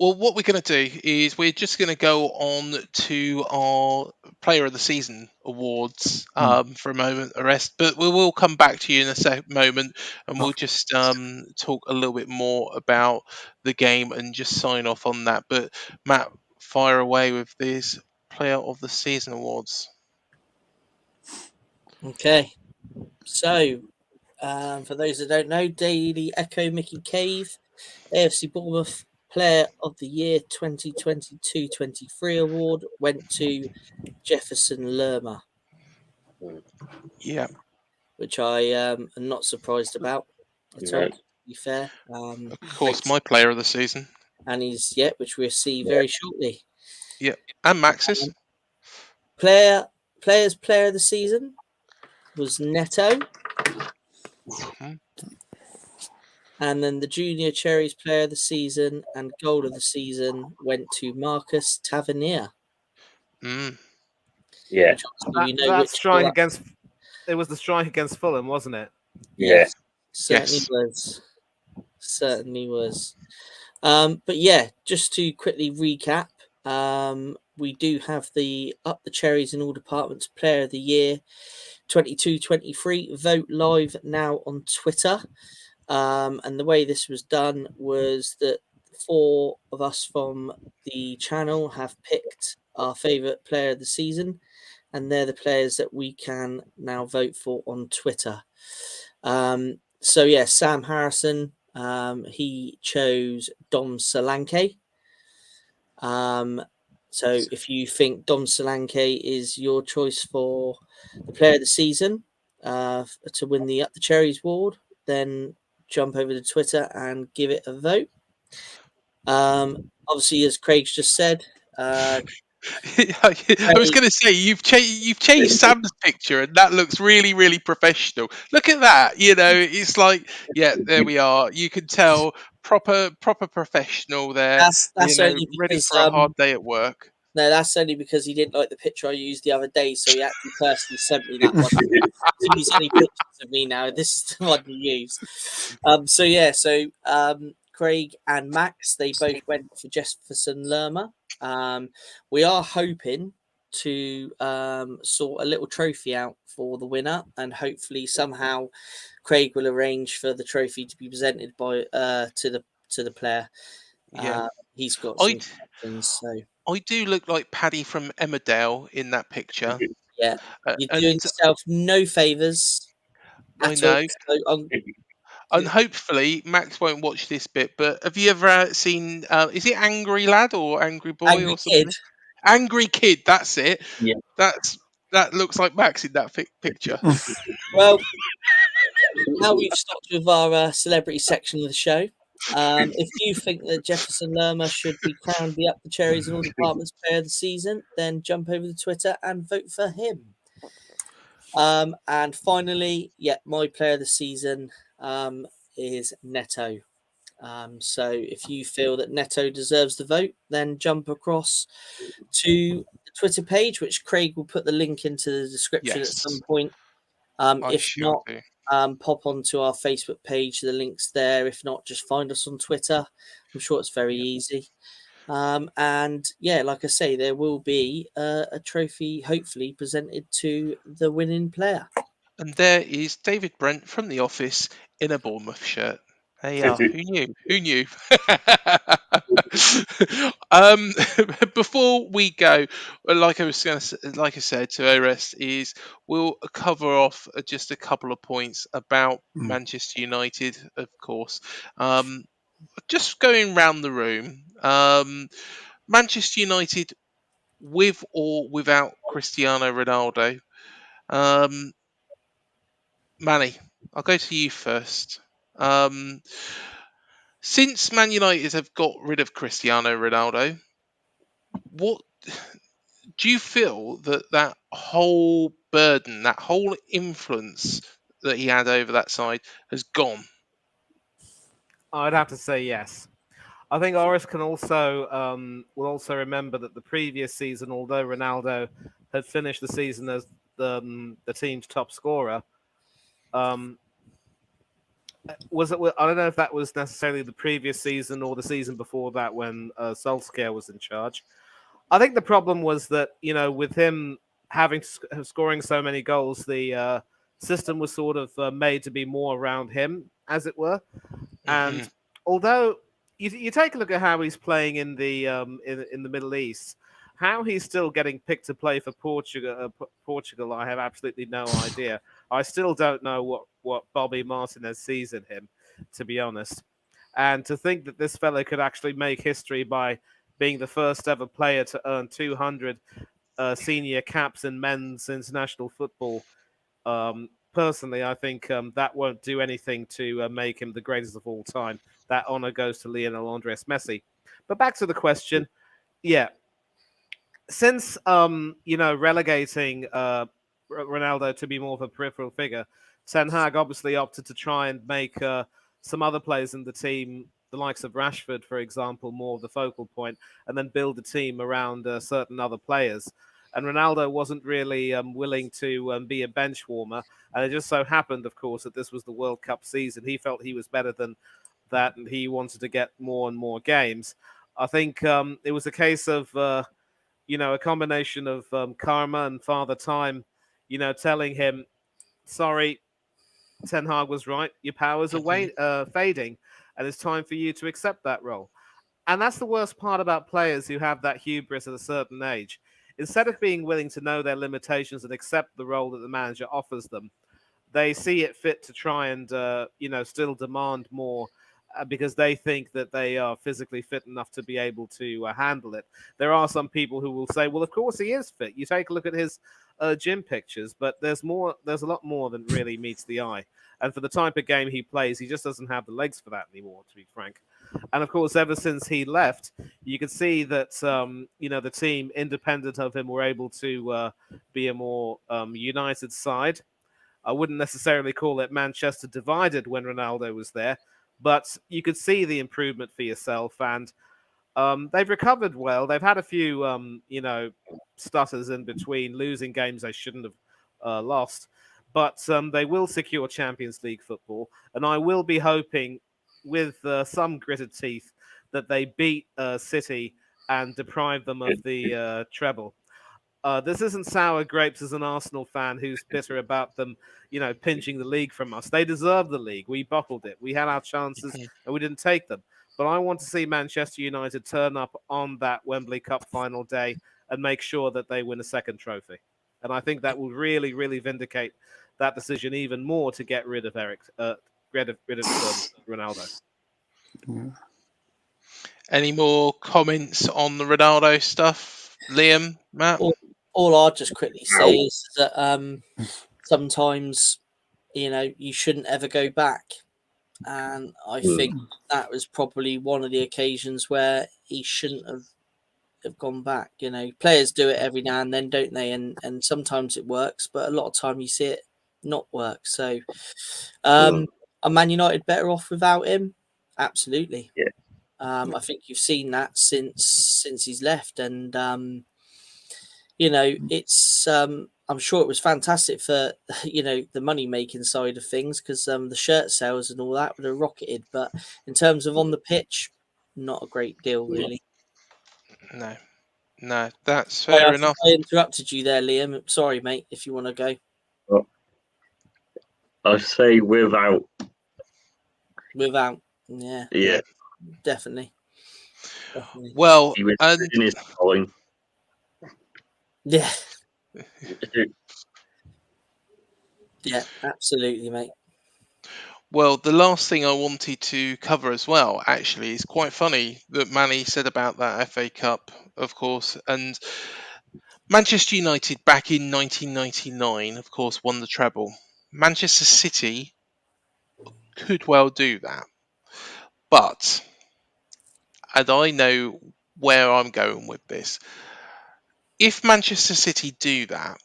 Well, what we're going to do is we're just going to go on to our Player of the Season awards for a moment, a rest. But we will come back to you in a moment, and we'll just talk a little bit more about the game and just sign off on that. But Matt, fire away with these Player of the Season awards. Okay, so for those that don't know, Daily Echo Mickey Cave, AFC Bournemouth Player of the Year 2022-23 award went to Jefferson Lerma. Yeah. Which I am not surprised about at all, to be fair. Of course, my Player of the Season. And he's, which we'll see very shortly. Yeah, and Max's. Player of the Season was Neto. And then the Junior Cherries Player of the Season and Goal of the Season went to Marcus Tavernier. Yeah. Which obviously we know That which strike club- against it was the strike against Fulham, wasn't it? Yeah. Yes, certainly Yes. was. Certainly was. But yeah, just to quickly recap, we do have the Up the Cherries in all departments Player of the Year 22-23 vote live now on Twitter. And the way this was done was that 4 of us from the channel have picked our favourite player of the season, and they're the players that we can now vote for on Twitter. So yeah, Sam Harrison, he chose Dom Solanke. So if you think Dom Solanke is your choice for the player of the season to win the Up the Cherries award, then jump over to Twitter and give it a vote. Obviously, as Craig's just said, I was going to say you've changed Sam's picture, and that looks really, really professional. Look at that. It's like, yeah, there we are. You can tell proper professional there. that's only Ready because for a hard day at work. no, that's only because he didn't like the picture I used the other day, so he actually personally sent me that one. To use any pictures of me now, this is the one to use. Craig and Max, they both went for Jefferson Lerma. We are hoping to sort a little trophy out for the winner, and hopefully somehow Craig will arrange for the trophy to be presented by to the player. Yeah, He's got some I connections, so I do look like Paddy from Emmerdale in that picture, yeah, you're doing and yourself no favors I at all. know. So, And hopefully Max won't watch this bit, but have you ever seen? Is it Angry Lad or Angry Boy Angry or Kid. something? Angry Kid. That's it. Yeah. That looks like Max in that picture. Well, now we've stopped with our celebrity section of the show. If you think that Jefferson Lerma should be crowned the Up the Cherries in all departments player of the season, then jump over to Twitter and vote for him. And finally, my player of the season is Neto. So if you feel that Neto deserves the vote, then jump across to the Twitter page, which Craig will put the link into the description at some Yes, point. I If shall not, do. pop onto our Facebook page. The link's there. If not, just find us on Twitter. I'm sure it's very easy. And yeah, like I say, there will be a trophy hopefully presented to the winning player. And there is David Brent from The Office in a Bournemouth shirt. There you are. Who knew? Who knew? um, Before we go, like I said to Orest, is we'll cover off just a couple of points about Manchester United, of course. Just going round the room, Manchester United with or without Cristiano Ronaldo. Manny, I'll go to you first. Since Man United have got rid of Cristiano Ronaldo, what do you feel that whole burden, that whole influence that he had over that side has gone? I'd have to say yes. I think Oris can also will also remember that the previous season, although Ronaldo had finished the season as the team's top scorer, was it? I don't know if that was necessarily the previous season or the season before that when Solskjaer was in charge. I think the problem was that with him having scoring so many goals, the system was sort of made to be more around him, as it were. And although you take a look at how he's playing in the Middle East, how he's still getting picked to play for Portugal, I have absolutely no idea. I still don't know what Bobby Martinez sees in him, to be honest. And to think that this fellow could actually make history by being the first ever player to earn 200 senior caps in men's international football. Personally, I think that won't do anything to make him the greatest of all time. That honor goes to Lionel Andres Messi. But back to the question, since relegating Ronaldo to be more of a peripheral figure, Ten Hag obviously opted to try and make some other players in the team, the likes of Rashford, for example, more of the focal point, and then build a team around certain other players. and Ronaldo wasn't really willing to be a bench warmer. And it just so happened, of course, that this was the World Cup season. He felt he was better than that, and he wanted to get more and more games. I think it was a case of, a combination of karma and Father Time, telling him, sorry, Ten Hag was right. Your powers are fading, and it's time for you to accept that role. And that's the worst part about players who have that hubris at a certain age. Instead of being willing to know their limitations and accept the role that the manager offers them, they see it fit to try and still demand more because they think that they are physically fit enough to be able to handle it. There are some people who will say, well, of course he is fit. You take a look at his gym pictures, but there's a lot more than really meets the eye. And for the type of game he plays, he just doesn't have the legs for that anymore, to be frank. And of course, ever since he left, you could see that the team, independent of him, were able to be a more united side. I wouldn't necessarily call it Manchester divided when Ronaldo was there, but you could see the improvement for yourself. And they've recovered well. They've had a few, stutters in between, losing games they shouldn't have lost. But they will secure Champions League football. And I will be hoping, with some gritted teeth, that they beat City and deprive them of the treble. This isn't sour grapes as an Arsenal fan who's bitter about them, pinching the league from us. They deserve the league. We bottled it. We had our chances and we didn't take them. But I want to see Manchester United turn up on that Wembley Cup final day and make sure that they win a second trophy. And I think that will really, really vindicate that decision even more to get rid of Ronaldo. Yeah. Any more comments on the Ronaldo stuff, Liam, Matt? All I'll just quickly say is that sometimes, you shouldn't ever go back. And I think that was probably one of the occasions where he shouldn't have gone back. Players do it every now and then, don't they? And sometimes it works, but a lot of time you see it not work. So are Man United better off without him? Absolutely. Yeah. I think you've seen that since he's left, and it's I'm sure it was fantastic for the money making side of things, because the shirt sales and all that would have rocketed. But in terms of on the pitch, not a great deal, really. No, that's fair enough. I interrupted you there, Liam. Sorry, mate. If you want to go, I say without. Yeah, definitely. Well, he was in his calling. Yeah. Yeah, absolutely, mate. Well, the last thing I wanted to cover as well, actually, is quite funny that Manny said about that FA Cup, of course, and Manchester United back in 1999, of course, won the treble. Manchester City could well do that, but, and I know where I'm going with this, if Manchester City do that,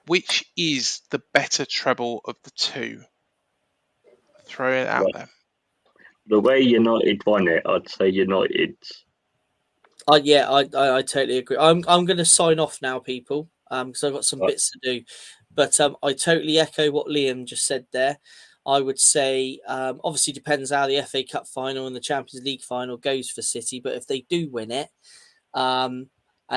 which is the better treble of the two? Throw it out there. The way United won it, I'd say United. Yeah, I totally agree. I'm going to sign off now, people, because I've got some bits to do. But I totally echo what Liam just said there. I would say, obviously, depends how the FA Cup final and the Champions League final goes for City. But if they do win it, and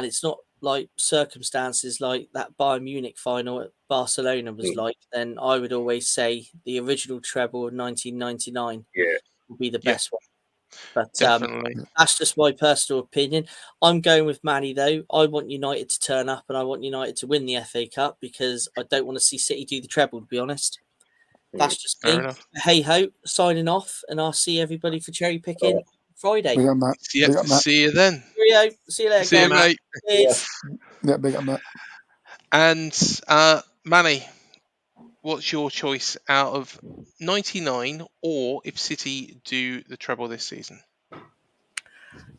it's not like circumstances like that Bayern Munich final at Barcelona was like, then I would always say the original treble of 1999 would be the best one. But that's just my personal opinion. I'm going with Manny, though. I want United to turn up and I want United to win the FA Cup, because I don't want to see City do the treble, to be honest. That's just me. Hey ho, signing off, and I'll see everybody for cherry picking Friday. Big up, Matt. Big up, Matt. See you then. Cheerio. See you later, See you, mate. Yeah, big up, Matt. And Manny, what's your choice out of 99 or if City do the treble this season?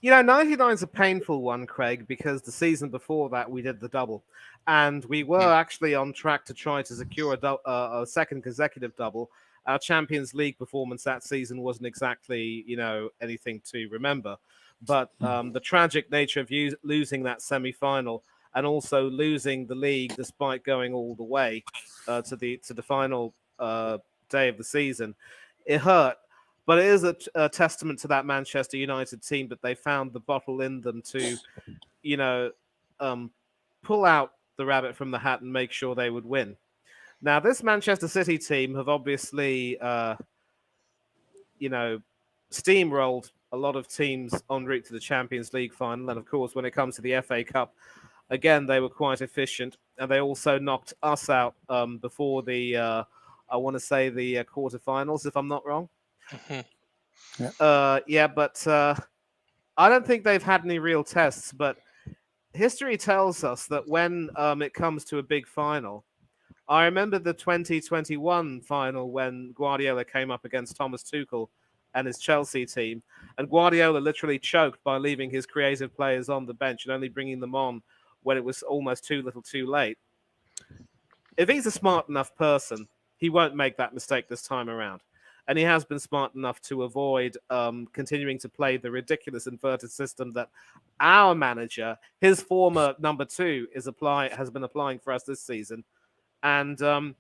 99 is a painful one, Craig, because the season before that we did the double. And we were actually on track to try to secure a second consecutive double. Our Champions League performance that season wasn't exactly, anything to remember. But the tragic nature of losing that semi-final and also losing the league despite going all the way to the final day of the season. It hurt, but it is a testament to that Manchester United team that they found the bottle in them to, you know, pull out the rabbit from the hat and make sure they would win. Now, this Manchester City team have obviously, steamrolled a lot of teams en route to the Champions League final. And of course, when it comes to the FA Cup, again, they were quite efficient. And they also knocked us out before the, I want to say, the quarterfinals, if I'm not wrong. But I don't think they've had any real tests. But history tells us that when it comes to a big final, I remember the 2021 final when Guardiola came up against Thomas Tuchel and his Chelsea team, and Guardiola literally choked by leaving his creative players on the bench and only bringing them on when it was almost too little too late. If he's a smart enough person, he won't make that mistake this time around. And he has been smart enough to avoid continuing to play the ridiculous inverted system that our manager, his former number 2, has been applying for us this season. And, for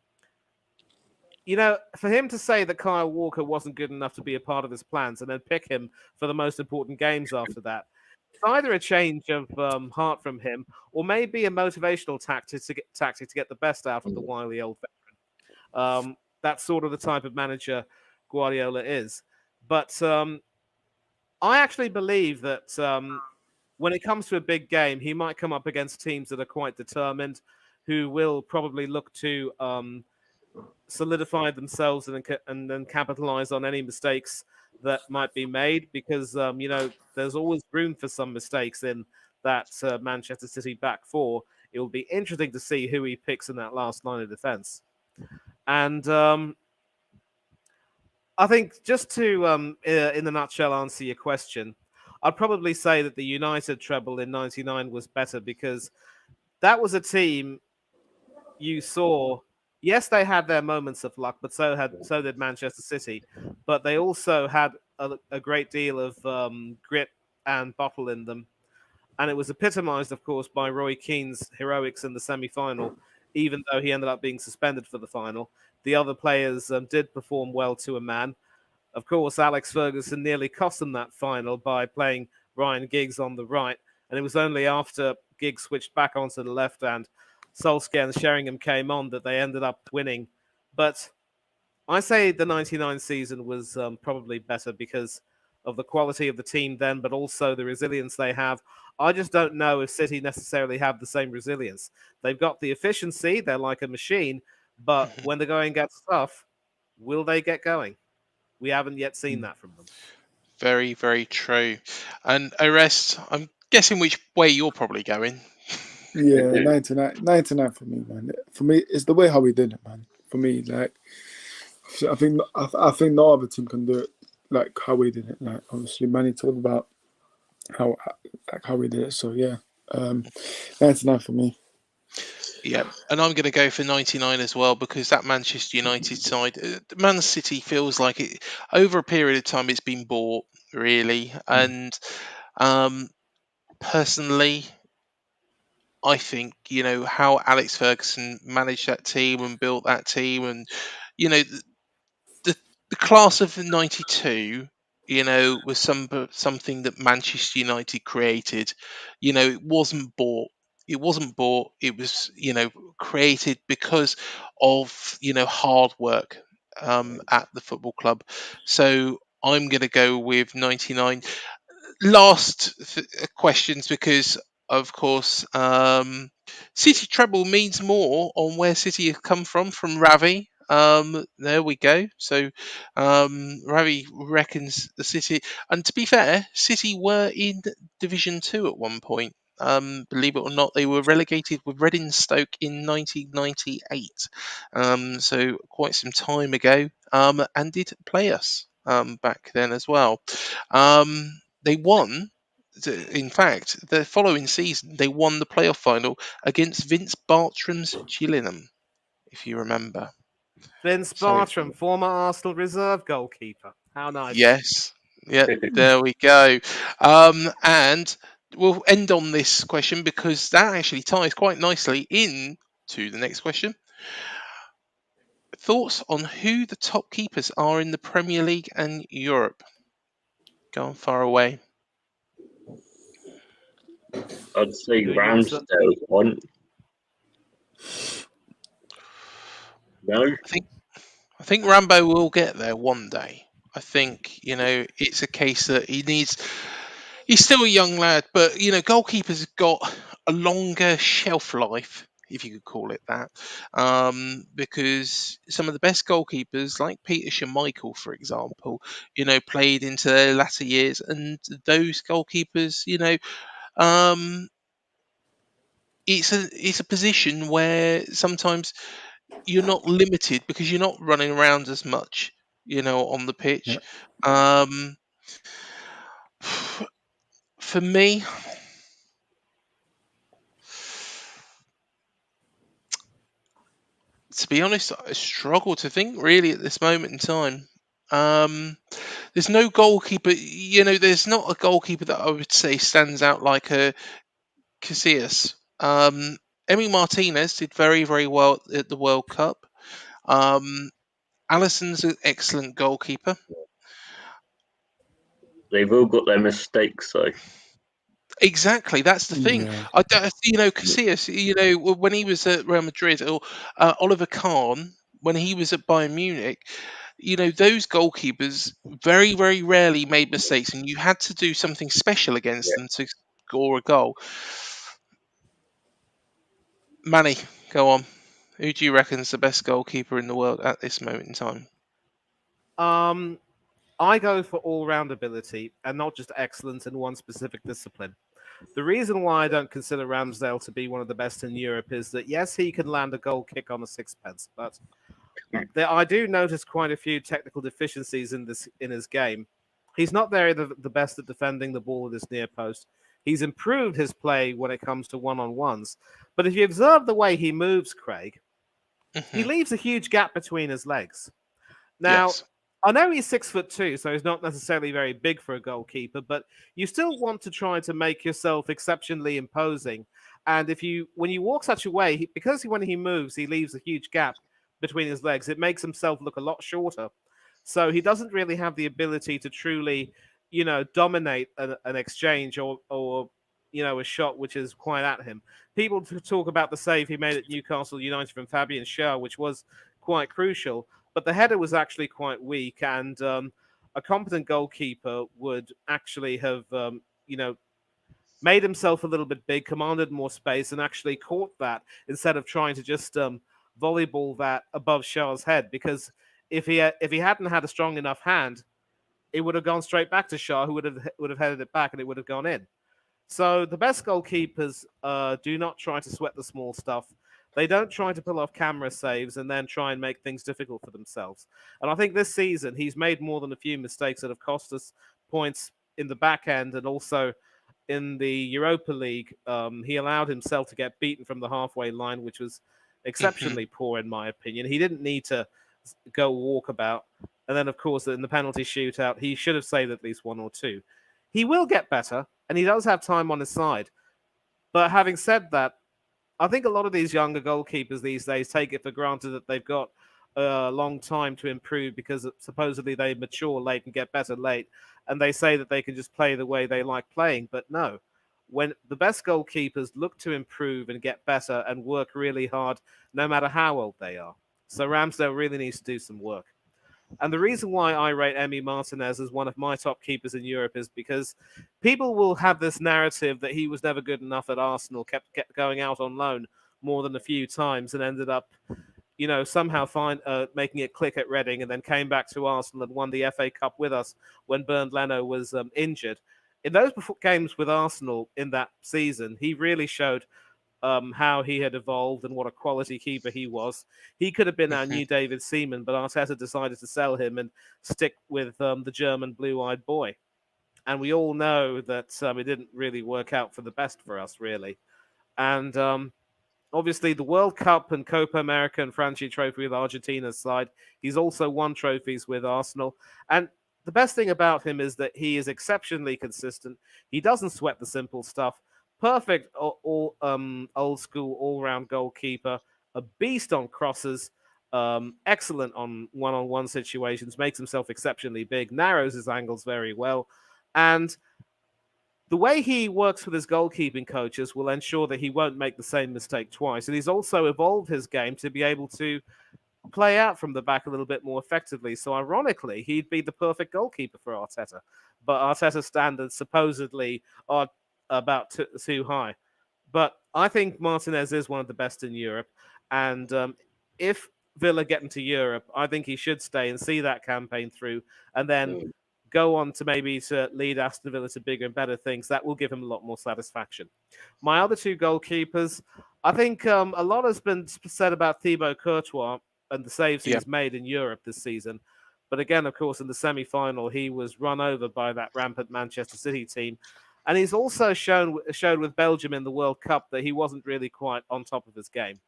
him to say that Kyle Walker wasn't good enough to be a part of his plans and then pick him for the most important games after that, it's either a change of heart from him or maybe a motivational tactic to get the best out of the wily old veteran. That's sort of the type of manager Guardiola is. But I actually believe that when it comes to a big game, he might come up against teams that are quite determined, who will probably look to solidify themselves and then capitalize on any mistakes that might be made, because there's always room for some mistakes in that Manchester City back four. It will be interesting to see who he picks in that last line of defense. And I think just to, in a nutshell, answer your question, I'd probably say that the United treble in '99 was better because that was a team you saw. Yes, they had their moments of luck, but so did Manchester City. But they also had a great deal of grit and bottle in them. And it was epitomized, of course, by Roy Keane's heroics in the semi-final, even though he ended up being suspended for the final. The other players did perform well to a man. Of course, Alex Ferguson nearly cost them that final by playing Ryan Giggs on the right. And it was only after Giggs switched back onto the left and Solskjaer and Sheringham came on that they ended up winning. But I say the 99 season was probably better because of the quality of the team then, but also the resilience they have. I just don't know if City necessarily have the same resilience. They've got the efficiency, they're like a machine, but when the going gets tough, will they get going? We haven't yet seen that from them. Very, very true. And Orest, I'm guessing which way you're probably going. Yeah, 99 for me, man. For me, it's the way how we did it, man. For me, like, I think no other team can do it like how we did it. Like, obviously, Manny talked about how we did it. So yeah, 99 for me. Yeah, and I'm going to go for 99 as well because that Manchester United side, Man City feels like it over a period of time it's been bought really, and personally, I think how Alex Ferguson managed that team and built that team, and the class of '92. Was something that Manchester United created. It wasn't bought. It wasn't bought. It was, created because of, hard work at the football club. So I'm going to go with 99. Last questions because, of course, City treble means more on where City have come from Ravi. There we go. So Ravi reckons the City, and to be fair, City were in Division 2 at one point. Believe it or not, they were relegated with Reading Stoke in 1998. So quite some time ago, and did play us back then as well. They won. In fact, the following season, they won the playoff final against Vince Bartram's Gillingham, if you remember. Vince Bartram, former Arsenal reserve goalkeeper. How nice. Yes. Yeah, there we go. And we'll end on this question because that actually ties quite nicely in to the next question. Thoughts on who the top keepers are in the Premier League and Europe? Go on, far away. I'd say Who you was Ramsdale one. No? I think Rambo will get there one day. I think, it's a case that he's still a young lad, but, goalkeepers have got a longer shelf life, if you could call it that, because some of the best goalkeepers, like Peter Schmeichel, for example, played into their latter years, and those goalkeepers, um, it's a position where sometimes you're not limited because you're not running around as much, on the pitch. Yeah. Um, for me, to be honest, I struggle to think really at this moment in time. There's no goalkeeper, there's not a goalkeeper that I would say stands out like a Casillas. Emi Martinez did very, very well at the World Cup. Alisson's an excellent goalkeeper. They've all got their mistakes, though. Exactly, that's the thing. Yeah. I don't, Casillas, when he was at Real Madrid, or Oliver Kahn when he was at Bayern Munich, those goalkeepers very, very rarely made mistakes, and you had to do something special against them to score a goal. Manny, go on. Who do you reckon's the best goalkeeper in the world at this moment in time? I go for all-round ability and not just excellence in one specific discipline. The reason why I don't consider Ramsdale to be one of the best in Europe is that, yes, he can land a goal kick on a sixpence, but I do notice quite a few technical deficiencies in his game. He's not the best at defending the ball at his near post. He's improved his play when it comes to one-on-ones. But if you observe the way he moves, Craig, he leaves a huge gap between his legs. Now, Yes. I know he's 6'2", so he's not necessarily very big for a goalkeeper, but you still want to try to make yourself exceptionally imposing. And when you walk such a way, because when he moves, he leaves a huge gap between his legs. It makes himself look a lot shorter. So he doesn't really have the ability to truly, dominate an exchange or a shot which is quite at him. People talk about the save he made at Newcastle United from Fabian Schär, which was quite crucial. But the header was actually quite weak, and a competent goalkeeper would actually have, made himself a little bit big, commanded more space, and actually caught that instead of trying to just volleyball that above Schär's head. Because if he hadn't had a strong enough hand, it would have gone straight back to Schär, who would have headed it back, and it would have gone in. So the best goalkeepers do not try to sweat the small stuff. They don't try to pull off camera saves and then try and make things difficult for themselves. And I think this season he's made more than a few mistakes that have cost us points in the back end, and also in the Europa League. He allowed himself to get beaten from the halfway line, which was exceptionally poor in my opinion. He didn't need to go walkabout. And then, of course, in the penalty shootout, he should have saved at least one or two. He will get better, and he does have time on his side. But having said that, I think a lot of these younger goalkeepers these days take it for granted that they've got a long time to improve because supposedly they mature late and get better late. And they say that they can just play the way they like playing. But no, when the best goalkeepers look to improve and get better and work really hard, no matter how old they are. So Ramsdale really needs to do some work. And the reason why I rate Emi Martinez as one of my top keepers in Europe is because people will have this narrative that he was never good enough at Arsenal, kept going out on loan more than a few times and ended up, somehow making it click at Reading, and then came back to Arsenal and won the FA Cup with us when Bernd Leno was injured. In those games with Arsenal in that season, he really showed how he had evolved and what a quality keeper he was. He could have been our new David Seaman, but Arteta decided to sell him and stick with the German blue-eyed boy. And we all know that it didn't really work out for the best for us, really. And obviously, the World Cup and Copa America and Franchi Trophy with Argentina's side. He's also won trophies with Arsenal. And the best thing about him is that he is exceptionally consistent. He doesn't sweat the simple stuff. Perfect, old school all round goalkeeper. A beast on crosses. Excellent on one-on-one situations. Makes himself exceptionally big. Narrows his angles very well, and the way he works with his goalkeeping coaches will ensure that he won't make the same mistake twice. And he's also evolved his game to be able to play out from the back a little bit more effectively. So, ironically, he'd be the perfect goalkeeper for Arteta. But Arteta's standards supposedly are about too high. But I think Martinez is one of the best in Europe. And if Villa get into Europe, I think he should stay and see that campaign through and then go on to maybe to lead Aston Villa to bigger and better things. That will give him a lot more satisfaction. My other two goalkeepers, I think a lot has been said about Thibaut Courtois and the saves Yeah. he's made in Europe this season. But again, of course, in the semi-final, he was run over by that rampant Manchester City team. And he's also showed with Belgium in the World Cup that he wasn't really quite on top of his game.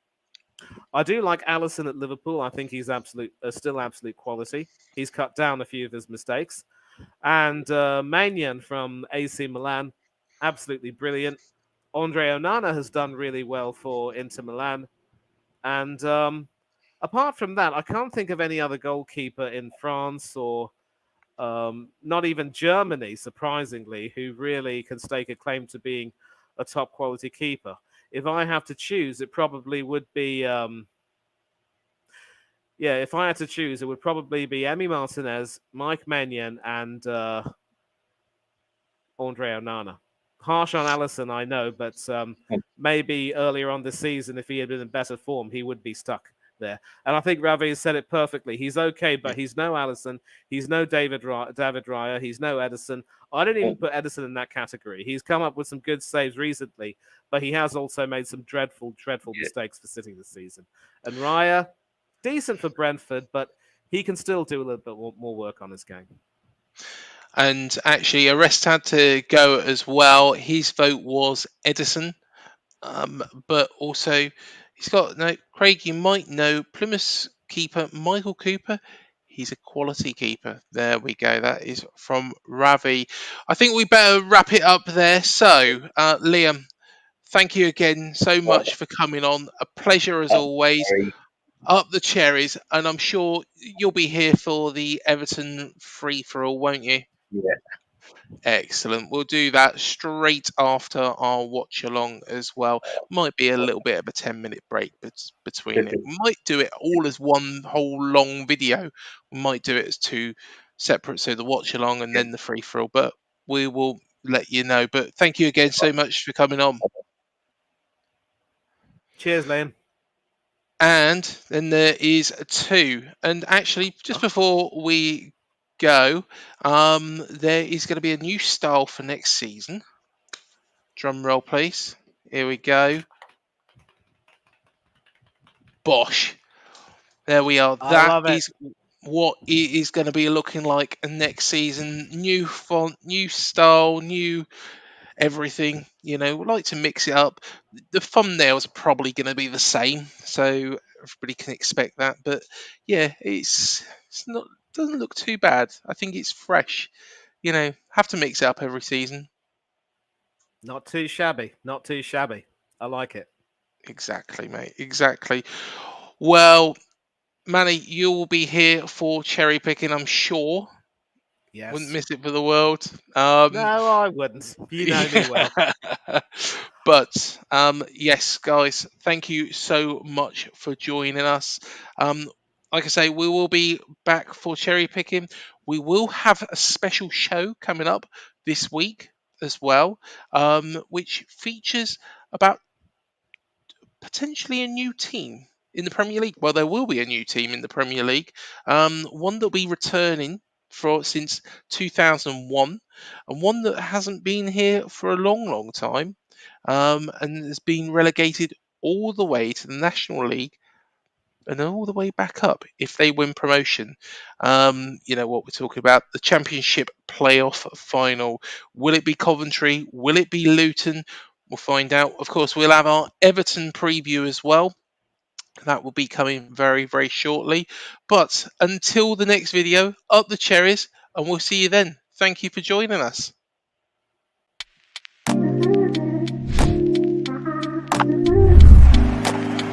I do like Alisson at Liverpool. I think he's still absolute quality. He's cut down a few of his mistakes. And Maignan from AC Milan, absolutely brilliant. Andre Onana has done really well for Inter Milan. And apart from that, I can't think of any other goalkeeper in France or not even Germany, surprisingly, who really can stake a claim to being a top quality keeper. If I have to choose, it probably would be. If I had to choose, it would probably be Emi Martinez, Mike Maignan, and Andre Onana. Harsh on Alisson, I know, but maybe earlier on this season, if he had been in better form, he would be stuck there. And I think Ravi has said it perfectly. He's okay, but he's no Alisson. He's no David Raya. He's no Edison. I don't even put Edison in that category. He's come up with some good saves recently, but he has also made some dreadful mistakes for City this season. And Raya, decent for Brentford, but he can still do a little bit more work on his game. And actually, a rest had to go as well. His vote was Edison, but also he's got Craig. You might know Plymouth's keeper Michael Cooper. He's a quality keeper. There we go. That is from Ravi. I think we better wrap it up there. So, Liam, thank you again so much for coming on. A pleasure as always. Up the cherries, and I'm sure you'll be here for the Everton free for all, won't you? Yeah. Excellent. We'll do that straight after our watch along as well. Might be a little bit of a 10-minute break between it. We might do it all as one whole long video. We might do it as two separate, so the watch along and then the free for all. But we will let you know. But thank you again so much for coming on. Cheers, Liam. And then there is two. And actually, just before we go, there is going to be a new style for next season. Drum roll, please. Here we go. Bosh. There we are. That is what it is going to be looking like next season. New font, new style, new everything. We like to mix it up. The thumbnail's probably going to be the same, so everybody can expect that. But yeah, it's not doesn't look too bad. I think it's fresh. Have to mix it up every season. Not too shabby. Not too shabby. I like it. Exactly, mate. Exactly. Well, Manny, you will be here for cherry picking, I'm sure. Yes. Wouldn't miss it for the world. No, I wouldn't. You know me well. But yes, guys, thank you so much for joining us. Like I say, we will be back for cherry picking. We will have a special show coming up this week as well, which features about potentially a new team in the Premier League. Well, there will be a new team in the Premier League. One that will be returning since 2001, and one that hasn't been here for a long time, and has been relegated all the way to the National League and all the way back up if they win promotion. You know what we're talking about, the Championship playoff final. Will it be Coventry? Will it be Luton? We'll find out. Of course, we'll have our Everton preview as well. That will be coming very, very shortly. But until the next video, up the cherries. and we'll see you then. Thank you for joining us.